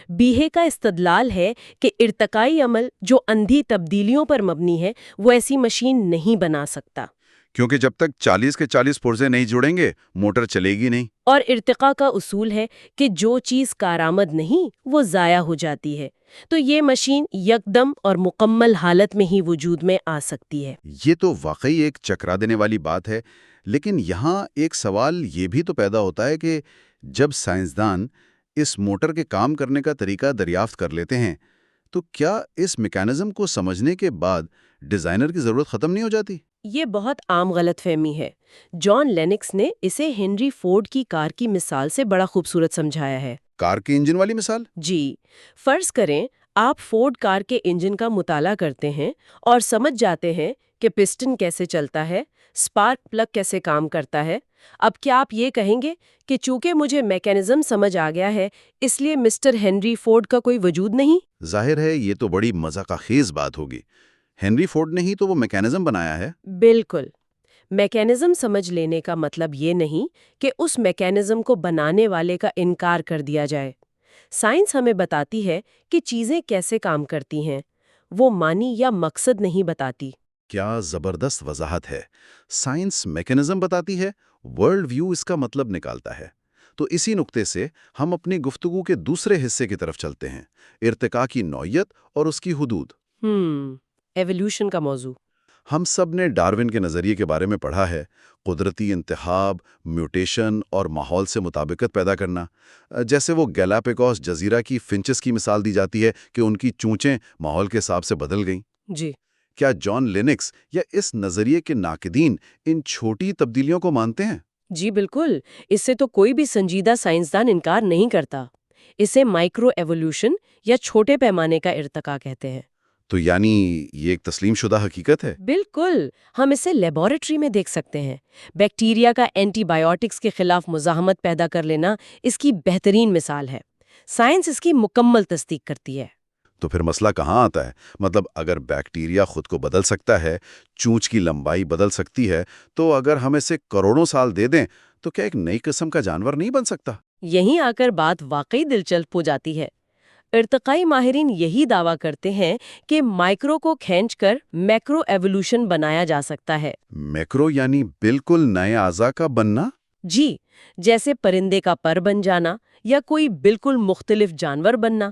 بیہے کا استدلال ہے کہ ارتقائی عمل جو اندھی تبدیلیوں پر مبنی ہے وہ ایسی مشین نہیں بنا سکتا، کیونکہ جب تک 40 کے 40 پرزے نہیں جڑیں گے موٹر چلے گی نہیں۔ اور ارتقاء کا اصول ہے کہ جو چیز کارآمد نہیں وہ ضائع ہو جاتی ہے، تو یہ مشین یکدم اور مکمل حالت میں ہی وجود میں آ سکتی ہے۔ یہ تو واقعی ایک چکرا دینے والی بات ہے، لیکن یہاں ایک سوال یہ بھی تو پیدا ہوتا ہے کہ جب سائنسدان اس موٹر کے کام کرنے کا طریقہ دریافت کر لیتے ہیں تو کیا اس میکانزم کو سمجھنے کے بعد ڈیزائنر کی ضرورت ختم نہیں ہو جاتی؟ یہ بہت عام غلط فہمی ہے۔ جان لینکس نے اسے ہنری فورڈ کی کار کی مثال سے بڑا خوبصورت سمجھایا ہے۔ کار کے انجن والی مثال؟ جی، فرض کریں آپ فورڈ کار کے انجن کا مطالعہ کرتے ہیں اور سمجھ جاتے ہیں کہ پسٹن کیسے چلتا ہے، سپارک پلگ کیسے کام کرتا ہے۔ اب کیا آپ یہ کہیں گے کہ چونکہ مجھے میکانزم سمجھ آ گیا ہے اس لیے مسٹر ہنری فورڈ کا کوئی وجود نہیں؟ ظاہر ہے یہ تو بڑی مذاق خیز بات ہوگی۔ ہنری فورڈ نے ہی تو وہ میکانزم بنایا ہے۔ بالکل۔ میکانزم سمجھ لینے کا مطلب یہ نہیں کہ اس میکانزم کو بنانے والے کا انکار کر دیا جائے۔ سائنس ہمیں بتاتی ہے کہ چیزیں کیسے کام کرتی ہیں، وہ معنی یا مقصد نہیں بتاتی۔ کیا زبردست وضاحت ہے۔ سائنس میکانزم بتاتی ہے، ورلڈ ویو اس کا مطلب نکالتا ہے۔ تو اسی نقطے سے ہم اپنی گفتگو کے دوسرے حصے کی طرف چلتے ہیں، ارتقاء کی نوعیت اور اس کی حدود۔ ایوولوشن کا موضوع۔ ہم سب نے ڈارون کے نظریے کے بارے میں پڑھا ہے، قدرتی انتخاب، میوٹیشن اور ماحول سے مطابقت پیدا کرنا۔ جیسے وہ گیلاپیگوس جزیرہ کی فنچز کی مثال دی جاتی ہے کہ ان کی چونچیں ماحول کے حساب سے بدل گئیں۔ جی کیا جان لینکس یا اس نظریے کے ناقدین ان چھوٹی تبدیلیوں کو مانتے ہیں؟ جی بالکل، اس سے تو کوئی بھی سنجیدہ سائنسدان انکار نہیں کرتا۔ اسے مائکرو ایوولوشن یا چھوٹے پیمانے کا ارتقاء کہتے ہیں۔ تو یعنی یہ ایک تسلیم شدہ حقیقت ہے؟ بالکل، ہم اسے لیبارٹری میں دیکھ سکتے ہیں۔ بیکٹیریا کا اینٹی بائیوٹکس کے خلاف مزاحمت پیدا کر لینا اس کی بہترین مثال ہے۔ سائنس اس کی مکمل تصدیق کرتی ہے۔ تو پھر مسئلہ کہاں آتا ہے؟ مطلب اگر بیکٹیریا خود کو بدل سکتا ہے، چونچ کی لمبائی بدل سکتی ہے، تو اگر ہم اسے کروڑوں سال دے دیں تو کیا ایک نئی قسم کا جانور نہیں بن سکتا؟ یہیں آ کر بات واقعی دلچسپ ہو جاتی ہے۔ ارتقائی ماہرین یہی دعویٰ کرتے ہیں کہ مائکرو کو کھینچ کر میکرو ایوولوشن بنایا جا سکتا ہے۔ میکرو یعنی بالکل نئے اعضاء کا بننا؟ جی، جیسے پرندے کا پر بن جانا یا کوئی بالکل مختلف جانور بننا۔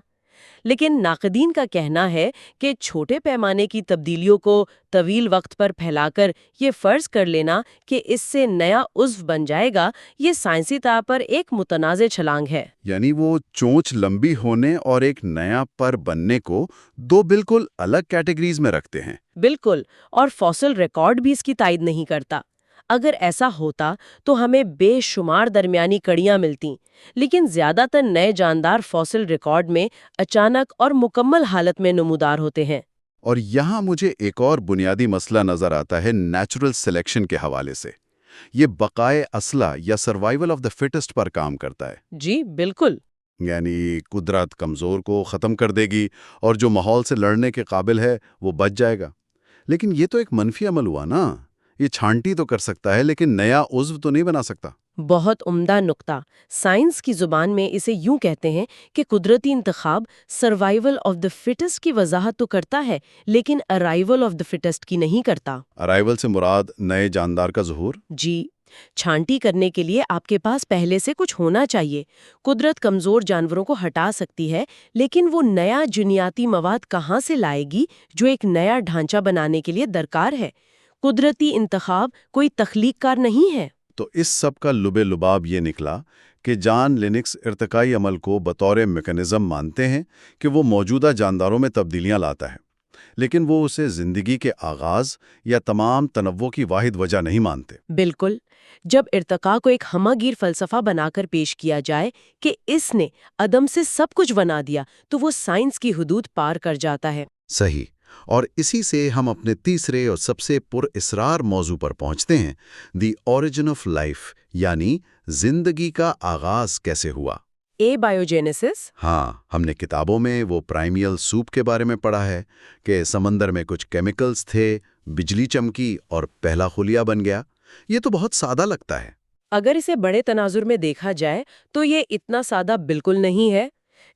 لیکن ناقدین کا کہنا ہے کہ چھوٹے پیمانے کی تبدیلیوں کو طویل وقت پر پھیلا کر یہ فرض کر لینا کہ اس سے نیا عضو بن جائے گا، یہ سائنسی طور پر ایک متنازع چھلانگ ہے۔ یعنی وہ چونچ لمبی ہونے اور ایک نیا پر بننے کو دو بالکل الگ کیٹیگریز میں رکھتے ہیں۔ بالکل، اور فاسل ریکارڈ بھی اس کی تائید نہیں کرتا۔ اگر ایسا ہوتا تو ہمیں بے شمار درمیانی کڑیاں ملتیں، لیکن زیادہ تر نئے جاندار فاسل ریکارڈ میں اچانک اور مکمل حالت میں نمودار ہوتے ہیں۔ اور یہاں مجھے ایک اور بنیادی مسئلہ نظر آتا ہے نیچرل سلیکشن کے حوالے سے۔ یہ بقائے اصلہ یا سروائیول آف دا فٹسٹ پر کام کرتا ہے۔ جی بالکل۔ یعنی قدرت کمزور کو ختم کر دے گی اور جو ماحول سے لڑنے کے قابل ہے وہ بچ جائے گا۔ لیکن یہ تو ایک منفی عمل ہوا نا۔ یہ چھانٹی تو کر سکتا ہے لیکن نیا عضو تو نہیں بنا سکتا۔ بہت عمدہ نقطہ۔ سائنس کی زبان میں اسے یوں کہتے ہیں کہ قدرتی انتخاب سروائیول آف دا فٹسٹ کی وضاحت تو کرتا ہے لیکن ارائیول آف دا فٹسٹ کی نہیں کرتا۔ ارائیول سے مراد نئے جاندار کا ظہور؟ جی، چھانٹی کرنے کے لیے آپ کے پاس پہلے سے کچھ ہونا چاہیے۔ قدرت کمزور جانوروں کو ہٹا سکتی ہے لیکن وہ نیا جنیاتی مواد کہاں سے لائے گی جو ایک نیا ڈھانچہ بنانے کے لیے درکار ہے؟ قدرتی انتخاب کوئی تخلیق کار نہیں ہے۔ تو اس سب کا لب لباب یہ نکلا کہ جان لینکس ارتقائی عمل کو بطور میکانزم مانتے ہیں کہ وہ موجودہ جانداروں میں تبدیلیاں لاتا ہے، لیکن وہ اسے زندگی کے آغاز یا تمام تنوع کی واحد وجہ نہیں مانتے۔ بالکل۔ جب ارتقاء کو ایک ہمہ گیر فلسفہ بنا کر پیش کیا جائے کہ اس نے عدم سے سب کچھ بنا دیا تو وہ سائنس کی حدود پار کر جاتا ہے۔ صحیح۔ اور اسی سے ہم اپنے تیسرے اور سب سے پر اسرار موضوع پر پہنچتے ہیں، دی اوریجن آف لائف، یعنی زندگی کا آغاز کیسے ہوا۔ بائیوجینیسس۔ ہاں، ہم نے کتابوں میں وہ پرائمیل سوپ کے بارے میں پڑھا ہے کہ سمندر میں کچھ کیمیکلز تھے، بجلی چمکی اور پہلا خلیہ بن گیا۔ یہ تو بہت سادہ لگتا ہے۔ اگر اسے بڑے تناظر میں دیکھا جائے تو یہ اتنا سادہ بالکل نہیں ہے۔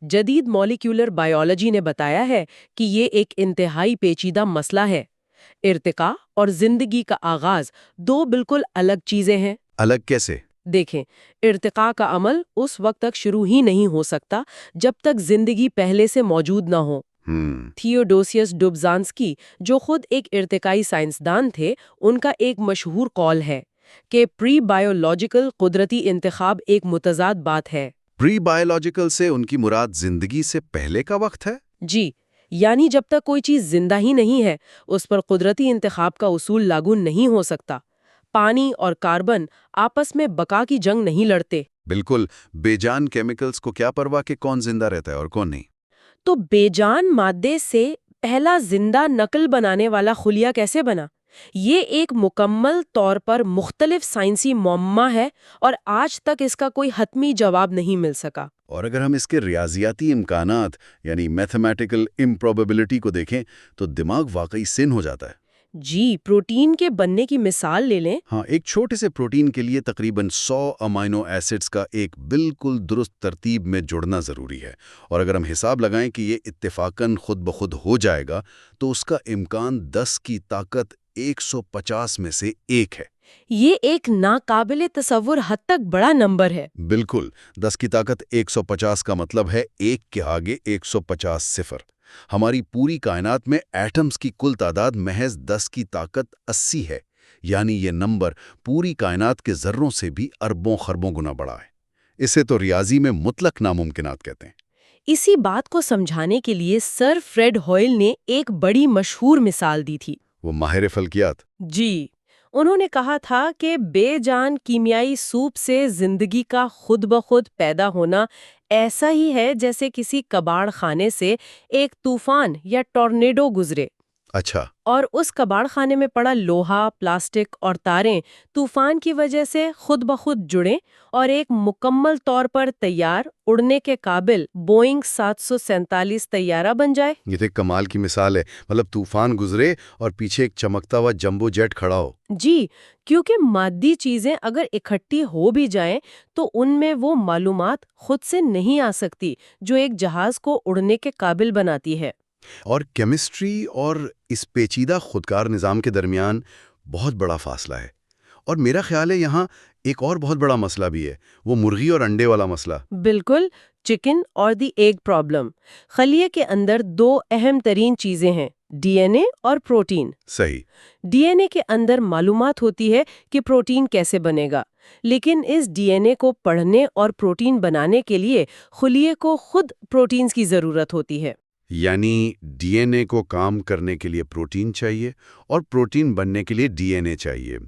جدید مولیکولر بائیولوجی نے بتایا ہے کہ یہ ایک انتہائی پیچیدہ مسئلہ ہے۔ ارتقاء اور زندگی کا آغاز دو بالکل الگ چیزیں ہیں۔ الگ کیسے؟ دیکھیں، ارتقاء کا عمل اس وقت تک شروع ہی نہیں ہو سکتا جب تک زندگی پہلے سے موجود نہ ہو۔ تھیوڈوسیس ڈوبزانسکی، جو خود ایک ارتقائی سائنسدان تھے، ان کا ایک مشہور قول ہے کہ پری بایولوجیکل قدرتی انتخاب ایک متضاد بات ہے۔ پری بایولوجیکل سے ان کی مراد زندگی سے پہلے کا وقت ہے؟ جی، یعنی جب تک کوئی چیز زندہ ہی نہیں ہے اس پر قدرتی انتخاب کا اصول لاگو نہیں ہو سکتا۔ پانی اور کاربن آپس میں بقا کی جنگ نہیں لڑتے۔ بالکل، بے جان کیمیکلز کو کیا پرواہ کہ کون زندہ رہتا ہے اور کون نہیں؟ تو بے جان مادے سے پہلا زندہ نقل بنانے والا خلیہ کیسے بنا؟ یہ ایک مکمل طور پر مختلف سائنسی معمہ ہے اور آج تک اس کا کوئی حتمی جواب نہیں مل سکا۔ اور اگر ہم اس کے ریاضیاتی امکانات یعنی میتھمیٹیکل امپروبیبلٹی کو دیکھیں تو دماغ واقعی سن ہو جاتا ہے۔ جی، پروٹین کے بننے کی مثال لے لیں۔ ہاں، ایک چھوٹے سے پروٹین کے لیے تقریباً 100 امائنو ایسڈز کا ایک بالکل درست ترتیب میں جڑنا ضروری ہے، اور اگر ہم حساب لگائیں کہ یہ اتفاقاً خود بخود ہو جائے گا تو اس کا امکان 10 کی طاقت 150 میں سے 1 ہے۔ یہ ایک ناقابل تصور حد تک بڑا نمبر ہے۔ بالکل، 10 کی طاقت 150 کا مطلب ہے 1 کے آگے 150 صفر۔ ہماری پوری کائنات میں ایٹمز کی کل تعداد محض 10 کی طاقت 80 ہے، یعنی یہ نمبر پوری کائنات کے ذروں سے بھی اربوں خربوں گنا بڑا ہے۔ اسے تو ریاضی میں مطلق ناممکنات کہتے ہیں۔ اسی بات کو سمجھانے کے لیے سر فریڈ ہوئل نے ایک بڑی مشہور مثال دی تھی۔ وہ ماہر فلکیات؟ جی، انہوں نے کہا تھا کہ بے جان کیمیائی سوپ سے زندگی کا خود بخود پیدا ہونا ایسا ہی ہے جیسے کسی کباڑ خانے سے ایک طوفان یا ٹورنیڈو گزرے۔ اچھا۔ اور اس کباڑ خانے میں پڑا لوہا، پلاسٹک اور تاریں طوفان کی وجہ سے خود بخود جڑیں اور ایک مکمل طور پر تیار اڑنے کے قابل بوئنگ 747 طیارہ بن جائے۔ یہ تو ایک کمال کی مثال ہے، مطلب طوفان گزرے اور پیچھے ایک چمکتا ہوا جمبو جیٹ کھڑا ہو۔ جی، کیونکہ مادی چیزیں اگر اکٹھی ہو بھی جائیں تو ان میں وہ معلومات خود سے نہیں آ سکتی جو ایک جہاز کو اڑنے کے قابل بناتی ہے۔ اور کیمسٹری اور اس پیچیدہ خودکار نظام کے درمیان بہت بڑا فاصلہ ہے، اور میرا خیال ہے یہاں ایک اور بہت بڑا مسئلہ بھی ہے، وہ مرغی اور انڈے والا مسئلہ۔ بالکل، چکن اور دی ایگ پرابلم۔ خلیے کے اندر 2 اہم ترین چیزیں ہیں، ڈی این اے اور پروٹین۔ صحیح۔ ڈی این اے کے اندر معلومات ہوتی ہے کہ پروٹین کیسے بنے گا، لیکن اس ڈی این اے کو پڑھنے اور پروٹین بنانے کے لیے خلیے کو خود پروٹینز کی ضرورت ہوتی ہے۔ یعنی ڈی این اے کو کام کرنے کے لیے پروٹین چاہیے اور پروٹین بننے کے لیے ڈی این اے چاہیے،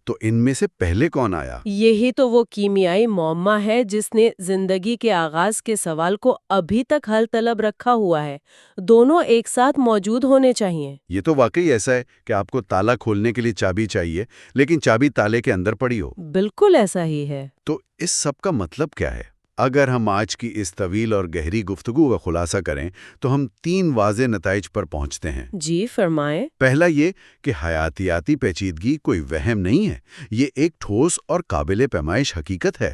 تو ان میں سے پہلے کون آیا؟ یہی تو وہ کیمیائی معمہ ہے جس نے زندگی کے آغاز کے سوال کو ابھی تک حل طلب رکھا ہوا ہے۔ دونوں ایک ساتھ موجود ہونے چاہیے۔ یہ تو واقعی ایسا ہے کہ آپ کو تالا کھولنے کے لیے چابی چاہیے، لیکن چابی تالے کے اندر پڑی ہو۔ بالکل ایسا ہی ہے۔ تو اس سب کا مطلب کیا ہے؟ اگر ہم آج کی اس طویل اور گہری گفتگو کا خلاصہ کریں تو ہم 3 واضح نتائج پر پہنچتے ہیں۔ جی فرمائیں۔ پہلا یہ کہ حیاتیاتی پیچیدگی کوئی وہم نہیں ہے، یہ ایک ٹھوس اور قابل پیمائش حقیقت ہے۔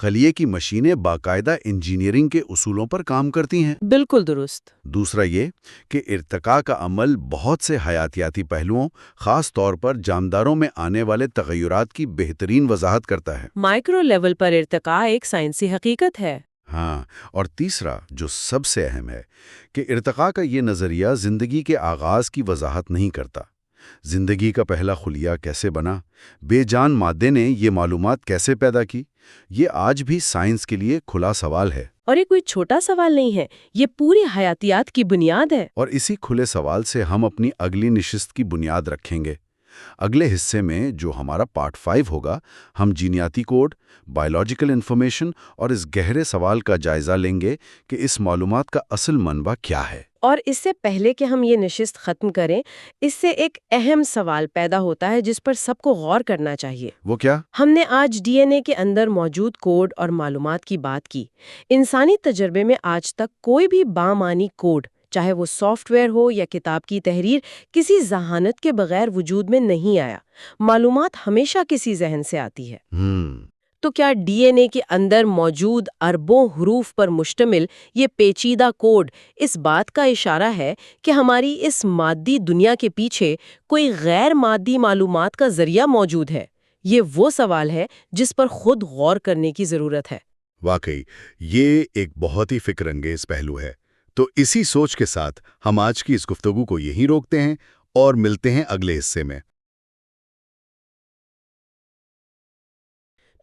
خلیے کی مشینیں باقاعدہ انجینئرنگ کے اصولوں پر کام کرتی ہیں۔ بالکل درست۔ دوسرا یہ کہ ارتقاء کا عمل بہت سے حیاتیاتی پہلوؤں، خاص طور پر جانداروں میں آنے والے تغیرات کی بہترین وضاحت کرتا ہے۔ مائکرو لیول پر ارتقاء ایک سائنسی حقیقت ہے۔ ہاں، اور تیسرا جو سب سے اہم ہے کہ ارتقاء کا یہ نظریہ زندگی کے آغاز کی وضاحت نہیں کرتا۔ زندگی کا پہلا خلیہ کیسے بنا، بے جان مادے نے یہ معلومات کیسے پیدا کی، یہ آج بھی سائنس کے لیے کھلا سوال ہے۔ اور یہ کوئی چھوٹا سوال نہیں ہے، یہ پوری حیاتیات کی بنیاد ہے۔ اور اسی کھلے سوال سے ہم اپنی اگلی نشست کی بنیاد رکھیں گے۔ اگلے حصے میں جو ہمارا پارٹ 5 ہوگا، ہم جینیاتی کوڈ، بائیولوجیکل انفارمیشن اور اس گہرے سوال کا جائزہ لیں گے کہ اس معلومات کا اصل منبع کیا ہے۔ اور اس سے پہلے کہ ہم یہ نشست ختم کریں، اس سے ایک اہم سوال پیدا ہوتا ہے جس پر سب کو غور کرنا چاہیے۔ وہ کیا؟ ہم نے آج ڈی این اے کے اندر موجود کوڈ اور معلومات کی بات کی۔ انسانی تجربے میں آج تک کوئی بھی بامعنی کوڈ، چاہے وہ سافٹ ویئر ہو یا کتاب کی تحریر، کسی ذہانت کے بغیر وجود میں نہیں آیا۔ معلومات ہمیشہ کسی ذہن سے آتی ہے۔ تو کیا ڈی این اے کے اندر موجود اربوں حروف پر مشتمل یہ پیچیدہ کوڈ اس بات کا اشارہ ہے کہ ہماری اس مادی دنیا کے پیچھے کوئی غیر مادی معلومات کا ذریعہ موجود ہے؟ یہ وہ سوال ہے جس پر خود غور کرنے کی ضرورت ہے۔ واقعی یہ ایک بہت ہی فکر انگیز پہلو ہے۔ تو اسی سوچ کے ساتھ ہم آج کی اس گفتگو کو یہیں روکتے ہیں اور ملتے ہیں اگلے حصے میں۔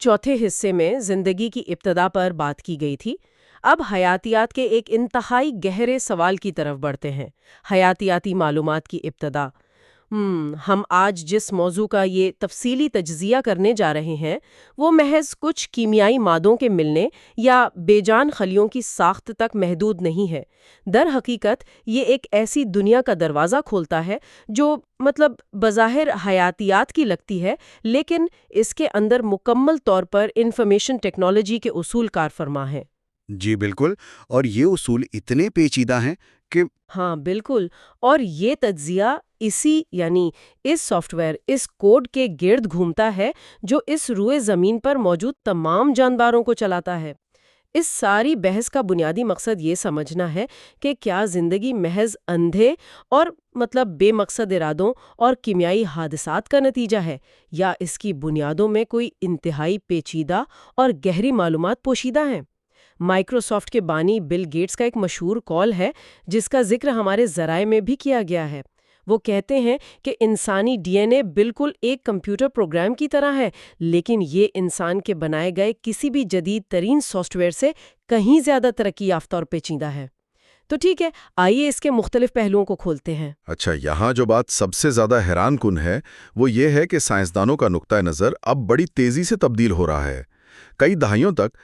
چوتھے حصے میں زندگی کی ابتدا پر بات کی گئی تھی۔ اب حیاتیات کے ایک انتہائی گہرے سوال کی طرف بڑھتے ہیں، حیاتیاتی معلومات کی ابتدا۔ ہم آج جس موضوع کا یہ تفصیلی تجزیہ کرنے جا رہے ہیں وہ محض کچھ کیمیائی مادوں کے ملنے یا بے جان خلیوں کی ساخت تک محدود نہیں ہے۔ در حقیقت یہ ایک ایسی دنیا کا دروازہ کھولتا ہے جو بظاہر حیاتیات کی لگتی ہے، لیکن اس کے اندر مکمل طور پر انفارمیشن ٹیکنالوجی کے اصول کار فرما ہے۔ جی بالکل، اور یہ اصول اتنے پیچیدہ ہیں کہ ہاں بالکل، اور یہ تجزیہ اس سافٹ ویئر، اس کوڈ کے گرد گھومتا ہے جو اس روئے زمین پر موجود تمام جانداروں کو چلاتا ہے۔ اس ساری بحث کا بنیادی مقصد یہ سمجھنا ہے کہ کیا زندگی محض اندھے اور بے مقصد ارادوں اور کیمیائی حادثات کا نتیجہ ہے، یا اس کی بنیادوں میں کوئی انتہائی پیچیدہ اور گہری معلومات پوشیدہ ہیں۔ مائکروسافٹ کے بانی بل گیٹس کا ایک مشہور قول ہے جس کا ذکر ہمارے ذرائع میں بھی کیا گیا ہے۔ وہ کہتے ہیں کہ انسانی ڈی این اے بالکل ایک کمپیوٹر پروگرام کی طرح ہے، لیکن یہ انسان کے بنائے گئے کسی بھی جدید ترین سافٹ ویئر سے کہیں زیادہ ترقی یافتہ اور پیچیدہ ہے۔ تو ٹھیک ہے، آئیے اس کے مختلف پہلوؤں کو کھولتے ہیں۔ اچھا، یہاں جو بات سب سے زیادہ حیران کن ہے وہ یہ ہے کہ سائنسدانوں کا نقطہ نظر اب بڑی تیزی سے تبدیل ہو رہا ہے۔ کئی دہائیوں تک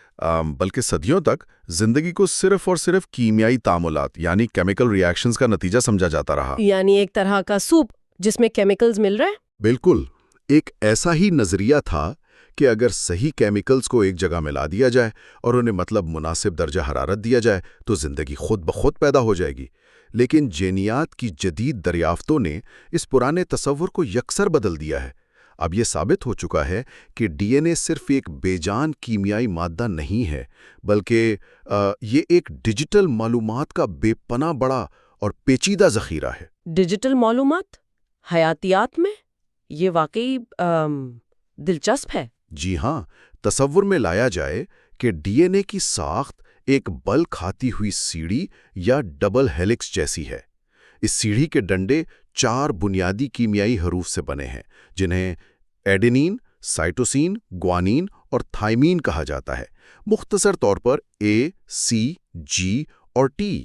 بلکہ صدیوں تک زندگی کو صرف اور صرف کیمیائی تعاملات یعنی کیمیکل ری ایکشنز کا نتیجہ سمجھا جاتا رہا۔ یعنی ایک طرح کا سوپ جس میں کیمیکلز مل رہے ہیں؟ بالکل، ایک ایسا ہی نظریہ تھا کہ اگر صحیح کیمیکلز کو ایک جگہ ملا دیا جائے اور انہیں مناسب درجہ حرارت دیا جائے تو زندگی خود بخود پیدا ہو جائے گی۔ لیکن جینیات کی جدید دریافتوں نے اس پرانے تصور کو یکسر بدل دیا ہے۔ اب یہ ثابت ہو چکا ہے کہ ڈی این اے صرف ایک بے جان کیمیائی مادہ نہیں ہے، بلکہ یہ ایک ڈیجیٹل معلومات کا بے پناہ بڑا اور پیچیدہ ذخیرہ ہے۔ ڈیجیٹل معلومات حیاتیات میں؟ یہ واقعی دلچسپ ہے۔ جی ہاں، تصور میں لایا جائے کہ ڈی این اے کی ساخت ایک بل کھاتی ہوئی سیڑھی یا ڈبل ہیلکس جیسی ہے۔ اس سیڑھی کے ڈنڈے 4 بنیادی کیمیائی حروف سے بنے ہیں جنہیں ایڈینین، سائٹوسین، گوانین اور تھائمین کہا جاتا ہے، مختصر طور پر اے، سی، جی اور ٹی۔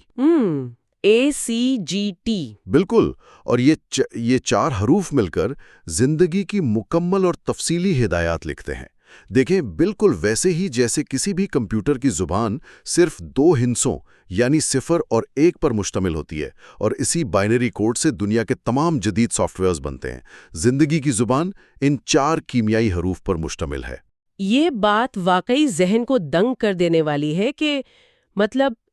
ACGT۔ بالکل، اور یہ 4 حروف مل کر زندگی کی مکمل اور تفصیلی ہدایات لکھتے ہیں۔ دیکھیں، بالکل ویسے ہی جیسے کسی بھی کمپیوٹر کی زبان صرف 2 ہندسوں یعنی 0 اور 1 پر مشتمل ہوتی ہے، اور اسی بائنری کوڈ سے دنیا کے تمام جدید سافٹ ویئرز بنتے ہیں۔ زندگی کی زبان ان 4 کیمیائی حروف پر مشتمل ہے۔ یہ بات واقعی ذہن کو دنگ کر دینے والی ہے کہ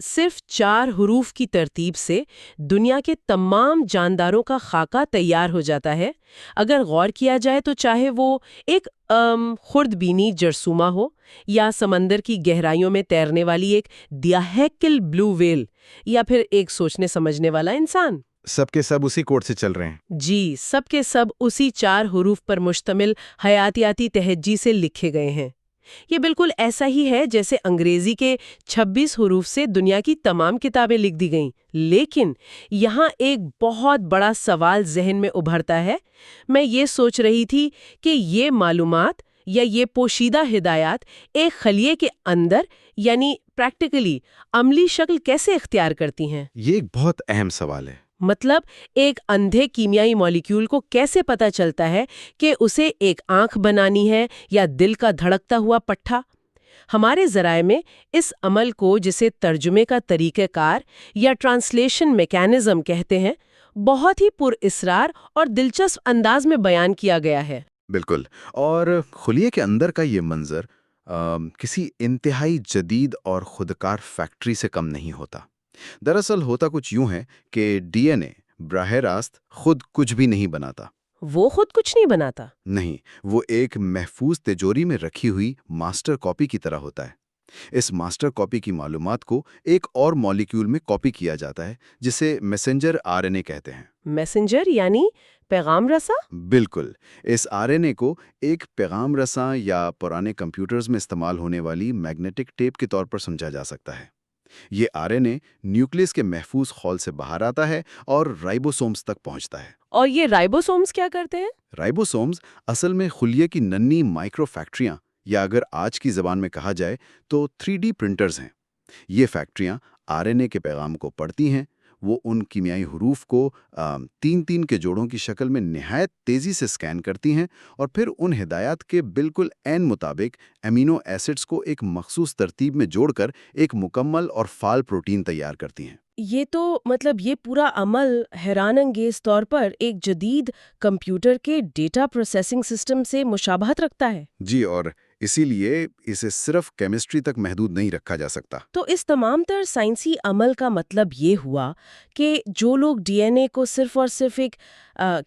صرف 4 حروف کی ترتیب سے دنیا کے تمام جانداروں کا خاکہ تیار ہو جاتا ہے۔ اگر غور کیا جائے تو چاہے وہ ایک خردبینی جرثومہ ہو یا سمندر کی گہرائیوں میں تیرنے والی ایک دیاہیکل بلو ویل یا پھر ایک سوچنے سمجھنے والا انسان، سب کے سب اسی کوڈ سے چل رہے ہیں۔ جی، سب کے سب اسی 4 حروف پر مشتمل حیاتیاتی تہجی سے لکھے گئے ہیں۔ یہ بالکل ایسا ہی ہے جیسے انگریزی کے 26 حروف سے دنیا کی تمام کتابیں لکھ دی گئیں۔ لیکن یہاں ایک بہت بڑا سوال ذہن میں ابھرتا ہے۔ میں یہ سوچ رہی تھی کہ یہ معلومات یا یہ پوشیدہ ہدایات ایک خلیے کے اندر یعنی پریکٹیکلی عملی شکل کیسے اختیار کرتی ہیں؟ یہ ایک بہت اہم سوال ہے۔ ایک اندھے کیمیائی مالیکیول کو کیسے پتہ چلتا ہے کہ اسے ایک آنکھ بنانی ہے یا دل کا دھڑکتا ہوا پٹھا؟ ہمارے ذرائع میں اس عمل کو، جسے ترجمے کا طریقہ کار یا ٹرانسلیشن میکانزم کہتے ہیں، بہت ہی پر اسرار اور دلچسپ انداز میں بیان کیا گیا ہے۔ بالکل، اور خلیے کے اندر کا یہ منظر کسی انتہائی جدید اور خودکار فیکٹری سے کم نہیں ہوتا۔ دراصل ہوتا کچھ یوں ہے کہ ڈی این اے براہ راست خود کچھ بھی نہیں بناتا۔ وہ خود کچھ نہیں بناتا؟ نہیں، وہ ایک محفوظ تجوری میں رکھی ہوئی ماسٹر کاپی کی طرح ہوتا ہے۔ اس ماسٹر کاپی کی معلومات کو ایک اور مالیکیول میں کاپی کیا جاتا ہے جسے میسنجر آر این اے کہتے ہیں۔ میسنجر یعنی پیغام رساں؟ بالکل، اس آر این اے کو ایک پیغام رساں یا پرانے کمپیوٹرز میں استعمال ہونے والی میگنیٹک ٹیپ کے طور پر سمجھا جا سکتا ہے۔ یہ آر این اے نیوکلیس کے محفوظ خول سے باہر آتا ہے اور رائبوسومز تک پہنچتا ہے۔ اور یہ رائبوسومز کیا کرتے ہیں؟ رائبوسومز اصل میں خلیے کی ننھی مائکرو فیکٹریاں یا اگر آج کی زبان میں کہا جائے تو 3D پرنٹرز ہیں۔ یہ فیکٹریاں RNA کے پیغام کو پڑھتی ہیں، وہ ان کیمیائی حروف کو 3 کے جوڑوں کی شکل میں نہایت تیزی سے سکین کرتی ہیں اور پھر ان ہدایات کے بالکل عین مطابق امینو ایسڈز کو ایک مخصوص ترتیب میں جوڑ کر ایک مکمل اور فعال پروٹین تیار کرتی ہیں۔ یہ تو یہ پورا عمل حیران انگیز طور پر ایک جدید کمپیوٹر کے ڈیٹا پروسیسنگ سسٹم سے مشابہت رکھتا ہے۔ جی، اور اسی لیے اسے صرف کیمسٹری تک محدود نہیں رکھا جا سکتا۔ تو اس تمام تر سائنسی عمل کا مطلب یہ ہوا کہ جو لوگ DNA کو صرف اور صرف ایک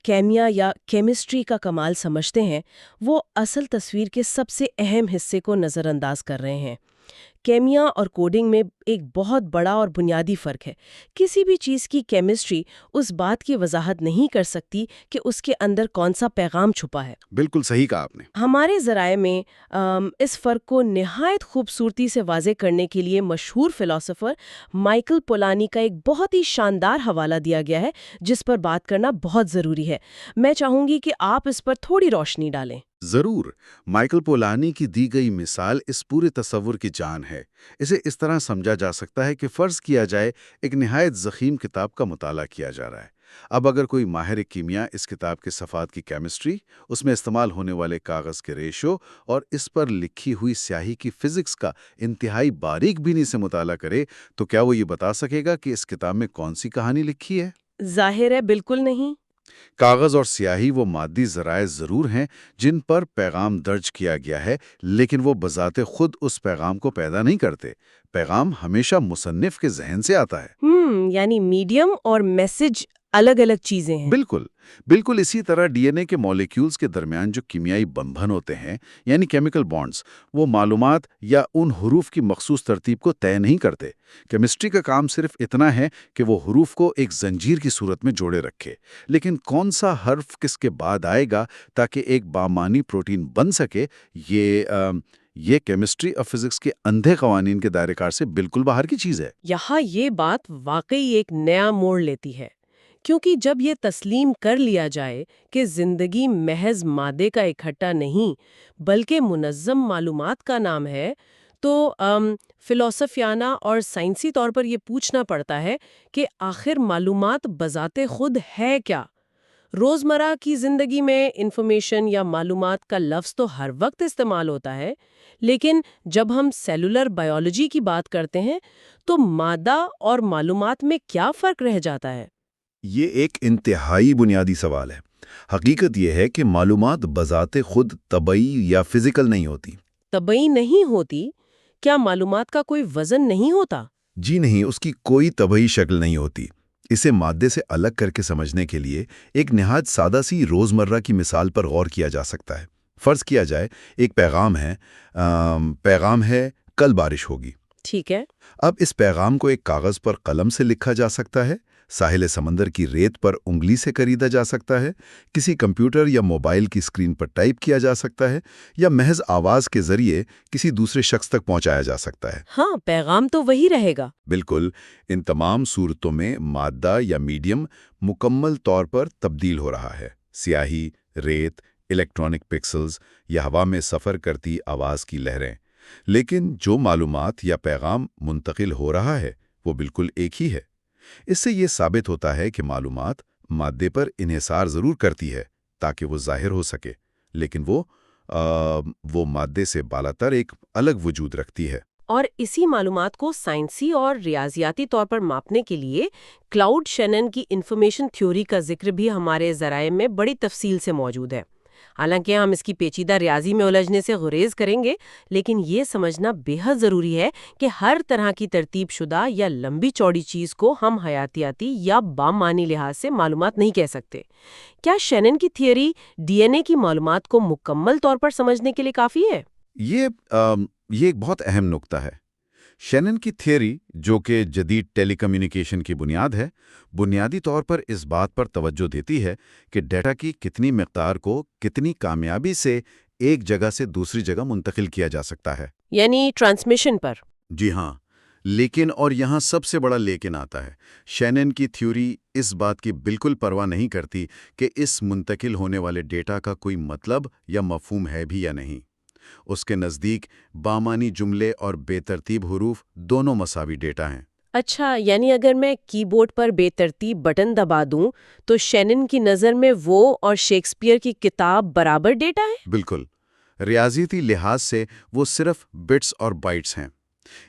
کیمیا یا کیمسٹری کا کمال سمجھتے ہیں، وہ اصل تصویر کے سب سے اہم حصے کو نظر انداز کر رہے ہیں۔ کیمیا اور کوڈنگ میں ایک بہت بڑا اور بنیادی فرق ہے۔ کسی بھی چیز کی کیمسٹری اس بات کی وضاحت نہیں کر سکتی کہ اس کے اندر کون سا پیغام چھپا ہے۔ بالکل صحیح کہا آپ نے۔ ہمارے ذرائع میں اس فرق کو نہایت خوبصورتی سے واضح کرنے کے لیے مشہور فلسفر مائیکل پولانی کا ایک بہت ہی شاندار حوالہ دیا گیا ہے، جس پر بات کرنا بہت ضروری ہے۔ میں چاہوں گی کہ آپ اس پر تھوڑی روشنی ڈالیں۔ ضرور۔ مائیکل پولانی کی دی گئی مثال اس پورے تصور کی جان ہے۔ اسے اس طرح سمجھا جا سکتا ہے کہ فرض کیا جائے ایک نہایت ضخیم کتاب کا مطالعہ کیا جا رہا ہے۔ اب اگر کوئی ماہر کیمیا اس کتاب کے صفحات کی کیمسٹری، اس میں استعمال ہونے والے کاغذ کے ریشو اور اس پر لکھی ہوئی سیاہی کی فزکس کا انتہائی باریک بینی سے مطالعہ کرے تو کیا وہ یہ بتا سکے گا کہ اس کتاب میں کون سی کہانی لکھی ہے؟ ظاہر ہے بالکل نہیں۔ کاغذ اور سیاہی وہ مادی ذرائع ضرور ہیں جن پر پیغام درج کیا گیا ہے، لیکن وہ بذات خود اس پیغام کو پیدا نہیں کرتے۔ پیغام ہمیشہ مصنف کے ذہن سے آتا ہے۔ یعنی میڈیم اور میسج الگ الگ چیزیں ہیں۔ بالکل اسی طرح DNA کے مالیکیولز کے درمیان جو کیمیائی بندھن ہوتے ہیں، یعنی کیمیکل بانڈز، وہ معلومات یا ان حروف کی مخصوص ترتیب کو طے نہیں کرتے۔ کیمسٹری کا کام صرف اتنا ہے کہ وہ حروف کو ایک زنجیر کی صورت میں جوڑے رکھے، لیکن کون سا حرف کس کے بعد آئے گا تاکہ ایک بامعنی پروٹین بن سکے، یہ کیمسٹری اور فزکس کے اندھے قوانین کے دائرہ کار سے بالکل باہر کی چیز ہے۔ یہاں یہ بات واقعی ایک نیا موڑ لیتی ہے، کیونکہ جب یہ تسلیم کر لیا جائے کہ زندگی محض مادے کا اکٹھا نہیں بلکہ منظم معلومات کا نام ہے، تو فلسفیانہ اور سائنسی طور پر یہ پوچھنا پڑتا ہے کہ آخر معلومات بذات خود ہے کیا؟ روزمرہ کی زندگی میں انفارمیشن یا معلومات کا لفظ تو ہر وقت استعمال ہوتا ہے، لیکن جب ہم سیلولر بائیولوجی کی بات کرتے ہیں تو مادہ اور معلومات میں کیا فرق رہ جاتا ہے؟ یہ ایک انتہائی بنیادی سوال ہے۔ حقیقت یہ ہے کہ معلومات بذات خود طبعی یا فزیکل نہیں ہوتی۔ طبعی نہیں ہوتی؟ کیا معلومات کا کوئی وزن نہیں ہوتا؟ جی نہیں، اس کی کوئی طبعی شکل نہیں ہوتی۔ اسے مادے سے الگ کر کے سمجھنے کے لیے ایک نہایت سادہ سی روزمرہ کی مثال پر غور کیا جا سکتا ہے۔ فرض کیا جائے ایک پیغام ہے کل بارش ہوگی۔ ٹھیک ہے۔ اب اس پیغام کو ایک کاغذ پر قلم سے لکھا جا سکتا ہے، ساحل سمندر کی ریت پر انگلی سے خریدا جا سکتا ہے، کسی کمپیوٹر یا موبائل کی اسکرین پر ٹائپ کیا جا سکتا ہے، یا محض آواز کے ذریعے کسی دوسرے شخص تک پہنچایا جا سکتا ہے۔ ہاں، پیغام تو وہی رہے گا۔ بالکل، ان تمام صورتوں میں مادہ یا میڈیم مکمل طور پر تبدیل ہو رہا ہے۔ سیاہی، ریت، الیکٹرانک پکسلز یا ہوا میں سفر کرتی آواز کی لہریں، لیکن جو معلومات یا پیغام منتقل ہو رہا ہے وہ بالکل ایک ہی ہے۔ اس سے یہ ثابت ہوتا ہے کہ معلومات مادے پر انحصار ضرور کرتی ہے تاکہ وہ ظاہر ہو سکے، لیکن وہ مادے سے بالاتر ایک الگ وجود رکھتی ہے۔ اور اسی معلومات کو سائنسی اور ریاضیاتی طور پر ماپنے کے لیے کلاؤڈ شینن کی انفارمیشن تھیوری کا ذکر بھی ہمارے ذرائع میں بڑی تفصیل سے موجود ہے۔ حالانکہ ہم اس کی پیچیدہ ریاضی میں الجھنے سے گریز کریں گے، لیکن یہ سمجھنا بے حد ضروری ہے کہ ہر طرح کی ترتیب شدہ یا لمبی چوڑی چیز کو ہم حیاتیاتی یا بامعنی لحاظ سے معلومات نہیں کہہ سکتے۔ کیا شینن کی تھیوری DNA کی معلومات کو مکمل طور پر سمجھنے کے لیے کافی ہے؟ یہ ایک بہت اہم نقطہ ہے۔ شینن کی تھیوری، جو کہ جدید ٹیلی کمیونیکیشن کی بنیاد ہے، بنیادی طور پر اس بات پر توجہ دیتی ہے کہ ڈیٹا کی کتنی مقدار کو کتنی کامیابی سے ایک جگہ سے دوسری جگہ منتقل کیا جا سکتا ہے، یعنی ٹرانسمیشن پر۔ جی ہاں، لیکن اور یہاں سب سے بڑا لیکن آتا ہے۔ شینن کی تھیوری اس بات کی بالکل پرواہ نہیں کرتی کہ اس منتقل ہونے والے ڈیٹا کا کوئی مطلب یا مفہوم ہے بھی یا نہیں۔ اس کے نزدیک بامانی جملے اور بے ترتیب حروف دونوں مساوی ڈیٹا ہیں۔ اچھا، یعنی اگر میں کی بورڈ پر بے ترتیب بٹن دبا دوں تو شینن کی نظر میں وہ اور شیکسپیئر کی کتاب برابر ڈیٹا ہے؟ بالکل، ریاضیاتی لحاظ سے وہ صرف بٹس اور بائٹس ہیں۔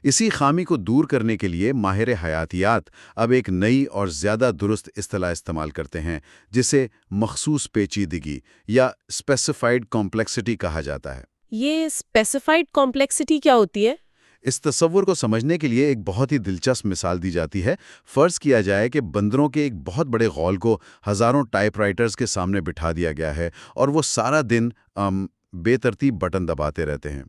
اسی خامی کو دور کرنے کے لیے ماہر حیاتیات اب ایک نئی اور زیادہ درست اصطلاح استعمال کرتے ہیں جسے مخصوص پیچیدگی یا اسپیسیفائڈ کمپلیکسٹی کہا جاتا ہے۔ یہ اسپیسیفائڈ کمپلیکسٹی کیا ہوتی ہے؟ اس تصور کو سمجھنے کے لیے ایک بہت ہی دلچسپ مثال دی جاتی ہے۔ فرض کیا جائے کہ بندروں کے ایک بہت بڑے غول کو ہزاروں ٹائپ رائٹرز کے سامنے بٹھا دیا گیا ہے اور وہ سارا دن بے ترتیب بٹن دباتے رہتے ہیں۔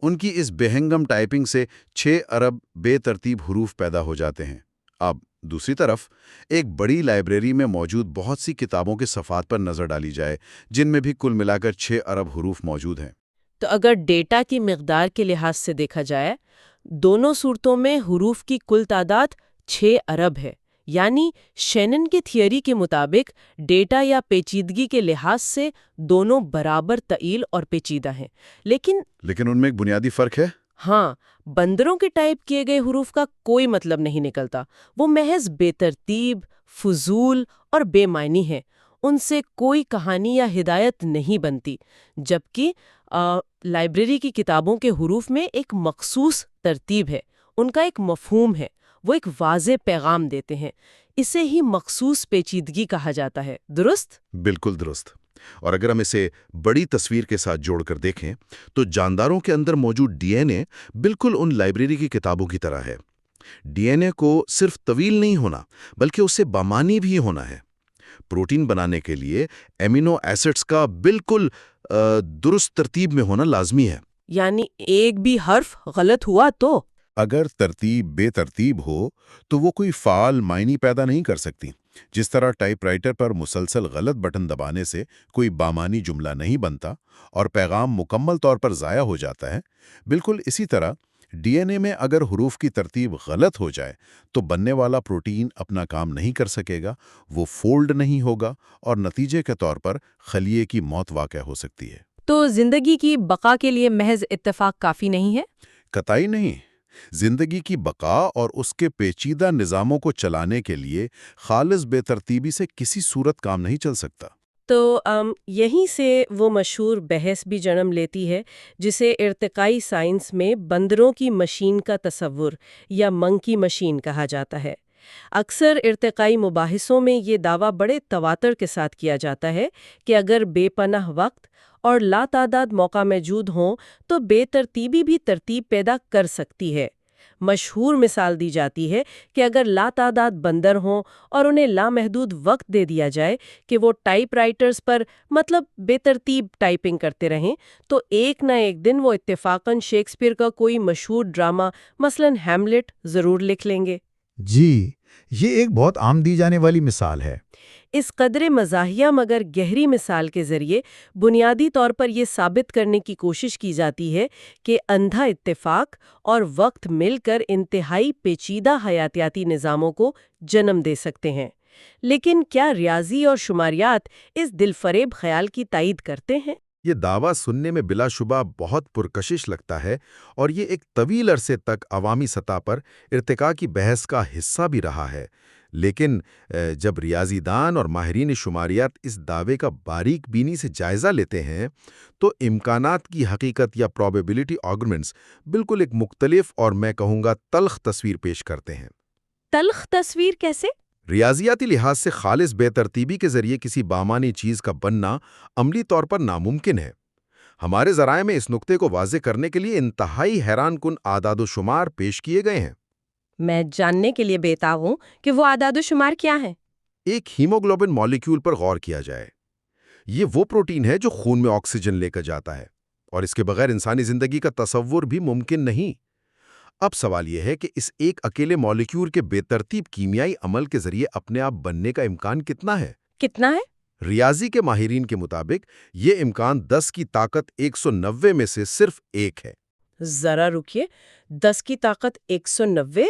ان کی اس بہنگم ٹائپنگ سے 6 ارب بے ترتیب حروف پیدا ہو جاتے ہیں۔ اب دوسری طرف ایک بڑی لائبریری میں موجود بہت سی کتابوں کے صفحات پر نظر ڈالی جائے جن میں بھی کل ملا کر 6 ارب حروف موجود ہیں۔ تو اگر ڈیٹا کی مقدار کے لحاظ سے دیکھا جائے، دونوں صورتوں میں حروف کی کل تعداد 6 ارب ہے، یعنی شینن کی تھیوری کے مطابق ڈیٹا یا پیچیدگی کے لحاظ سے دونوں برابر طویل اور پیچیدہ ہیں۔ لیکن ان میں ایک بنیادی فرق ہے۔ ہاں، بندروں کے ٹائپ کیے گئے حروف کا کوئی مطلب نہیں نکلتا، وہ محض بے ترتیب، فضول اور بے معنی ہیں، ان سے کوئی کہانی یا ہدایت نہیں بنتی، جبکہ لائبریری کی کتابوں کے حروف میں ایک مخصوص ترتیب ہے، ان کا ایک مفہوم ہے، وہ ایک واضح پیغام دیتے ہیں، اسے ہی مخصوص پیچیدگی کہا جاتا ہے، درست؟ بالکل درست۔ اور اگر ہم اسے بڑی تصویر کے ساتھ جوڑ کر دیکھیں تو جانداروں کے اندر موجود ڈی این اے بالکل ان لائبریری کی کتابوں کی طرح ہے۔ ڈی این اے کو صرف طویل نہیں ہونا بلکہ اسے بامانی بھی ہونا ہے۔ پروٹین بنانے کے لیے ایمینو ایسڈز کا بالکل درست ترتیب میں ہونا لازمی ہے۔ یعنی ایک بھی حرف غلط ہوا تو اگر ترتیب بے ترتیب ہو تو وہ کوئی فعال معنی پیدا نہیں کر سکتی۔ جس طرح ٹائپ رائٹر پر مسلسل غلط بٹن دبانے سے کوئی بامانی جملہ نہیں بنتا اور پیغام مکمل طور پر ضائع ہو جاتا ہے، بالکل اسی طرح ڈی این اے میں اگر حروف کی ترتیب غلط ہو جائے تو بننے والا پروٹین اپنا کام نہیں کر سکے گا، وہ فولڈ نہیں ہوگا اور نتیجے کے طور پر خلیے کی موت واقع ہو سکتی ہے۔ تو زندگی کی بقا کے لیے محض اتفاق کافی نہیں ہے؟ قطعی نہیں۔ زندگی کی بقا اور اس کے پیچیدہ نظاموں کو چلانے کے لیے خالص بے ترتیبی سے کسی صورت کام نہیں چل سکتا۔ تو یہیں سے وہ مشہور بحث بھی جنم لیتی ہے جسے ارتقائی سائنس میں بندروں کی مشین کا تصور یا منکی مشین کہا جاتا ہے۔ اکثر ارتقائی مباحثوں میں یہ دعویٰ بڑے تواتر کے ساتھ کیا جاتا ہے کہ اگر بے پناہ وقت اور لاتعداد موقع موجود ہوں تو بے ترتیبی بھی ترتیب پیدا کر سکتی ہے۔ مشہور مثال دی جاتی ہے کہ اگر لاتعداد بندر ہوں اور انہیں لامحدود وقت دے دیا جائے کہ وہ ٹائپ رائٹرز پر مطلب بے ترتیب ٹائپنگ کرتے رہیں تو ایک نہ ایک دن وہ اتفاقاً شیکسپیئر کا کوئی مشہور ڈرامہ مثلاً ہیملٹ ضرور لکھ لیں گے۔ جی، یہ ایک بہت عام دی جانے والی مثال ہے۔ اس قدر مزاحیہ مگر گہری مثال کے ذریعے بنیادی طور پر یہ ثابت کرنے کی کوشش کی جاتی ہے کہ اندھا اتفاق اور وقت مل کر انتہائی پیچیدہ حیاتیاتی نظاموں کو جنم دے سکتے ہیں۔ لیکن کیا ریاضی اور شماریات اس دل فریب خیال کی تائید کرتے ہیں؟ یہ دعویٰ سننے میں بلا شبہ بہت پرکشش لگتا ہے اور یہ ایک طویل عرصے تک عوامی سطح پر ارتقاء کی بحث کا حصہ بھی رہا ہے۔ لیکن جب ریاضی دان اور ماہرین شماریات اس دعوے کا باریک بینی سے جائزہ لیتے ہیں تو امکانات کی حقیقت یا پروبیبلٹی آرگومنٹس بالکل ایک مختلف اور میں کہوں گا تلخ تصویر پیش کرتے ہیں۔ تلخ تصویر کیسے؟ ریاضیاتی لحاظ سے خالص بے ترتیبی کے ذریعے کسی بامانی چیز کا بننا عملی طور پر ناممکن ہے۔ ہمارے ذرائع میں اس نقطے کو واضح کرنے کے لیے انتہائی حیران کن اعداد و شمار پیش کیے گئے ہیں۔ میں جاننے کے لیے بےتاب ہوں کہ وہ اعداد و شمار کیا ہیں۔ ایک ہیموگلوبن مالیکیول پر غور کیا جائے۔ یہ وہ پروٹین ہے جو خون میں آکسیجن لے کر جاتا ہے اور اس کے بغیر انسانی زندگی کا تصور بھی ممکن نہیں۔ اب سوال یہ ہے کہ اس ایک اکیلے مالیکیول کے بے ترتیب کیمیائی عمل کے ذریعے اپنے آپ بننے کا امکان کتنا ہے؟ کتنا ہے؟ ریاضی کے ماہرین کے مطابق یہ امکان 10 کی طاقت 190 میں سے صرف ایک ہے۔ ذرا رکیے، 10 کی طاقت 190؟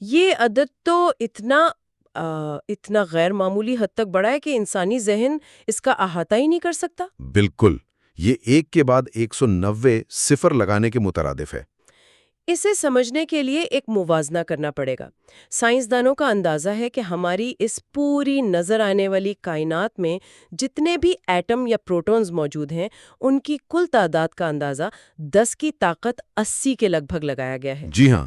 یہ عدد تو اتنا غیر معمولی حد تک بڑا ہے کہ انسانی ذہن اس کا احاطہ ہی نہیں کر سکتا۔ بالکل، یہ ایک کے بعد 190 صفر لگانے کے مترادف ہے۔ اسے سمجھنے کے لیے ایک موازنہ کرنا پڑے گا۔ سائنسدانوں کا اندازہ ہے کہ ہماری اس پوری نظر آنے والی کائنات میں جتنے بھی ایٹم یا پروٹونز موجود ہیں ان کی کل تعداد کا اندازہ 10 کی طاقت 80 کے لگ بھگ لگایا گیا ہے۔ جی ہاں،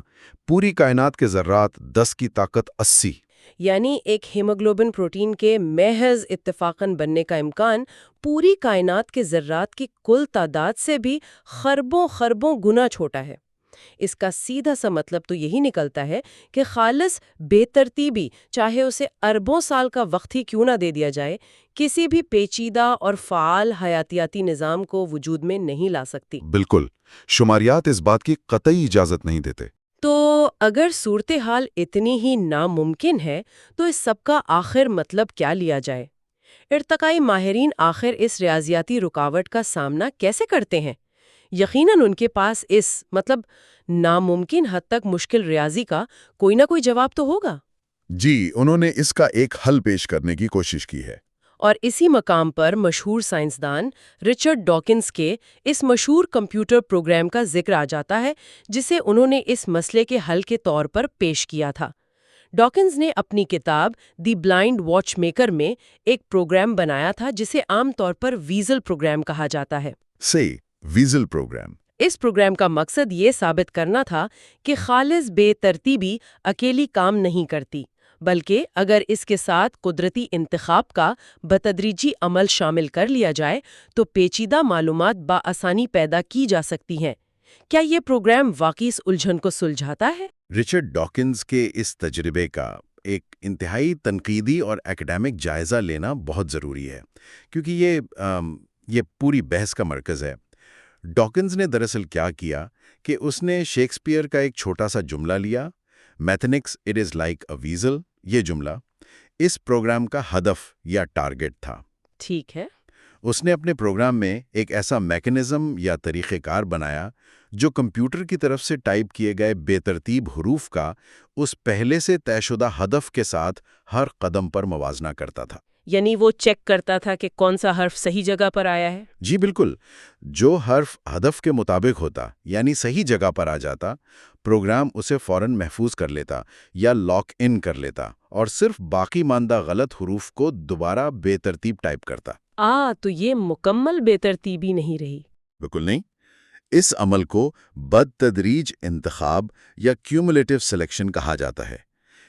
پوری کائنات کے ذرات 10 کی طاقت 80۔ یعنی ایک ہیموگلوبن پروٹین کے محض اتفاقاً بننے کا امکان پوری کائنات کے ذرات کی کل تعداد سے بھی خربوں خربوں گنا چھوٹا ہے۔ اس کا سیدھا سا مطلب تو یہی نکلتا ہے کہ خالص بے ترتیبی، چاہے اسے اربوں سال کا وقت ہی کیوں نہ دے دیا جائے، کسی بھی پیچیدہ اور فعال حیاتیاتی نظام کو وجود میں نہیں لا سکتی۔ بالکل، شماریات اس بات کی قطعی اجازت نہیں دیتے۔ تو اگر صورتحال اتنی ہی ناممکن ہے تو اس سب کا آخر مطلب کیا لیا جائے؟ ارتقائی ماہرین آخر اس ریاضیاتی رکاوٹ کا سامنا کیسے کرتے ہیں؟ یقیناً ان کے پاس اس ناممکن حد تک مشکل ریاضی کا کوئی نہ کوئی جواب تو ہوگا۔ جی، انہوں نے اس کا ایک حل پیش کرنے کی کوشش کی ہے۔ اور اسی مقام پر مشہور سائنسدان رچرڈ ڈاکنز کے اس مشہور کمپیوٹر پروگرام کا ذکر آ جاتا ہے جسے انہوں نے اس مسئلے کے حل کے طور پر پیش کیا تھا۔ ڈاکنز نے اپنی کتاب دی بلائنڈ واچ میکر میں ایک پروگرام بنایا تھا جسے عام طور پر ویزل پروگرام کہا جاتا ہے۔ Wiesel programme. اس پروگرام کا مقصد یہ ثابت کرنا تھا کہ خالص بے ترتیبی اکیلی کام نہیں کرتی، بلکہ اگر اس کے ساتھ قدرتی انتخاب کا بتدریجی عمل شامل کر لیا جائے تو پیچیدہ معلومات بآسانی پیدا کی جا سکتی ہیں۔ کیا یہ پروگرام واقعی اس الجھن کو سلجھاتا ہے؟ رچرڈ ڈاکنز کے اس تجربے کا ایک انتہائی تنقیدی اور ایکڈیمک جائزہ لینا بہت ضروری ہے، کیونکہ یہ پوری بحث کا مرکز ہے۔ ڈاکنز نے دراصل کیا کیا کہ اس نے شیکسپیئر کا ایک چھوٹا سا جملہ لیا، methinks it is like a weasel, یہ جملہ اس پروگرام کا ہدف یا ٹارگٹ تھا۔ ٹھیک ہے۔ اس نے اپنے پروگرام میں ایک ایسا میکانزم یا طریقہ کار بنایا جو کمپیوٹر کی طرف سے ٹائپ کیے گئے بے ترتیب حروف کا اس پہلے سے طے شدہ ہدف کے ساتھ ہر قدم پر موازنہ کرتا تھا۔ یعنی وہ چیک کرتا تھا کہ کون سا حرف صحیح جگہ پر آیا ہے؟ جی بالکل، جو حرف ہدف کے مطابق ہوتا یعنی صحیح جگہ پر آ جاتا، پروگرام اسے فوراً محفوظ کر لیتا یا لاک ان کر لیتا اور صرف باقی ماندہ غلط حروف کو دوبارہ بے ترتیب ٹائپ کرتا۔ تو یہ مکمل بے ترتیبی نہیں رہی۔ بالکل نہیں، اس عمل کو بدتدریج انتخاب یا کیومولیٹو سلیکشن کہا جاتا ہے۔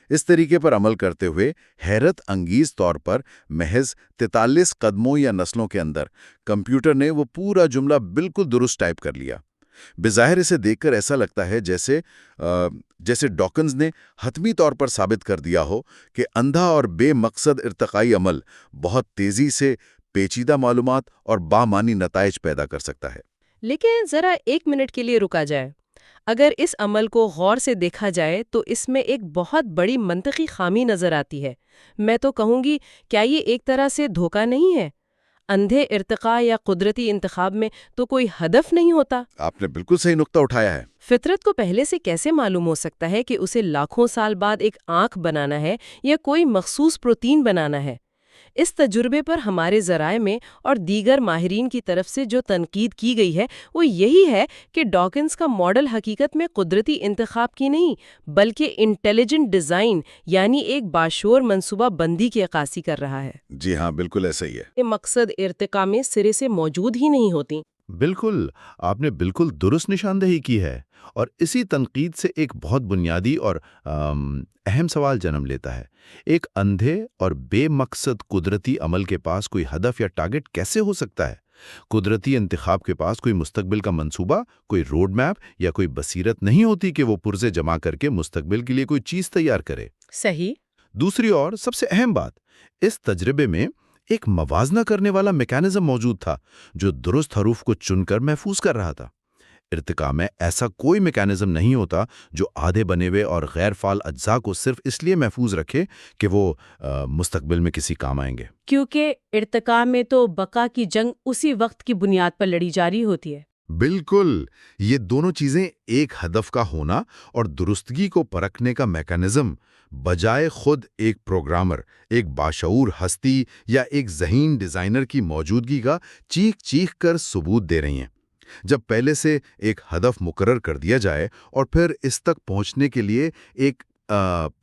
اس طریقے پر عمل کرتے ہوئے حیرت انگیز طور پر محض 43 قدموں یا نسلوں کے اندر کمپیوٹر نے وہ پورا جملہ بالکل درست ٹائپ کر لیا۔ بظاہر اسے دیکھ کر ایسا لگتا ہے جیسے ڈاکنز نے حتمی طور پر ثابت کر دیا ہو کہ اندھا اور بے مقصد ارتقائی عمل بہت تیزی سے پیچیدہ معلومات اور بامعنی نتائج پیدا کر سکتا ہے۔ لیکن ذرا ایک منٹ کے لیے رکا جائے۔ اگر اس عمل کو غور سے دیکھا جائے تو اس میں ایک بہت بڑی منطقی خامی نظر آتی ہے۔ میں تو کہوں گی، کیا یہ ایک طرح سے دھوکہ نہیں ہے؟ اندھے ارتقاء یا قدرتی انتخاب میں تو کوئی ہدف نہیں ہوتا۔ آپ نے بالکل صحیح نقطہ اٹھایا ہے۔ فطرت کو پہلے سے کیسے معلوم ہو سکتا ہے کہ اسے لاکھوں سال بعد ایک آنکھ بنانا ہے یا کوئی مخصوص پروٹین بنانا ہے؟ اس تجربے پر ہمارے ذرائع میں اور دیگر ماہرین کی طرف سے جو تنقید کی گئی ہے وہ یہی ہے کہ ڈاکنز کا ماڈل حقیقت میں قدرتی انتخاب کی نہیں بلکہ انٹیلیجنٹ ڈیزائن یعنی ایک باشعور منصوبہ بندی کی عکاسی کر رہا ہے۔ جی ہاں، بالکل ایسا ہی ہے۔ یہ مقصد ارتقاء میں سرے سے موجود ہی نہیں ہوتی۔ بالکل، آپ نے بالکل درست نشاندہی کی ہے، اور اسی تنقید سے ایک بہت بنیادی اور اہم سوال جنم لیتا ہے۔ ایک اندھے اور بے مقصد قدرتی عمل کے پاس کوئی ہدف یا ٹارگٹ کیسے ہو سکتا ہے؟ قدرتی انتخاب کے پاس کوئی مستقبل کا منصوبہ، کوئی روڈ میپ یا کوئی بصیرت نہیں ہوتی کہ وہ پرزے جمع کر کے مستقبل کے لیے کوئی چیز تیار کرے۔ صحیح۔ دوسری اور سب سے اہم بات، اس تجربے میں ایک موازنہ کرنے والا میکانزم موجود تھا جو درست حروف کو چن کر محفوظ کر رہا تھا۔ ارتقاء میں ایسا کوئی میکانزم نہیں ہوتا جو آدھے بنے ہوئے اور غیر فعال اجزاء کو صرف اس لیے محفوظ رکھے کہ وہ مستقبل میں کسی کام آئیں گے۔ کیونکہ ارتقاء میں تو بقا کی جنگ اسی وقت کی بنیاد پر لڑی جاری ہوتی ہے۔ بالکل، یہ دونوں چیزیں ایک ہدف کا ہونا اور درستگی کو پرکھنے کا میکانزم بجائے خود ایک پروگرامر، ایک باشعور ہستی یا ایک ذہین ڈیزائنر کی موجودگی کا چیخ چیخ کر ثبوت دے رہی ہیں۔ جب پہلے سے ایک ہدف مقرر کر دیا جائے اور پھر اس تک پہنچنے کے لیے ایک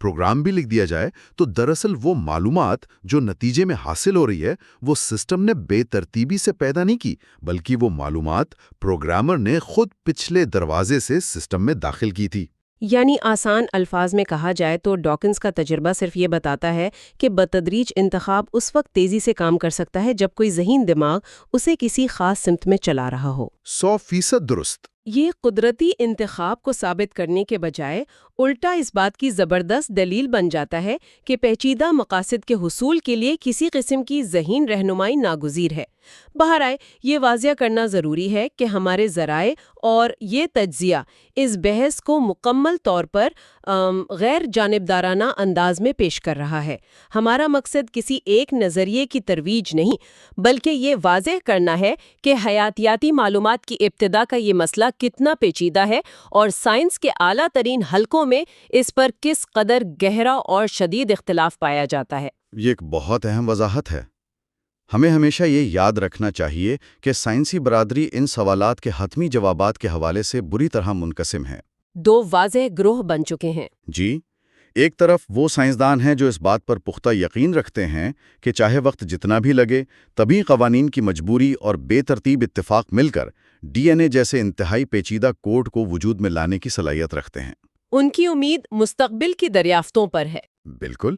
پروگرام بھی لکھ دیا جائے تو دراصل وہ معلومات جو نتیجے میں حاصل ہو رہی ہے وہ سسٹم نے بے ترتیبی سے پیدا نہیں کی، بلکہ وہ معلومات پروگرامر نے خود پچھلے دروازے سے سسٹم میں داخل کی تھی۔ یعنی آسان الفاظ میں کہا جائے تو ڈاکنز کا تجربہ صرف یہ بتاتا ہے کہ بتدریج انتخاب اس وقت تیزی سے کام کر سکتا ہے جب کوئی ذہین دماغ اسے کسی خاص سمت میں چلا رہا ہو۔ 100% درست۔ یہ قدرتی انتخاب کو ثابت کرنے کے بجائے الٹا اس بات کی زبردست دلیل بن جاتا ہے کہ پیچیدہ مقاصد کے حصول کے لیے کسی قسم کی ذہین رہنمائی ناگزیر ہے۔ بہرحال یہ واضح کرنا ضروری ہے کہ ہمارے ذرائع اور یہ تجزیہ اس بحث کو مکمل طور پر غیر جانبدارانہ انداز میں پیش کر رہا ہے۔ ہمارا مقصد کسی ایک نظریے کی ترویج نہیں، بلکہ یہ واضح کرنا ہے کہ حیاتیاتی معلومات کی ابتدا کا یہ مسئلہ کتنا پیچیدہ ہے اور سائنس کے اعلیٰ ترین حلقوں میں اس پر کس قدر گہرا اور شدید اختلاف پایا جاتا ہے۔ یہ ایک بہت اہم وضاحت ہے۔ ہمیں ہمیشہ یہ یاد رکھنا چاہیے کہ سائنسی برادری ان سوالات کے حتمی جوابات کے حوالے سے بری طرح منقسم ہے۔ دو واضح گروہ بن چکے ہیں۔ جی، ایک طرف وہ سائنسدان ہیں جو اس بات پر پختہ یقین رکھتے ہیں کہ چاہے وقت جتنا بھی لگے، طبی قوانین کی مجبوری اور بے ترتیب اتفاق مل کر ڈی این اے جیسے انتہائی پیچیدہ کوڈ کو وجود میں لانے کی صلاحیت رکھتے ہیں۔ ان کی امید مستقبل کی دریافتوں پر ہے۔ بالکل،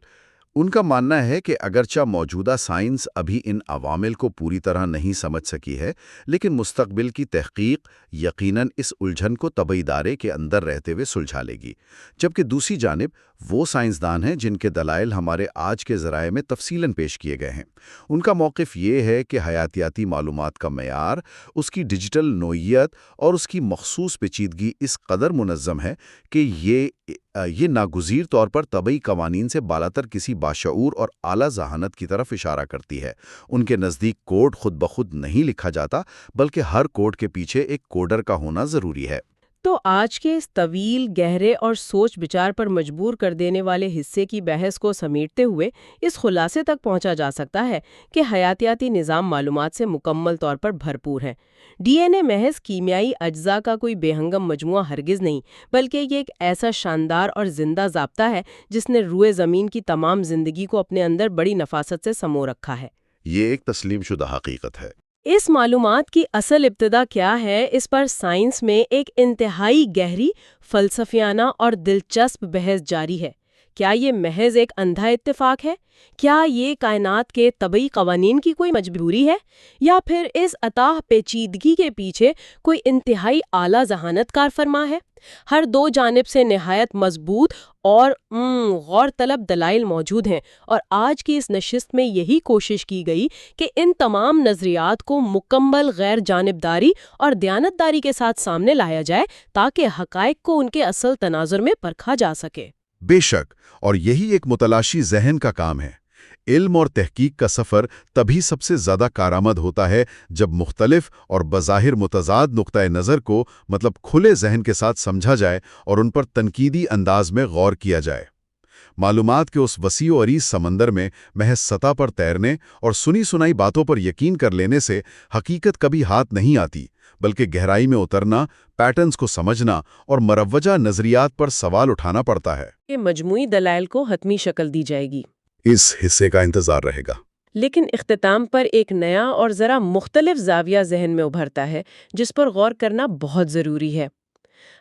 ان کا ماننا ہے کہ اگرچہ موجودہ سائنس ابھی ان عوامل کو پوری طرح نہیں سمجھ سکی ہے، لیکن مستقبل کی تحقیق یقیناً اس الجھن کو طبی ادارے کے اندر رہتے ہوئے سلجھا لے گی۔ جبکہ دوسری جانب وہ سائنسدان ہیں جن کے دلائل ہمارے آج کے ذرائع میں تفصیلاً پیش کیے گئے ہیں۔ ان کا موقف یہ ہے کہ حیاتیاتی معلومات کا معیار، اس کی ڈیجیٹل نوعیت اور اس کی مخصوص پیچیدگی اس قدر منظم ہے کہ یہ ناگزیر طور پر طبی قوانین سے بالاتر کسی باشعور اور اعلیٰ ذہانت کی طرف اشارہ کرتی ہے۔ ان کے نزدیک کوڈ خود بخود نہیں لکھا جاتا، بلکہ ہر کوڈ کے پیچھے ایک کوڈر کا ہونا ضروری ہے۔ تو آج کے اس طویل، گہرے اور سوچ بچار پر مجبور کر دینے والے حصے کی بحث کو سمیٹتے ہوئے اس خلاصے تک پہنچا جا سکتا ہے کہ حیاتیاتی نظام معلومات سے مکمل طور پر بھرپور ہے۔ ڈی این اے محض کیمیائی اجزاء کا کوئی بے ہنگم مجموعہ ہرگز نہیں، بلکہ یہ ایک ایسا شاندار اور زندہ ضابطہ ہے جس نے روئے زمین کی تمام زندگی کو اپنے اندر بڑی نفاست سے سمو رکھا ہے۔ یہ ایک تسلیم شدہ حقیقت ہے۔ اس معلومات کی اصل ابتدا کیا ہے، اس پر سائنس میں ایک انتہائی گہری، فلسفیانہ اور دلچسپ بحث جاری ہے۔ کیا یہ محض ایک اندھا اتفاق ہے؟ کیا یہ کائنات کے طبعی قوانین کی کوئی مجبوری ہے؟ یا پھر اس اتاہ پیچیدگی کے پیچھے کوئی انتہائی اعلیٰ ذہانت کار فرما ہے؟ ہر دو جانب سے نہایت مضبوط اور غور طلب دلائل موجود ہیں، اور آج کی اس نشست میں یہی کوشش کی گئی کہ ان تمام نظریات کو مکمل غیر جانبداری اور دیانتداری کے ساتھ سامنے لایا جائے تاکہ حقائق کو ان کے اصل تناظر میں پرکھا جا سکے۔ بے شک، اور یہی ایک متلاشی ذہن کا کام ہے۔ علم اور تحقیق کا سفر تبھی سب سے زیادہ کارآمد ہوتا ہے جب مختلف اور بظاہر متضاد نقطۂ نظر کو کھلے ذہن کے ساتھ سمجھا جائے اور ان پر تنقیدی انداز میں غور کیا جائے۔ معلومات کے اس وسیع و عریض سمندر میں محض سطح پر تیرنے اور سنی سنائی باتوں پر یقین کر لینے سے حقیقت کبھی ہاتھ نہیں آتی، بلکہ گہرائی میں اترنا، پیٹرنز کو سمجھنا اور مروجہ نظریات پر سوال اٹھانا پڑتا ہے۔ یہ مجموعی دلائل کو حتمی شکل دی جائے گی۔ اس حصے کا انتظار رہے گا۔ لیکن اختتام پر ایک نیا اور ذرا مختلف زاویہ ذہن میں ابھرتا ہے جس پر غور کرنا بہت ضروری ہے۔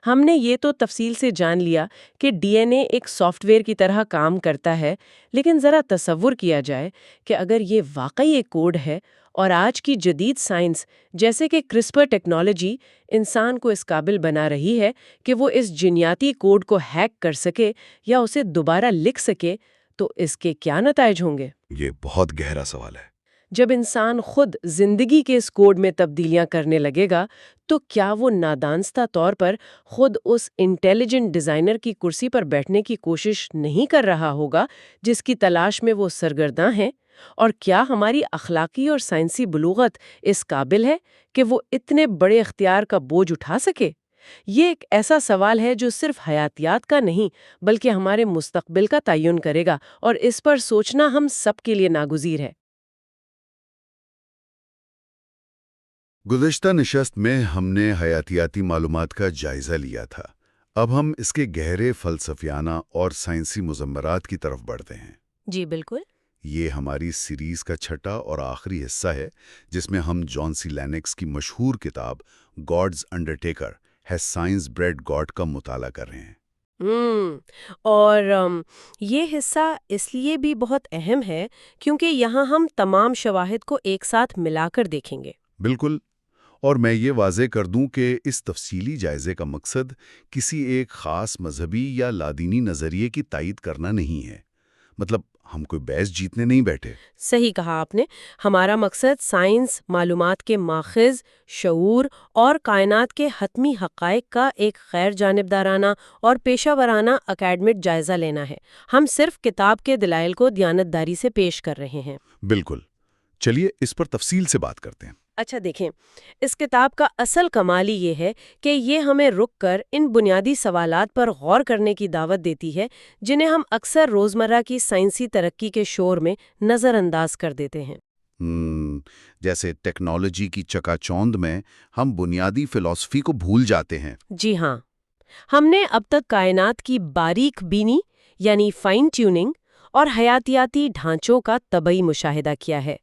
ہم نے یہ تو تفصیل سے جان لیا کہ ڈی این اے ایک سافٹ ویئر کی طرح کام کرتا ہے، لیکن ذرا تصور کیا جائے کہ اگر یہ واقعی ایک کوڈ ہے اور آج کی جدید سائنس جیسے کہ کرسپر ٹیکنالوجی انسان کو اس قابل بنا رہی ہے کہ وہ اس جینیاتی کوڈ کو ہیک کر سکے یا اسے دوبارہ لکھ سکے، تو اس کے کیا نتائج ہوں گے؟ یہ بہت گہرا سوال ہے۔ جب انسان خود زندگی کے اس کوڈ میں تبدیلیاں کرنے لگے گا تو کیا وہ نادانستہ طور پر خود اس انٹیلیجنٹ ڈیزائنر کی کرسی پر بیٹھنے کی کوشش نہیں کر رہا ہوگا جس کی تلاش میں وہ سرگرداں ہیں؟ اور کیا ہماری اخلاقی اور سائنسی بلوغت اس قابل ہے کہ وہ اتنے بڑے اختیار کا بوجھ اٹھا سکے؟ یہ ایک ایسا سوال ہے جو صرف حیاتیات کا نہیں بلکہ ہمارے مستقبل کا تعین کرے گا، اور اس پر سوچنا ہم سب کے لیے ناگزیر ہے۔ گزشتہ نشست میں ہم نے حیاتیاتی معلومات کا جائزہ لیا تھا۔ اب ہم اس کے گہرے فلسفیانہ اور سائنسی مضمرات کی طرف بڑھتے ہیں۔ جی بالکل۔ یہ ہماری سیریز کا چھٹا اور آخری حصہ ہے جس میں ہم جان سی لینکس کی مشہور کتاب God's undertaker has science buried God کا مطالعہ کر رہے ہیں۔ اور یہ حصہ اس لیے بھی بہت اہم ہے کیونکہ یہاں ہم تمام شواہد کو ایک ساتھ ملا کر دیکھیں گے۔ بالکل، اور میں یہ واضح کر دوں کہ اس تفصیلی جائزے کا مقصد کسی ایک خاص مذہبی یا لادینی نظریے کی تائید کرنا نہیں ہے۔ مطلب ہم کوئی بحث جیتنے نہیں بیٹھے۔ صحیح کہا آپ نے۔ ہمارا مقصد سائنس، معلومات کے ماخذ، شعور اور کائنات کے حتمی حقائق کا ایک غیر جانبدارانہ اور پیشہ ورانہ اکیڈمک جائزہ لینا ہے۔ ہم صرف کتاب کے دلائل کو دیانتداری سے پیش کر رہے ہیں۔ بالکل، چلیے اس پر تفصیل سے بات کرتے ہیں۔ اچھا دیکھیں، اس کتاب کا اصل کمال ہی یہ ہے کہ یہ ہمیں رک کر ان بنیادی سوالات پر غور کرنے کی دعوت دیتی ہے جنہیں ہم اکثر روزمرہ کی سائنسی ترقی کے شور میں نظر انداز کر دیتے ہیں۔ جیسے ٹیکنالوجی کی چکا چوند میں ہم بنیادی فلسفی کو بھول جاتے ہیں۔ جی ہاں، ہم نے اب تک کائنات کی باریک بینی یعنی فائن ٹیوننگ اور حیاتیاتی ڈھانچوں کا طبعی مشاہدہ کیا ہے،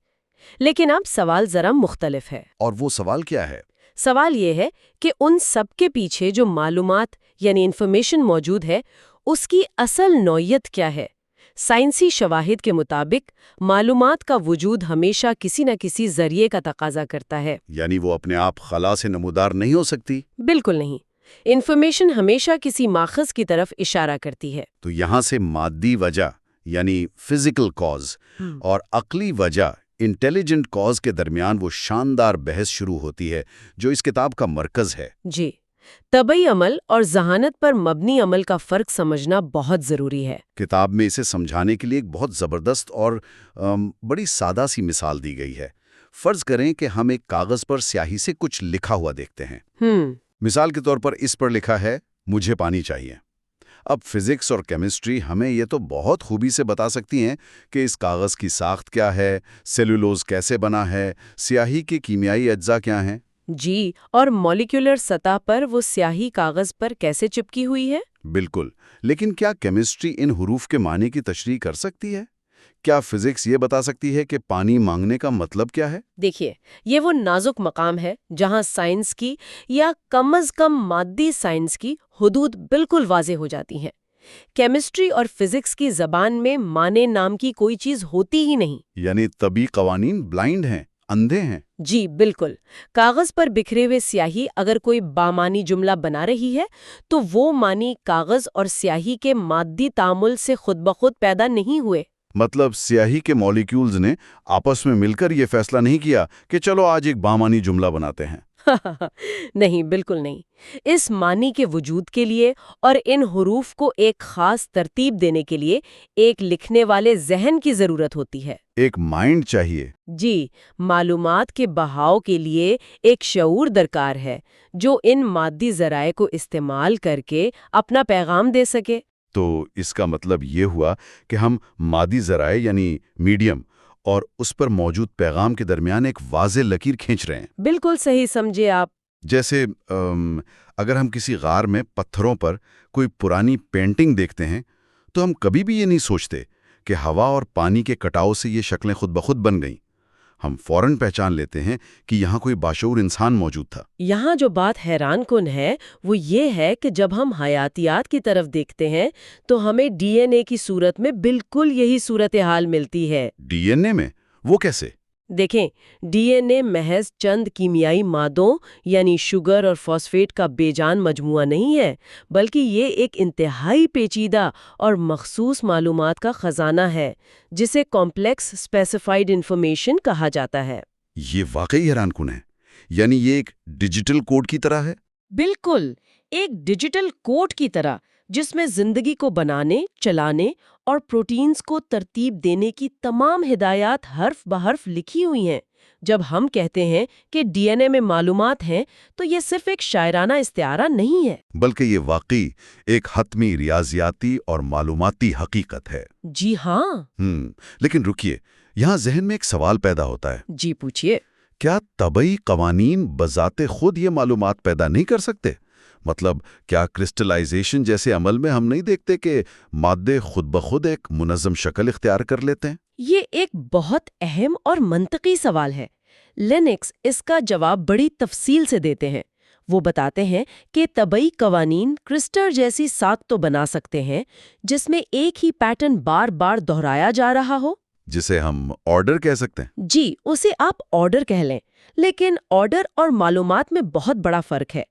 لیکن اب سوال ذرا مختلف ہے۔ اور وہ سوال کیا ہے؟ سوال یہ ہے کہ ان سب کے پیچھے جو معلومات یعنی انفارمیشن موجود ہے اس کی اصل نوعیت کیا ہے؟ سائنسی شواہد کے مطابق معلومات کا وجود ہمیشہ کسی نہ کسی ذریعے کا تقاضا کرتا ہے۔ یعنی وہ اپنے آپ خلا سے نمودار نہیں ہو سکتی؟ بالکل نہیں، انفارمیشن ہمیشہ کسی ماخذ کی طرف اشارہ کرتی ہے۔ تو یہاں سے مادی وجہ یعنی فزیکل کاز اور عقلی وجہ انٹیلیجنٹ کاز کے درمیان وہ شاندار بحث شروع ہوتی ہے جو اس کتاب کا مرکز ہے۔ جی، طبعی عمل اور ذہانت پر مبنی عمل کا فرق سمجھنا بہت ضروری ہے۔ کتاب میں اسے سمجھانے کے لیے ایک بہت زبردست اور بڑی سادہ سی مثال دی گئی ہے۔ فرض کریں کہ ہم ایک کاغذ پر سیاہی سے کچھ لکھا ہوا دیکھتے ہیں۔ مثال کے طور پر اس پر لکھا ہے مجھے پانی چاہیے۔ اب فزکس اور کیمسٹری ہمیں یہ تو بہت خوبی سے بتا سکتی ہیں کہ اس کاغذ کی ساخت کیا ہے، سیلولوز کیسے بنا ہے، سیاہی کے کیمیائی اجزاء کیا ہیں۔ جی، اور مالیکولر سطح پر وہ سیاہی کاغذ پر کیسے چپکی ہوئی ہے؟ بالکل، لیکن کیا کیمسٹری ان حروف کے معنی کی تشریح کر سکتی ہے؟ کیا فزکس یہ بتا سکتی ہے کہ پانی مانگنے کا مطلب کیا ہے؟ دیکھیے، یہ وہ نازک مقام ہے جہاں سائنس کی یا کم از کم مادی سائنس کی حدود بالکل واضح ہو جاتی ہیں۔ کیمسٹری اور فزکس کی زبان میں معنی نام کی کوئی چیز ہوتی ہی نہیں۔ یعنی طبی قوانین بلائنڈ ہیں، اندھے ہیں۔ جی بالکل، کاغذ پر بکھرے ہوئے سیاہی اگر کوئی بامانی جملہ بنا رہی ہے تو وہ معنی کاغذ اور سیاہی کے مادی تعامل سے خود بخود پیدا نہیں ہوئے۔ مطلب سیاہی کے مالیکیولز نے آپس میں مل کر یہ فیصلہ نہیں کیا کہ چلو آج ایک بامانی جملہ بناتے ہیں۔ نہیں، بالکل نہیں۔ اس معنی کے وجود کے لیے اور ان حروف کو ایک خاص ترتیب دینے کے لیے ایک لکھنے والے ذہن کی ضرورت ہوتی ہے۔ ایک مائنڈ چاہیے۔ جی، معلومات کے بہاؤ کے لیے ایک شعور درکار ہے جو ان مادی ذرائع کو استعمال کر کے اپنا پیغام دے سکے۔ تو اس کا مطلب یہ ہوا کہ ہم مادی ذرائع یعنی میڈیم اور اس پر موجود پیغام کے درمیان ایک واضح لکیر کھینچ رہے ہیں۔ بالکل صحیح سمجھے آپ۔ جیسے اگر ہم کسی غار میں پتھروں پر کوئی پرانی پینٹنگ دیکھتے ہیں تو ہم کبھی بھی یہ نہیں سوچتے کہ ہوا اور پانی کے کٹاؤ سے یہ شکلیں خود بخود بن گئیں۔ ہم فوراً پہچان لیتے ہیں کہ یہاں کوئی باشعور انسان موجود تھا۔ یہاں جو بات حیران کن ہے وہ یہ ہے کہ جب ہم حیاتیات کی طرف دیکھتے ہیں تو ہمیں ڈی این اے کی صورت میں بالکل یہی صورتحال ملتی ہے۔ ڈی این اے میں؟ وہ کیسے؟ دیکھیں، ڈی این اے محض چند کیمیائی مادوں یعنی شوگر اور فاسفیٹ کا بے جان مجموعہ نہیں ہے، بلکہ یہ ایک انتہائی پیچیدہ اور مخصوص معلومات کا خزانہ ہے جسے کمپلیکس اسپیسیفائیڈ انفارمیشن کہا جاتا ہے۔ یہ واقعی حیران کن ہے۔ یعنی یہ ایک ڈیجیٹل کوڈ کی طرح ہے؟ بالکل، ایک ڈیجیٹل کوڈ کی طرح جس میں زندگی کو بنانے، چلانے اور پروٹینز کو ترتیب دینے کی تمام ہدایات حرف بحرف لکھی ہوئی ہیں۔ جب ہم کہتے ہیں کہ ڈی این اے میں معلومات ہیں تو یہ صرف ایک شاعرانہ استعارہ نہیں ہے۔ بلکہ یہ واقعی ایک حتمی ریاضیاتی اور معلوماتی حقیقت ہے۔ جی ہاں۔ لیکن رکیے، یہاں ذہن میں ایک سوال پیدا ہوتا ہے۔ جی پوچھئے۔ کیا طبعی قوانین بذات خود یہ معلومات پیدا نہیں کر سکتے؟ مطلب کیا کرسٹلائزیشن جیسے عمل میں ہم نہیں دیکھتے کہ مادے خود بخود ایک منظم شکل اختیار کر لیتے ہیں؟ یہ ایک بہت اہم اور منطقی سوال ہے۔ لینکس اس کا جواب بڑی تفصیل سے دیتے ہیں۔ وہ بتاتے ہیں کہ طبعی قوانین کرسٹل جیسی ساخت تو بنا سکتے ہیں جس میں ایک ہی پیٹرن بار بار دہرایا جا رہا ہو، جسے ہم آرڈر کہہ سکتے ہیں۔ جی، اسے آپ آرڈر کہہ لیں، لیکن آرڈر اور معلومات میں بہت بڑا فرق ہے۔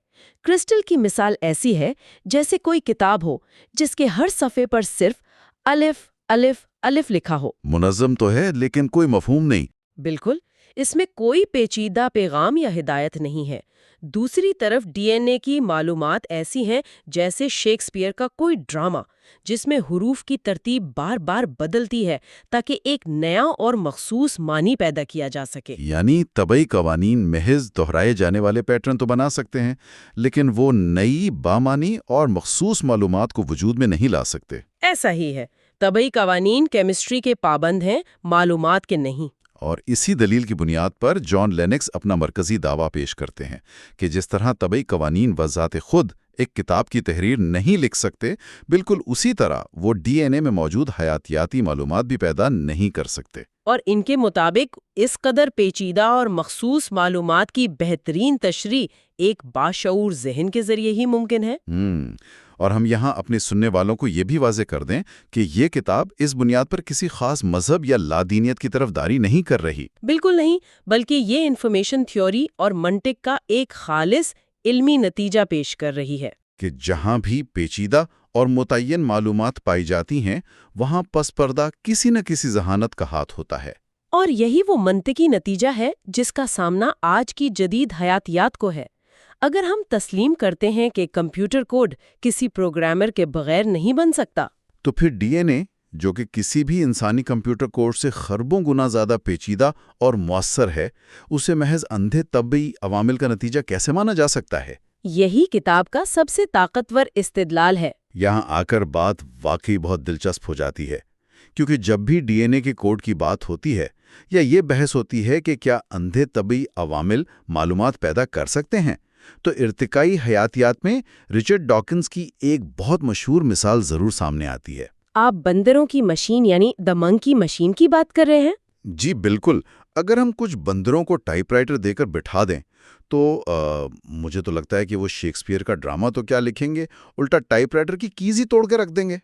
کرسٹل کی مثال ایسی ہے جیسے کوئی کتاب ہو جس کے ہر صفحے پر صرف الف الف الف لکھا ہو۔ منظم تو ہے لیکن کوئی مفہوم نہیں۔ بالکل، اس میں کوئی پیچیدہ پیغام یا ہدایت نہیں ہے۔ دوسری طرف ڈی این اے کی معلومات ایسی ہیں جیسے شیکسپیئر کا کوئی ڈرامہ جس میں حروف کی ترتیب بار بار بدلتی ہے تاکہ ایک نیا اور مخصوص معنی پیدا کیا جا سکے۔ یعنی طبعی قوانین محض دہرائے جانے والے پیٹرن تو بنا سکتے ہیں لیکن وہ نئی بامانی اور مخصوص معلومات کو وجود میں نہیں لا سکتے۔ ایسا ہی ہے، طبعی قوانین کیمسٹری کے پابند ہیں، معلومات کے نہیں۔ اور اسی دلیل کی بنیاد پر جان لینکس اپنا مرکزی دعویٰ پیش کرتے ہیں کہ جس طرح طبعی قوانین بذات خود ایک کتاب کی تحریر نہیں لکھ سکتے، بالکل اسی طرح وہ ڈی این اے میں موجود حیاتیاتی معلومات بھی پیدا نہیں کر سکتے۔ اور ان کے مطابق اس قدر پیچیدہ اور مخصوص معلومات کی بہترین تشریح ایک باشعور ذہن کے ذریعے ہی ممکن ہے۔ اور ہم یہاں اپنے سننے والوں کو یہ بھی واضح کر دیں کہ یہ کتاب اس بنیاد پر کسی خاص مذہب یا لادینیت کی طرف داری نہیں کر رہی۔ بالکل نہیں، بلکہ یہ انفارمیشن تھیوری اور منطق کا ایک خالص علمی نتیجہ پیش کر رہی ہے کہ جہاں بھی پیچیدہ اور متعین معلومات پائی جاتی ہیں وہاں پس پردہ کسی نہ کسی ذہانت کا ہاتھ ہوتا ہے۔ اور یہی وہ منطقی نتیجہ ہے جس کا سامنا آج کی جدید حیاتیات کو ہے۔ اگر ہم تسلیم کرتے ہیں کہ کمپیوٹر کوڈ کسی پروگرامر کے بغیر نہیں بن سکتا، تو پھر ڈی این اے جو کہ کسی بھی انسانی کمپیوٹر کوڈ سے خربوں گنا زیادہ پیچیدہ اور مؤثر ہے، اسے محض اندھے طبعی عوامل کا نتیجہ کیسے مانا جا سکتا ہے؟ یہی کتاب کا سب سے طاقتور استدلال ہے۔ یہاں آ کر بات واقعی بہت دلچسپ ہو جاتی ہے، کیونکہ جب بھی ڈی این اے کے کوڈ کی بات ہوتی ہے یا یہ بحث ہوتی ہے کہ کیا اندھے طبعی عوامل معلومات پیدا کر سکتے ہیں، تو ارتقائی حیاتیات میں رچرڈ ڈاکنز کی ایک بہت مشہور مثال ضرور سامنے آتی ہے۔ آپ بندروں کی مشین یعنی دی منکی مشین کی بات کر رہے ہیں؟ جی بالکل، اگر ہم کچھ بندروں کو ٹائپ رائٹر دے کر بٹھا دیں تو مجھے تو لگتا ہے کہ وہ شیکسپیئر کا ڈرامہ تو کیا لکھیں گے، الٹا ٹائپ رائٹر کی کیز ہی توڑ کے رکھ دیں گے۔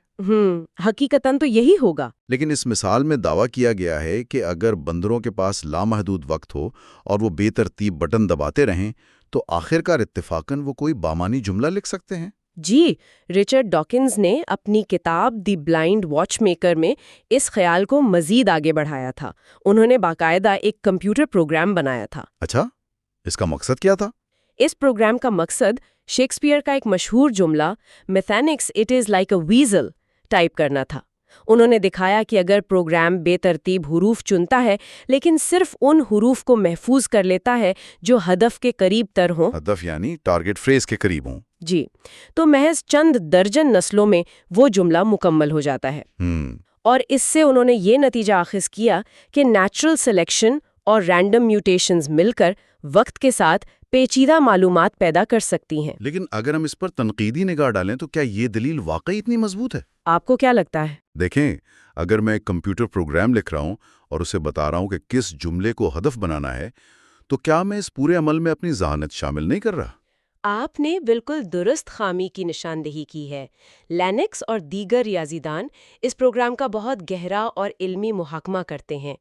حقیقتاً تو یہی ہوگا۔ لیکن اس مثال میں دعویٰ کیا گیا ہے کہ اگر بندروں کے پاس لامحدود وقت ہو اور وہ بے ترتیب بٹن دباتے رہیں تو آخرکار اتفاقاً وہ کوئی بامانی جملہ لکھ سکتے ہیں۔ جی، رچرڈ ڈاکنز نے اپنی کتاب دی بلائنڈ واچ میکر میں اس خیال کو مزید آگے بڑھایا تھا۔ انہوں نے باقاعدہ ایک کمپیوٹر پروگرام بنایا تھا۔ اچھا، اس کا مقصد کیا تھا؟ اس پروگرام کا مقصد شیکسپیئر کا ایک مشہور جملہ "methinks it is like a weasel" type کرنا تھا۔ انہوں نے دکھایا کہ اگر پروگرام بے ترتیب حروف چنتا ہے لیکن صرف ان حروف کو محفوظ کر لیتا ہے جو ہدف کے قریب تر ہوں، ہدف یعنی ٹارگٹ فریز کے قریب ہوں، جی، تو محض چند درجن نسلوں میں وہ جملہ مکمل ہو جاتا ہے۔ اور اس سے انہوں نے یہ نتیجہ اخذ کیا کہ نیچرل سلیکشن اور رینڈم میوٹیشنز مل کر وقت کے ساتھ پیچیدہ معلومات پیدا کر سکتی ہیں۔ لیکن اگر ہم اس پر تنقیدی نگاہ ڈالیں تو کیا یہ دلیل واقعی اتنی مضبوط ہے؟ آپ کو کیا لگتا ہے؟ دیکھیں، اگر میں ایک کمپیوٹر پروگرام لکھ رہا ہوں اور اسے بتا رہا ہوں کہ کس جملے کو ہدف بنانا ہے، تو کیا میں اس پورے عمل میں اپنی ذہانت شامل نہیں کر رہا؟ آپ نے بالکل درست خامی کی نشاندہی کی ہے۔ لینکس اور دیگر ریاضی دان اس پروگرام کا بہت گہرا اور علمی محاکمہ کرتے ہیں۔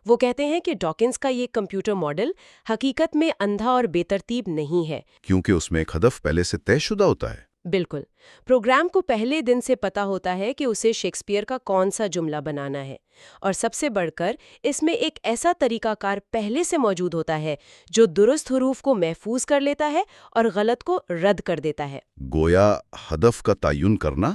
وہ کہتے ہیں کہ ڈاکنز کا یہ کمپیوٹر ماڈل حقیقت میں اندھا اور بے ترتیب نہیں ہے، کیونکہ اس میں ایک ہدف پہلے سے طے شدہ ہوتا ہے۔ بالکل، پروگرام کو پہلے دن سے پتا ہوتا ہے کہ اسے شیکسپیئر کا کون سا جملہ بنانا ہے، اور سب سے بڑھ کر اس میں ایک ایسا طریقہ کار پہلے سے موجود ہوتا ہے جو درست حروف کو محفوظ کر لیتا ہے اور غلط کو رد کر دیتا ہے۔ گویا ہدف کا تعین کرنا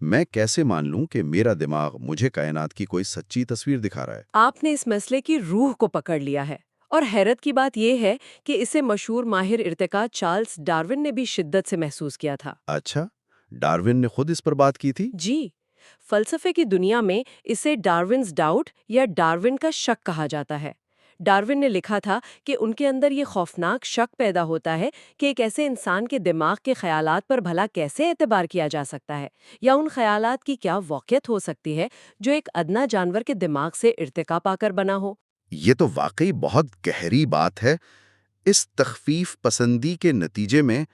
میں کیسے مان لوں کہ میرا دماغ مجھے کائنات کی کوئی سچی تصویر دکھا رہا ہے؟ آپ نے اس مسئلے کی روح کو پکڑ لیا ہے، اور حیرت کی بات یہ ہے کہ اسے مشہور ماہر ارتقاء چارلز ڈارون نے بھی شدت سے محسوس کیا تھا۔ اچھا، ڈارون نے خود اس پر بات کی تھی؟ جی، فلسفے کی دنیا میں اسے ڈارونز ڈاؤٹ یا ڈارون کا شک کہا جاتا ہے۔ ڈارون نے لکھا تھا کہ ان کے اندر یہ خوفناک شک پیدا ہوتا ہے کہ ایک ایسے انسان کے دماغ کے خیالات پر بھلا کیسے اعتبار کیا جا سکتا ہے، یا ان خیالات کی کیا واقعیت ہو سکتی ہے جو ایک ادنا جانور کے دماغ سے ارتقا پا کر بنا ہو۔ یہ تو واقعی بہت گہری بات ہے۔ اس تخفیف پسندی کے نتیجے میں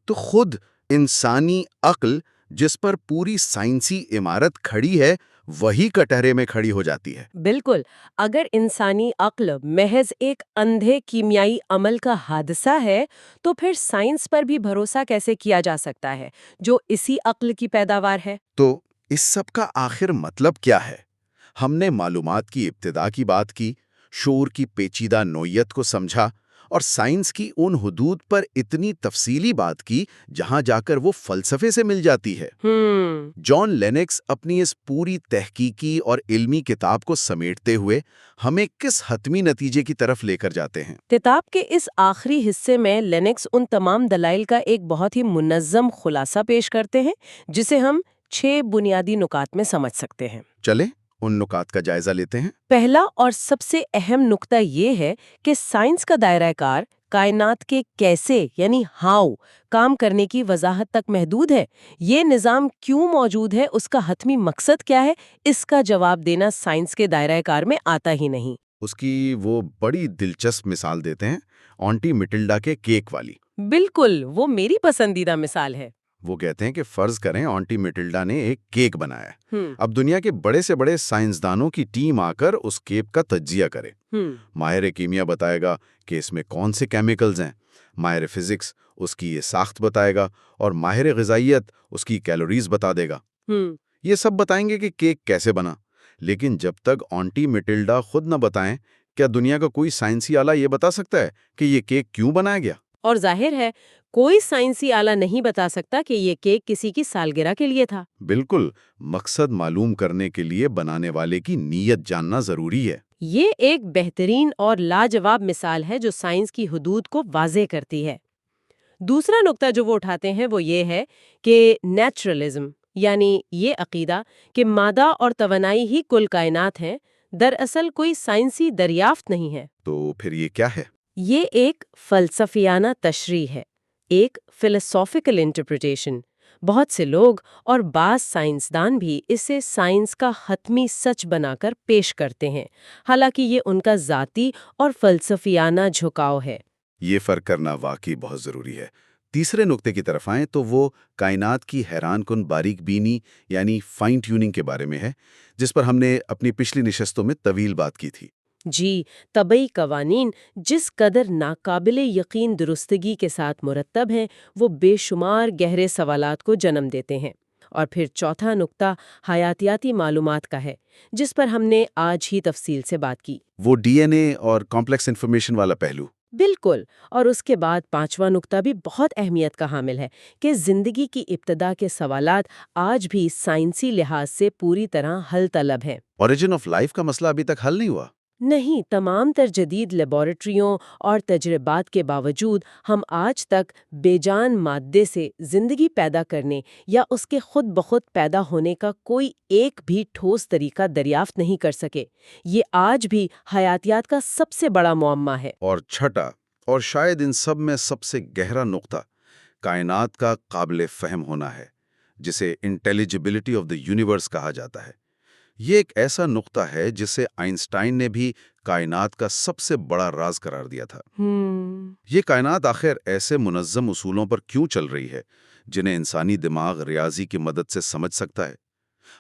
تو خود انسانی عقل جس پر پوری سائنسی عمارت کھڑی ہے وہی کٹہرے میں کھڑی ہو جاتی ہے۔ بالکل، اگر انسانی عقل محض ایک اندھے کیمیائی عمل کا حادثہ ہے تو پھر سائنس پر بھی بھروسہ کیسے کیا جا سکتا ہے جو اسی عقل کی پیداوار ہے؟ تو اس سب کا آخر مطلب کیا ہے؟ ہم نے معلومات کی ابتدا کی بات کی، شعور کی پیچیدہ نوعیت کو سمجھا، اور سائنس کی ان حدود پر اتنی تفصیلی بات کی جہاں جا کر وہ فلسفے سے مل جاتی ہے۔ جان لینکس اپنی اس پوری تحقیقی اور علمی کتاب کو سمیٹتے ہوئے ہمیں کس حتمی نتیجے کی طرف لے کر جاتے ہیں؟ کتاب کے اس آخری حصے میں لینکس ان تمام دلائل کا ایک بہت ہی منظم خلاصہ پیش کرتے ہیں جسے ہم 6 بنیادی نکات میں سمجھ سکتے ہیں۔ چلیں ان نکات کا جائزہ لیتے ہیں۔ پہلا اور سب سے اہم نقطہ یہ ہے کہ سائنس کا دائرہ کار کائنات کے کیسے یعنی ہاؤ کام کرنے کی وضاحت تک محدود ہے۔ یہ نظام کیوں موجود ہے، اس کا حتمی مقصد کیا ہے، اس کا جواب دینا سائنس کے دائرہ کار میں آتا ہی نہیں۔ اس کی وہ بڑی دلچسپ مثال دیتے ہیں، آنٹی مٹلڈا کے کیک والی۔ بالکل، وہ میری پسندیدہ مثال ہے۔ وہ کہتے ہیں کہ فرض کریں آنٹی مٹلڈا نے ایک کیک بنایا ہے۔ اب دنیا کے بڑے سے بڑے سائنسدانوں کی ٹیم آ کر اس کیک کا تجزیہ کرے۔ ماہر کیمیا بتائے گا کہ اس میں کون سے کیمیکلز ہیں، ماہر فزکس اس کی یہ ساخت بتائے گا، اور ماہر غذائیت اس کی کیلوریز بتا دے گا۔ یہ سب بتائیں گے کہ کیک کیسے بنا، لیکن جب تک آنٹی مٹلڈا خود نہ بتائیں، کیا دنیا کا کوئی سائنسی آلہ یہ بتا سکتا ہے کہ یہ کیک کیوں بنایا گیا؟ اور ظاہر ہے کوئی سائنسی آلہ نہیں بتا سکتا کہ یہ کیک کسی کی سالگرہ کے لیے تھا۔ بالکل، مقصد معلوم کرنے کے لیے بنانے والے کی نیت جاننا ضروری ہے۔ یہ ایک بہترین اور لاجواب مثال ہے جو سائنس کی حدود کو واضح کرتی ہے۔ دوسرا نقطہ جو وہ اٹھاتے ہیں وہ یہ ہے کہ نیچرلزم یعنی یہ عقیدہ کہ مادہ اور توانائی ہی کل کائنات ہیں، دراصل کوئی سائنسی دریافت نہیں ہے۔ تو پھر یہ کیا ہے؟ یہ ایک فلسفیانہ تشریح ہے، ایک فلسافیکل انٹرپریٹیشن۔ بہت سے لوگ اور بعض سائنسدان بھی اسے سائنس کا حتمی سچ بنا کر پیش کرتے ہیں، حالانکہ یہ ان کا ذاتی اور فلسفیانہ جھکاؤ ہے۔ یہ فرق کرنا واقعی بہت ضروری ہے۔ تیسرے نقطے کی طرف آئیں تو وہ کائنات کی حیران کن باریک بینی یعنی فائن ٹیوننگ کے بارے میں ہے، جس پر ہم نے اپنی پچھلی نشستوں میں طویل بات کی تھی۔ جی، طبعی قوانین جس قدر ناقابل یقین درستگی کے ساتھ مرتب ہیں وہ بے شمار گہرے سوالات کو جنم دیتے ہیں۔ اور پھر چوتھا نقطہ حیاتیاتی معلومات کا ہے، جس پر ہم نے آج ہی تفصیل سے بات کی۔ وہ ڈی این اے اور کمپلیکس انفارمیشن والا پہلو۔ بالکل، اور اس کے بعد پانچواں نقطہ بھی بہت اہمیت کا حامل ہے کہ زندگی کی ابتدا کے سوالات آج بھی سائنسی لحاظ سے پوری طرح حل طلب ہیں۔ اوریجن آف لائف کا مسئلہ ابھی تک حل نہیں ہوا۔ نہیں، تمام تر جدید لیبارٹریوں اور تجربات کے باوجود ہم آج تک بے جان مادے سے زندگی پیدا کرنے یا اس کے خود بخود پیدا ہونے کا کوئی ایک بھی ٹھوس طریقہ دریافت نہیں کر سکے۔ یہ آج بھی حیاتیات کا سب سے بڑا معمہ ہے۔ اور چھٹا اور شاید ان سب میں سب سے گہرا نقطہ کائنات کا قابل فہم ہونا ہے، جسے انٹیلیجبلٹی آف دا یونیورس کہا جاتا ہے۔ یہ ایک ایسا نقطہ ہے جسے آئنسٹائن نے بھی کائنات کا سب سے بڑا راز قرار دیا تھا۔ یہ کائنات آخر ایسے منظم اصولوں پر کیوں چل رہی ہے جنہیں انسانی دماغ ریاضی کی مدد سے سمجھ سکتا ہے؟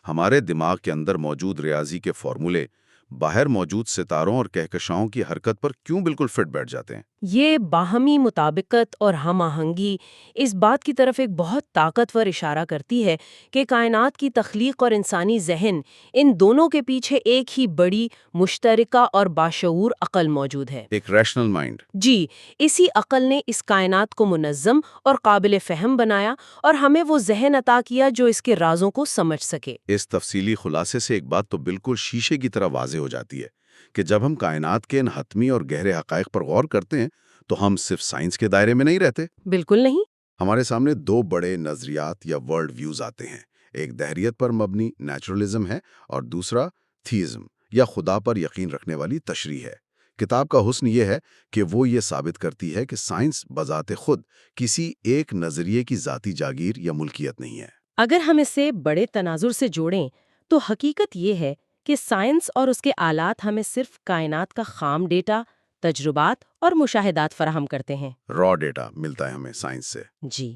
ہمارے دماغ کے اندر موجود ریاضی کے فارمولے باہر موجود ستاروں اور کہکشاؤں کی حرکت پر کیوں بالکل فٹ بیٹھ جاتے ہیں؟ یہ باہمی مطابقت اور ہم آہنگی اس بات کی طرف ایک بہت طاقتور اشارہ کرتی ہے کہ کائنات کی تخلیق اور انسانی ذہن، ان دونوں کے پیچھے ایک ہی بڑی مشترکہ اور باشعور عقل موجود ہے۔ ایک ریشنل مائنڈ۔ جی، اسی عقل نے اس کائنات کو منظم اور قابل فہم بنایا اور ہمیں وہ ذہن عطا کیا جو اس کے رازوں کو سمجھ سکے۔ اس تفصیلی خلاصے سے ایک بات تو بالکل شیشے کی طرح واضح ہو جاتی ہے کہ جب ہم کائنات کے ان حتمی اور گہرے حقائق پر غور کرتے ہیں تو ہم صرف سائنس کے دائرے میں نہیں رہتے۔ بالکل نہیں۔ ہمارے سامنے دو بڑے نظریات یا ورلڈ ویوز آتے ہیں۔ ایک دہریت پر مبنی نیچرلزم ہے اور دوسرا تھیزم یا خدا پر یقین رکھنے والی تشریح ہے۔ کتاب کا حسن یہ ہے کہ وہ یہ ثابت کرتی ہے کہ سائنس بذات خود کسی ایک نظریے کی ذاتی جاگیر یا ملکیت نہیں ہے۔ اگر ہم اسے بڑے تناظر سے جوڑیں تو حقیقت یہ ہے کہ سائنس اور اس کے آلات ہمیں صرف کائنات کا خام ڈیٹا، تجربات اور مشاہدات فراہم کرتے ہیں۔ را ڈیٹا ملتا ہے ہمیں سائنس سے۔ جی،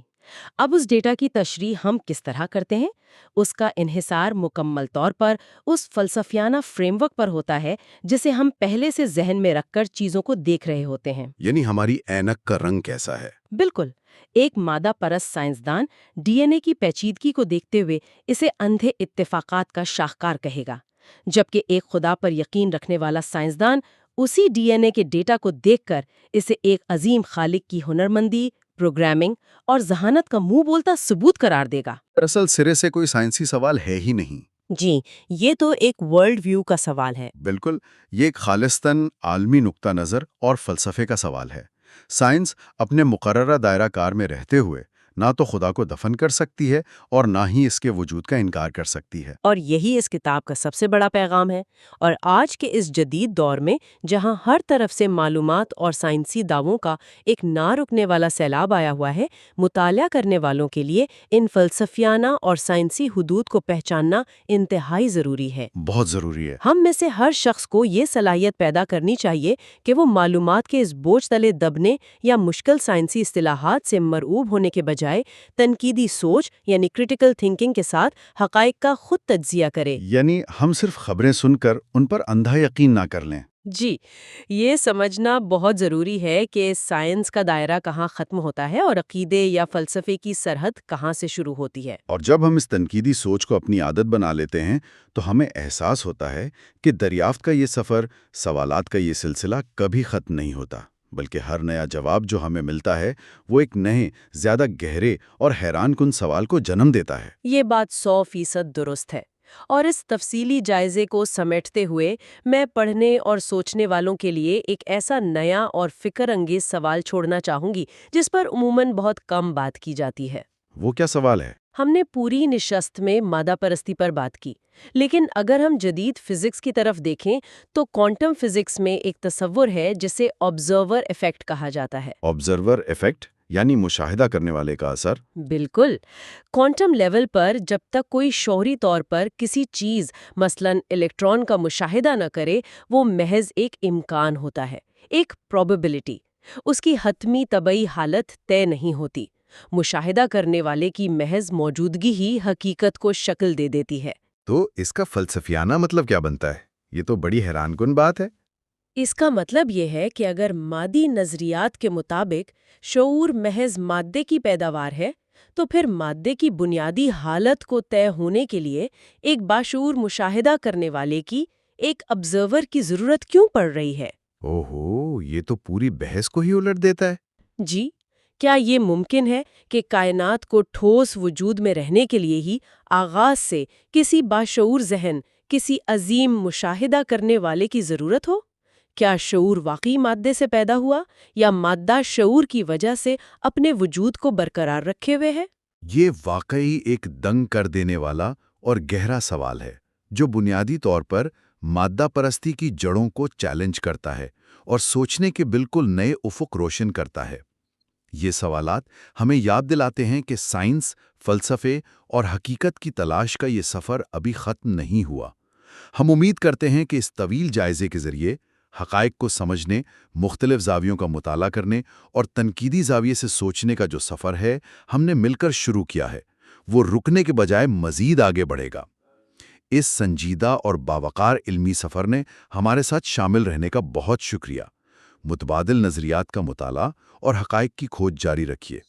اب اس ڈیٹا کی تشریح ہم کس طرح کرتے ہیں؟ اس کا انحصار مکمل طور پر اس فلسفیانہ فریم ورک پر ہوتا ہے جسے ہم پہلے سے ذہن میں رکھ کر چیزوں کو دیکھ رہے ہوتے ہیں۔ یعنی ہماری اینک کا رنگ کیسا ہے؟ بالکل، ایک مادہ پرست سائنسدان ڈی این اے کی پیچیدگی کو دیکھتے ہوئے اسے اندھے اتفاقات کا شاہکار کہے گا، جبکہ ایک خدا پر یقین رکھنے والا سائنسدان اسی ڈی این اے کے ڈیٹا کو دیکھ کر اسے ایک عظیم خالق کی ہنرمندی، پروگرامنگ اور ذہانت کا منہ بولتا ثبوت قرار دے گا۔ دراصل سرے سے کوئی سائنسی سوال ہے ہی نہیں۔ جی، یہ تو ایک ورلڈ ویو کا سوال ہے۔ بالکل، یہ ایک خالصتاً عالمی نقطہ نظر اور فلسفے کا سوال ہے۔ سائنس اپنے مقررہ دائرہ کار میں رہتے ہوئے نہ تو خدا کو دفن کر سکتی ہے اور نہ ہی اس کے وجود کا انکار کر سکتی ہے۔ اور یہی اس کتاب کا سب سے بڑا پیغام ہے۔ اور آج کے اس جدید دور میں جہاں ہر طرف سے معلومات اور سائنسی دعووں کا ایک نہ رکنے والا سیلاب آیا ہوا ہے، مطالعہ کرنے والوں کے لیے ان فلسفیانہ اور سائنسی حدود کو پہچاننا انتہائی ضروری ہے۔ بہت ضروری ہے۔ ہم میں سے ہر شخص کو یہ صلاحیت پیدا کرنی چاہیے کہ وہ معلومات کے اس بوجھ تلے دبنے یا مشکل سائنسی اصطلاحات سے مرعوب ہونے کے بجائے تنقیدی سوچ یعنی کریٹیکل تھنکنگ کے ساتھ حقائق کا خود تجزیہ کرے۔ یعنی ہم صرف خبریں سن کر ان پر اندھا یقین نہ کر لیں۔ جی، یہ سمجھنا بہت ضروری ہے کہ سائنس کا دائرہ کہاں ختم ہوتا ہے اور عقیدے یا فلسفے کی سرحد کہاں سے شروع ہوتی ہے۔ اور جب ہم اس تنقیدی سوچ کو اپنی عادت بنا لیتے ہیں تو ہمیں احساس ہوتا ہے کہ دریافت کا یہ سفر، سوالات کا یہ سلسلہ کبھی ختم نہیں ہوتا، بلکہ ہر نیا جواب جو ہمیں ملتا ہے وہ ایک نئے، زیادہ گہرے اور حیران کن سوال کو جنم دیتا ہے۔ یہ بات 100% درست ہے، اور اس تفصیلی جائزے کو سمیٹتے ہوئے میں پڑھنے اور سوچنے والوں کے لیے ایک ایسا نیا اور فکر انگیز سوال چھوڑنا چاہوں گی جس پر عموماً بہت کم بات کی جاتی ہے۔ وہ کیا سوال ہے؟ ہم نے پوری نشست میں مادہ پرستی پر بات کی، لیکن اگر ہم جدید فزکس کی طرف دیکھیں تو کوانٹم فزکس میں ایک تصور ہے جسے آبزرور ایفیکٹ کہا جاتا ہے۔ آبزرور ایفیکٹ یعنی مشاہدہ کرنے والے کا اثر؟ بالکل، کوانٹم لیول پر جب تک کوئی شعوری طور پر کسی چیز مثلاً الیکٹران کا مشاہدہ نہ کرے، وہ محض ایک امکان ہوتا ہے، ایک پروبیبلٹی۔ اس کی حتمی طبعی حالت طے نہیں ہوتی۔ مشاہدہ کرنے والے کی محض موجودگی ہی حقیقت کو شکل دے دیتی ہے۔ تو اس کا فلسفیانہ مطلب کیا بنتا ہے؟ یہ تو بڑی حیران کن بات ہے۔ اس کا مطلب یہ ہے کہ اگر مادی نظریات کے مطابق شعور محض مادے کی پیداوار ہے، تو پھر مادے کی بنیادی حالت کو طے ہونے کے لیے ایک باشعور مشاہدہ کرنے والے کی، ایک آبزرور کی ضرورت کیوں پڑ رہی ہے؟ اوہو، یہ تو پوری بحث کو ہی الٹ دیتا ہے۔ جی، کیا یہ ممکن ہے کہ کائنات کو ٹھوس وجود میں رہنے کے لیے ہی آغاز سے کسی باشعور ذہن، کسی عظیم مشاہدہ کرنے والے کی ضرورت ہو؟ کیا شعور واقعی مادے سے پیدا ہوا یا مادہ شعور کی وجہ سے اپنے وجود کو برقرار رکھے ہوئے ہے؟ یہ واقعی ایک دنگ کر دینے والا اور گہرا سوال ہے جو بنیادی طور پر مادہ پرستی کی جڑوں کو چیلنج کرتا ہے اور سوچنے کے بالکل نئے افق روشن کرتا ہے۔ یہ سوالات ہمیں یاد دلاتے ہیں کہ سائنس، فلسفے اور حقیقت کی تلاش کا یہ سفر ابھی ختم نہیں ہوا۔ ہم امید کرتے ہیں کہ اس طویل جائزے کے ذریعے حقائق کو سمجھنے، مختلف زاویوں کا مطالعہ کرنے اور تنقیدی زاویے سے سوچنے کا جو سفر ہے ہم نے مل کر شروع کیا ہے، وہ رکنے کے بجائے مزید آگے بڑھے گا۔ اس سنجیدہ اور باوقار علمی سفر نے ہمارے ساتھ شامل رہنے کا بہت شکریہ۔ متبادل نظریات کا مطالعہ اور حقائق کی کھوج جاری رکھیے۔